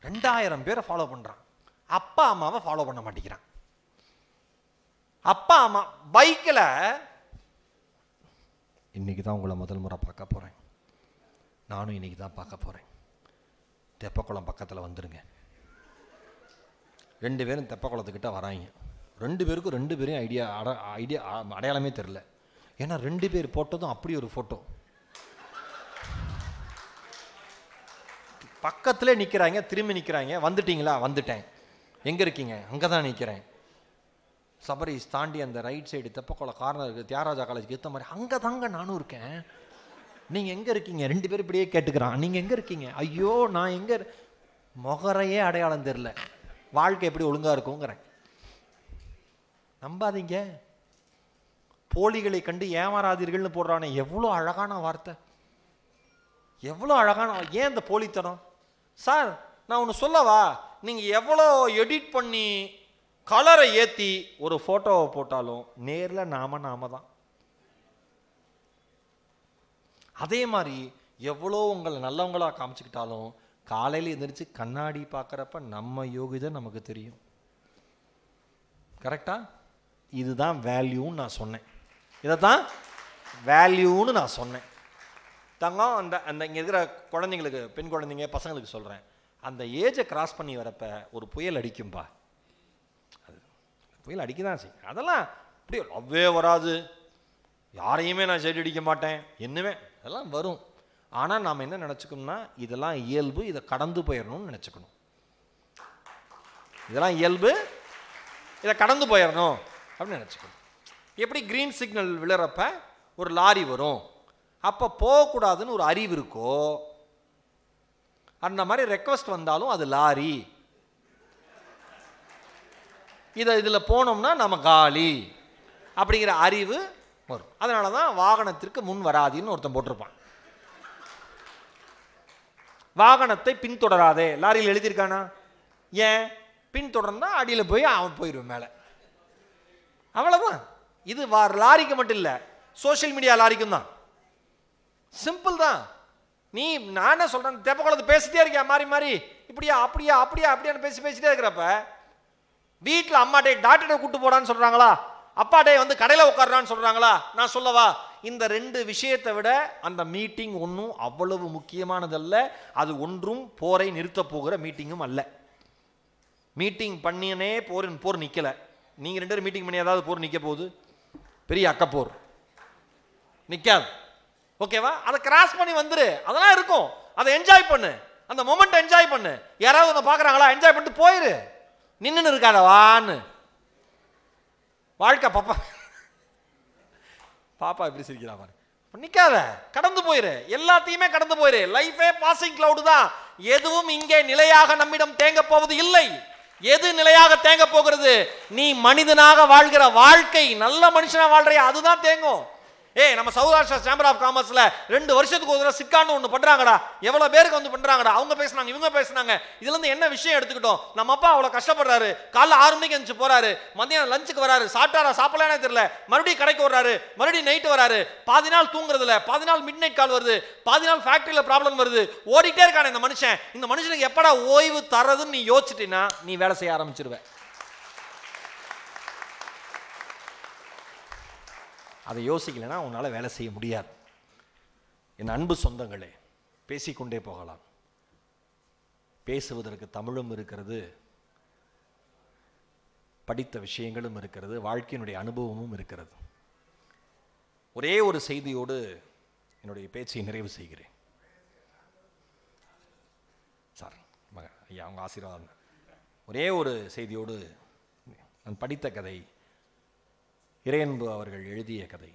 2000 பேரை ஃபாலோ பண்ணுறான். அப்பா அம்மாவை ஃபாலோ பண்ண மாட்டேங்கிறான். அப்பா அம்மா பைக்கில், இன்னைக்கு தான் உங்களை முதல் முறை பார்க்க போகிறேன், நானும் இன்னைக்கு தான் பார்க்க போகிறேன், தெப்பக்குளம் பக்கத்தில் வந்துடுங்க. 2 பேரும் தெப்பக்குளத்துக்கிட்ட வராங்க. 2 பேருக்கும் 2 பேரையும் ஐடியா அடையாளமே தெரில. ஏன்னா 2 பேர் போட்டதும் அப்படி ஒரு ஃபோட்டோ. பக்கத்திலே நிற்கிறாங்க, திரும்பி நிற்கிறாங்க. வந்துட்டீங்களா? வந்துட்டேன். எங்கே இருக்கீங்க? அங்கே தான் நிற்கிறேன். சபரிஸ் தாண்டி அந்த ரைட் சைடு தெப்பக்குளம் கார்னர் இருக்குது, தியாகராஜா காலேஜுக்கு ஏற்ற மாதிரி அங்கே தாங்க நானும் இருக்கேன். நீங்கள் எங்கே இருக்கீங்க? 2 பேரும் இப்படியே கேட்டுக்கிறான். நீங்கள் எங்கே இருக்கீங்க? ஐயோ நான் எங்கே, முகரையே அடையாளம் தெரில. வாழ்க்கை எப்படி ஒழுங்காக இருக்குங்கிறேன். நம்பாதீங்க, போலிகளை கண்டு ஏமாறாதீர்கள்னு போடுறானே, எவ்வளோ அழகான வார்த்தை, எவ்வளோ அழகான. ஏன் இந்த போலித்தனம் சார்? நான் ஒன்று சொல்லவா, நீங்கள் எவ்வளோ எடிட் பண்ணி கலரை ஏற்றி ஒரு ஃபோட்டோவை போட்டாலும் நேரில் நாம தான். அதே மாதிரி எவ்வளோ உங்களை நல்லவங்களாக காமிச்சுக்கிட்டாலும் காலையில் எந்திரிச்சு கண்ணாடி பார்க்குறப்ப நம்ம யோகிதை நமக்கு தெரியும். கரெக்டா? இதுதான் வேல்யூன்னு நான் சொன்னேன். இதை தான் வேல்யூன்னு நான் சொன்னேன். தங்கம், அந்த அந்த இங்கே இருக்கிற குழந்தைங்களுக்கு, பெண் குழந்தைங்க, பசங்களுக்கு சொல்கிறேன், அந்த ஏஜை கிராஸ் பண்ணி வரப்ப ஒரு புயல் அடிக்கும்பா. அது புயல் அடிக்க தான் செய்யும். அதெல்லாம் அப்படியே லவ்வே வராது, யாரையுமே நான் சைடு அடிக்க மாட்டேன், என்னவே அதெல்லாம் வரும். ஆனால் நாம் என்ன நினச்சிக்கணும்னா, இதெல்லாம் இயல்பு, இதை கடந்து போயிடணும்னு நினச்சிக்கணும். இதெல்லாம் இயல்பு, இதை கடந்து போயிடணும் அப்படின்னு நினச்சிக்கணும். எப்படி கிரீன் சிக்னல் விழுறப்ப ஒரு லாரி வரும், அப்போ போகக்கூடாதுன்னு ஒரு அறிவு இருக்கோ, அந்த மாதிரி ரெக்வஸ்ட் வந்தாலும் அது லாரி, இதில் போனோம்னா நம்ம காலி அப்படிங்கிற அறிவு வரும். அதனால தான் வாகனத்திற்கு முன் வராதின்னு ஒருத்தன் போட்டிருப்பான். வாகனத்தை பின்தொடராதே லாரியில் எழுதியிருக்கானா? ஏன்? பின்தொடர்ந்தா அடியில் போய் அவன் போயிடுவான் மேலே. அவ்வளோதான். இது லாரிக்கு மட்டும் இல்லை, சோஷியல் மீடியா லாரிக்கும் தான். சிம்பிள் தான். நீ நானே சொல்கிறேன், தெப்பக்குளத்து பேசிட்டே இருக்கியா மாறி மாறி, இப்படியா அப்படியா அப்படியா அப்படியான்னு பேசிட்டே இருக்கிறப்ப வீட்டில் அம்மாட்டே டாக்டரை கூப்பிட்டு போடான்னு சொல்கிறாங்களா, அப்பாட்டே வந்து கடையில் உட்காடுறான்னு சொல்கிறாங்களா? நான் சொல்லவா, இந்த 2 விஷயத்தை விட அந்த மீட்டிங் ஒன்றும் அவ்வளவு முக்கியமானதல்ல. அது ஒன்றும் போரை நிறுத்த போகிற மீட்டிங்கும் அல்ல. மீட்டிங் பண்ணினே போர் நிற்கலை. நீங்கள் 2 பேரும் மீட்டிங் பண்ணி ஏதாவது போர் நிற்க போகுது? பெரிய அக்கப்போர் நிற்காது. ஓகேவா? அதை கிராஸ் பண்ணி வந்துரு, அதெல்லாம் இருக்கும், அதை என்ஜாய் பண்ணு. அந்த மொமெண்ட் என்ஜாய் பண்ணு. யாராவது உன்னை பார்க்குறாங்களா, என்ஜாய் பண்ணிட்டு போயிரு, நின்றுன்னு இருக்காத வான்னு. வாழ்க்கை பாப்பா பாப்பா எப்படி சிரிக்கிறா பாரு. நிக்காத, கடந்து போயிரு, எல்லாத்தையுமே கடந்து போயிரு. லைஃபே பாசிங் கிளவுட் தான். எதுவும் இங்கே நிலையாக நம்மிடம் தேங்க போவது இல்லை. எது நிலையாக தேங்க போகிறது? நீ மனிதனாக வாழ்கிற வாழ்க்கை, நல்ல மனுஷனா வாழ்றியா, அதுதான் தேங்கும். நம்ம சௌராஷ்டிரா சேம்பர் ஆஃப் காமர்ஸ்ல 2 வருஷத்துக்கு ஒரு தடவை சிக்கான்னு ஒன்று பண்றாங்கடா. எவ்வளவு பேருக்கு வந்து பண்றாங்கடா. அவங்க பேசுனாங்க, இவங்க பேசுனாங்க. இதுல இருந்து என்ன விஷயம் எடுத்துக்கிட்டோம்? நம்ம அப்பா அவ்வளவு கஷ்டப்படுறாரு, காலைல 6 மணிக்கு எந்திரிச்சு போறாரு, மதியம் லஞ்சுக்கு வராரு, சாப்பிட்டாரா சாப்பிடலானே தெரியல, மறுபடியும் கடைக்கு வர்றாரு, மறுபடியும் நைட்டு வராரு, பாதி நாள் தூங்குறது இல்ல, பாதி நாள் மிட் நைட் கால் வருது, பாதி நாள் ஃபேக்டரியில ப்ராப்ளம் வருது, ஓடிட்டே இருக்கானே இந்த மனுஷன். இந்த மனுஷனுக்கு எப்படா ஓய்வு தரதுன்னு நீ யோசிச்சிட்டீன்னா நீ வேலை செய்ய ஆரம்பிச்சிருவ. அதை யோசிக்கலைன்னா உன்னால் வேலை செய்ய முடியாது. என் அன்பு சொந்தங்களே, பேசிக்கொண்டே போகலாம். பேசுவதற்கு தமிழும் இருக்கிறது, படித்த விஷயங்களும் இருக்கிறது, வாழ்க்கையினுடைய அனுபவமும் இருக்கிறது. ஒரே ஒரு செய்தியோடு என்னுடைய பேச்சை நிறைவு செய்கிறேன். சார் ஐயா அவங்க ஆசீர்வாதம். ஒரே ஒரு செய்தியோடு, நான் படித்த கதை இறையன்பு அவர்கள் எழுதிய கதை,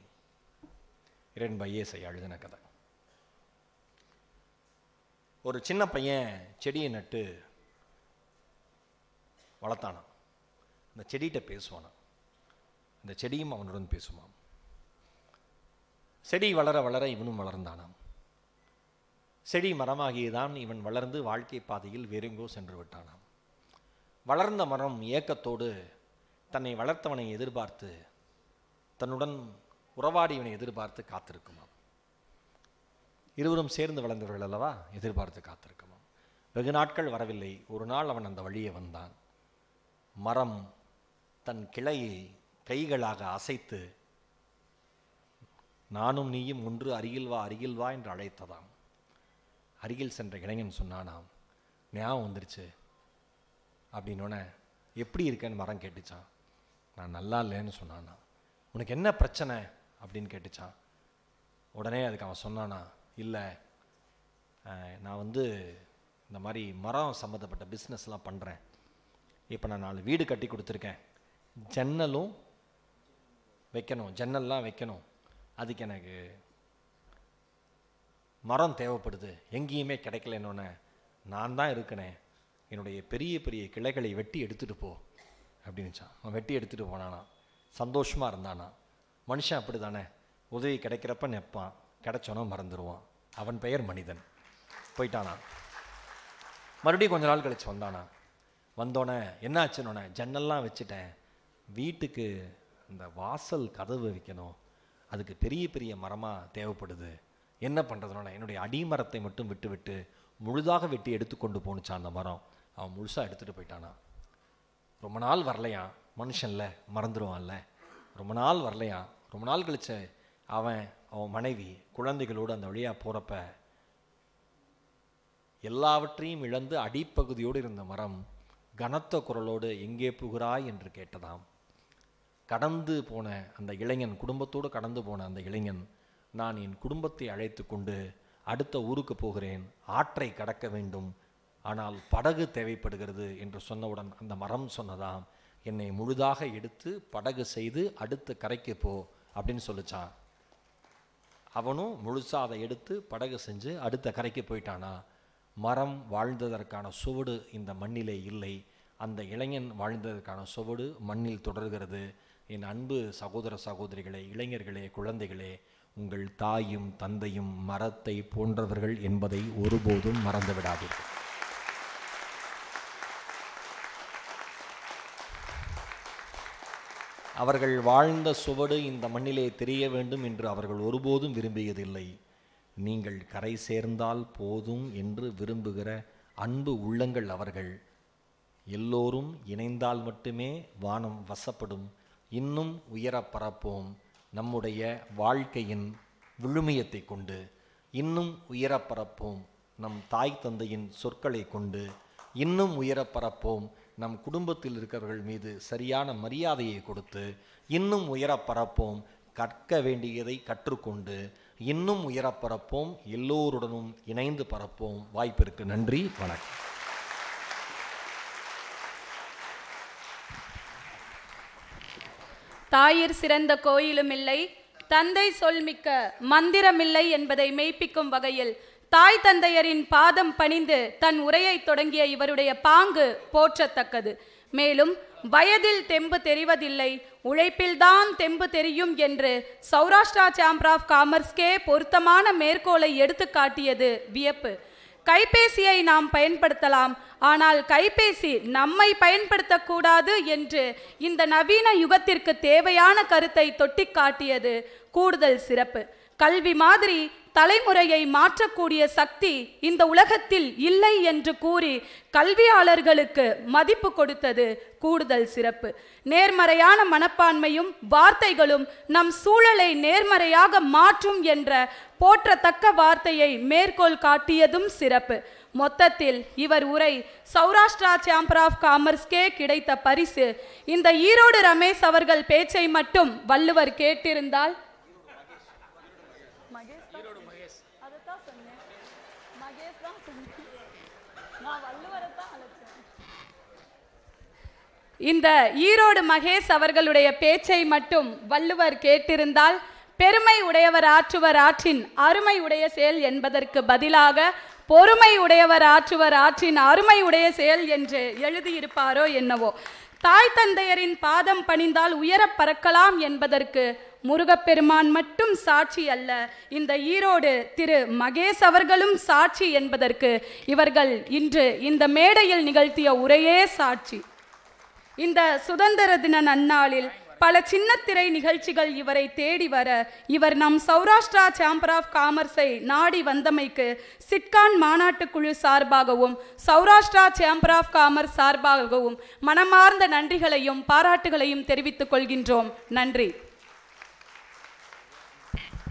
இறையன்பு ஐஏஎஸ் எழுதின கதை. ஒரு சின்ன பையன் செடியை நட்டு வளர்த்தானான். அந்த செடிகிட்ட பேசுவானான், அந்த செடியும் அவனுடன் பேசுவான். செடி வளர வளர இவனும் வளர்ந்தானாம். செடி மரமாகியதான் இவன் வளர்ந்து வாழ்க்கை பாதையில் வேறெங்கோ சென்று விட்டானாம். வளர்ந்த மரம் ஏக்கத்தோடு தன்னை வளர்த்தவனை எதிர்பார்த்து, தன்னுடன் உறவாடியவனை எதிர்பார்த்து காத்திருக்குமாம். இருவரும் சேர்ந்து வளர்ந்தவர்கள் அல்லவா, எதிர்பார்த்து காத்திருக்குமாம். வெகு நாட்கள் வரவில்லை. ஒரு நாள் அவன் அந்த வழியே வந்தான். மரம் தன் கிளையை கைகளாக அசைத்து நானும் நீயும் ஒன்று அருகில் வா அருகில் வா என்று அழைத்ததாம். அருகில் சென்ற இளைஞன் சொன்னானாம், ஞாபகம் வந்துருச்சு அப்படின்னோடனே, எப்படி இருக்கேன்னு மரம் கேட்டுச்சான். நான் நல்லா இல்லைன்னு சொன்னானா. உனக்கு என்ன பிரச்சனை அப்படின்னு கேட்டுச்சான். உடனே அதுக்கு அவன் சொன்னானா, இல்லை நான் இந்த மாதிரி மரம் சம்மந்தப்பட்ட பிஸ்னஸ்லாம் பண்ணுறேன். இப்போ நான் 4 வீடு கட்டி கொடுத்துருக்கேன், ஜன்னலும் வைக்கணும், ஜன்னல்லாம் வைக்கணும். அதுக்கு எனக்கு மரம் தேவைப்படுது, எங்கேயுமே கிடைக்கலன்னொன்னே, நான் தான் இருக்கனே, என்னுடைய பெரிய பெரிய கிளைகளை வெட்டி எடுத்துகிட்டு போ அப்படின்னுச்சான். அவன் வெட்டி எடுத்துகிட்டு போனானா. சந்தோஷமாக இருந்தானா. மனுஷன் அப்படி தானே, உதவி கிடைக்கிறப்ப நிற்பான், கிடைச்சோன்னா மறந்துடுவான். அவன் பெயர் மனிதன். போயிட்டானா. மறுபடியும் கொஞ்ச நாள் கழிச்சு வந்தானா. வந்தோடனே என்ன ஆச்சுன்னொன்னே, ஜன்னல்லாம் வச்சுட்டேன், வீட்டுக்கு இந்த வாசல் கதவு வைக்கணும், அதுக்கு பெரிய பெரிய மரமாக தேவைப்படுது, என்ன பண்ணுறதுனோட என்னுடைய அடிமரத்தை மட்டும் விட்டு விட்டு முழுதாக வெட்டி எடுத்துக்கொண்டு போணுச்சான் அந்த மரம். அவன் முழுசாக எடுத்துகிட்டு போயிட்டானா. ரொம்ப நாள் வரலையா, மனுஷன்ல மறந்துடுவான்ல. ரொம்ப நாள் வரலையா. ரொம்ப நாள் கழிச்சு அவன் மனைவி குழந்தைகளோடு அந்த வழியாக போகிறப்ப எல்லாவற்றையும் இழந்து அடிப்பகுதியோடு இருந்த மரம் கனத்த குரலோடு எங்கே புகிறாய் என்று கேட்டதாம். கடந்து போன அந்த இளைஞன், குடும்பத்தோடு கடந்து போன அந்த இளைஞன், நான் என் குடும்பத்தை அழைத்து கொண்டு அடுத்த ஊருக்கு போகிறேன், ஆற்றை கடக்க வேண்டும், ஆனால் படகு தேவைப்படுகிறது என்று சொன்னவுடன் அந்த மரம் சொன்னதாம், என்னை முழுதாக எடுத்து படகு செய்து அடுத்த கரைக்கு போ அப்படின்னு சொல்லிச்சான். அவனும் முழுசாக அதை எடுத்து படகு செஞ்சு அடுத்த கரைக்கு போயிட்டானா. மரம் வாழ்ந்ததற்கான சுவடு இந்த மண்ணிலே இல்லை, அந்த இளைஞன் வாழ்ந்ததற்கான சுவடு மண்ணில் தொடர்கிறது. என் அன்பு சகோதர சகோதரிகளே, இளைஞர்களே, குழந்தைகளே, உங்கள் தாயும் தந்தையும் மரத்தை போன்றவர்கள் என்பதை ஒருபோதும் மறந்து விடாதீர்கள். அவர்கள் வாழ்ந்த சுவடு இந்த மண்ணிலே தெரிய வேண்டும் என்று அவர்கள் ஒருபோதும் விரும்பியதில்லை. நீங்கள் கரை சேர்ந்தால் போதும் என்று விரும்புகிற அன்பு உள்ளங்கள் அவர்கள். எல்லோரும் இணைந்தால் மட்டுமே வானம் வசப்படும். இன்னும் உயர பரப்போம் நம்முடைய வாழ்க்கையின் விழுமியத்தை கொண்டு. இன்னும் உயர பரப்போம் நம் தாய் தந்தையின் சொற்களை கொண்டு. இன்னும் உயர பரப்போம் நம் குடும்பத்தில் இருக்கிறவர்கள் மீது சரியான மரியாதையை கொடுத்து. இன்னும் உயர பரப்போம் கற்க வேண்டியதை கற்றுக்கொண்டு. இன்னும் உயரப் பரப்போம், எல்லோருடனும் இணைந்து பரப்போம். வாய்ப்பிற்கு நன்றி, வணக்கம். தாயிற் சிறந்த கோயிலும் இல்லை, தந்தை சொல்மிக்க மந்திரமில்லை என்பதை மெய்ப்பிக்கும் வகையில் தாய் தந்தையரின் பாதம் பணிந்து தன் உரையை தொடங்கிய இவருடைய பாங்கு போற்றத்தக்கது. மேலும் வயதில் தெம்பு தெரிவதில்லை, உழைப்பில்தான் தெம்பு தெரியும் என்று சௌராஷ்டிரா சேம்பர் ஆஃப் காமர்ஸ்கே பொருத்தமான மேற்கோளை எடுத்து காட்டியது வியப்பு. கைபேசியை நாம் பயன்படுத்தலாம், ஆனால் கைபேசி நம்மை பயன்படுத்தக்கூடாது என்று இந்த நவீன யுகத்திற்கு தேவையான கருத்தை தொட்டி காட்டியது கூடுதல் சிறப்பு. கல்வி மாதிரி தலைமுறையை மாற்றக்கூடிய சக்தி இந்த உலகத்தில் இல்லை என்று கூறி கல்வியாளர்களுக்கு மதிப்பு கொடுத்தது கூடுதல் சிறப்பு. நேர்மறையான மனப்பான்மையும் வார்த்தைகளும் நம் சூழலை நேர்மறையாக மாற்றும் என்ற போற்றத்தக்க வார்த்தையை மேற்கோள் காட்டியதும் சிறப்பு. மொத்தத்தில் இவர் உரை சௌராஷ்டிரா சேம்பர் ஆஃப் காமர்ஸ்கே கிடைத்த பரிசு. இந்த ஈரோடு ரமேஷ் அவர்கள் பேச்சை மட்டும் வள்ளுவர் கேட்டிருந்தால், இந்த ஈரோடு மகேஷ் அவர்களுடைய பேச்சை மட்டும் வள்ளுவர் கேட்டிருந்தால், பெருமை உடையவர் ஆற்றுவர் ஆற்றின் அருமை உடைய செயல் என்பதற்கு பதிலாக பொறுமை உடையவர் ஆற்றுவர் ஆற்றின் அருமை உடைய செயல் என்று எழுதியிருப்பாரோ என்னவோ. தாய் தந்தையரின் பாதம் பணிந்தால் உயரப் பறக்கலாம் என்பதற்கு முருகப்பெருமான் மட்டும் சாட்சி அல்ல, இந்த ஈரோடு திரு மகேஷ் அவர்களும் சாட்சி என்பதற்கு இவர்கள் இன்று இந்த மேடையில் நிகழ்த்திய உரையே சாட்சி. இந்த சுதந்திர தின நன்னாளில் பல சின்னத்திரை நிகழ்ச்சிகள் இவரை தேடி வர, இவர் நம் சௌராஷ்டிரா சேம்பர் ஆஃப் காமர்ஸை நாடி வந்தமைக்கு சிட்கான் மாநாட்டுக்குழு சார்பாகவும் சௌராஷ்டிரா சேம்பர் ஆஃப் காமர்ஸ் சார்பாகவும் மனமார்ந்த நன்றிகளையும் பாராட்டுகளையும் தெரிவித்துக் கொள்கின்றோம். நன்றி.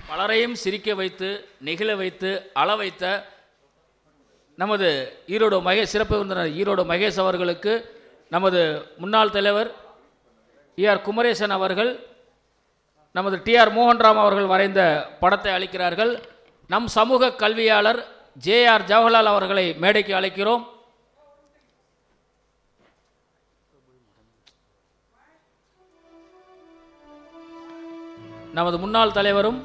பலரையும் சிரிக்க வைத்து நெகிழ வைத்து அள வைத்த நமது ஈரோடு மகேஷ் சிறப்பு விருந்தினர் ஈரோடு மகேஷ் அவர்களுக்கு நமது முன்னாள் தலைவர் ER குமரேசன் அவர்கள் நமது TR மோகன்ராம் அவர்கள் வரைந்த படத்தை அளிக்கிறார்கள். நம் சமூக கல்வியாளர் JR ஜவஹர்லால் அவர்களை மேடைக்கு அழைக்கிறோம். நமது முன்னாள் தலைவரும்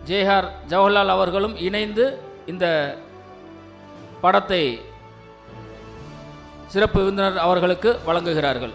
JR ஜவஹர்லால் அவர்களும் இணைந்து இந்த படத்தை சிறப்பு விருந்தினர் அவர்களுக்கு வழங்குகிறார்கள்.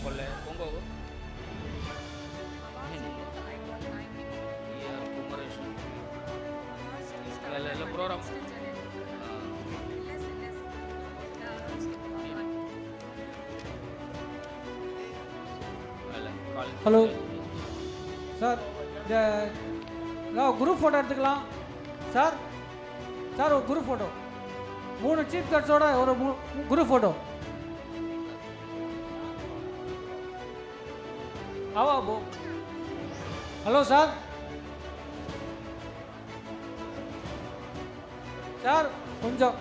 Boleh, monggo. Iya, kumaresu. Lele program. Hello sir, இந்த குரூப் ஃபோட்டோ எடுத்துக்கலாம் சார். சார், ஒரு குரூப் ஃபோட்டோ 3 சீஃப் கட்ஸோட ஒரு குரூப் ஃபோட்டோ. ஆவா போ. Hello sir. சார் கொஞ்சம்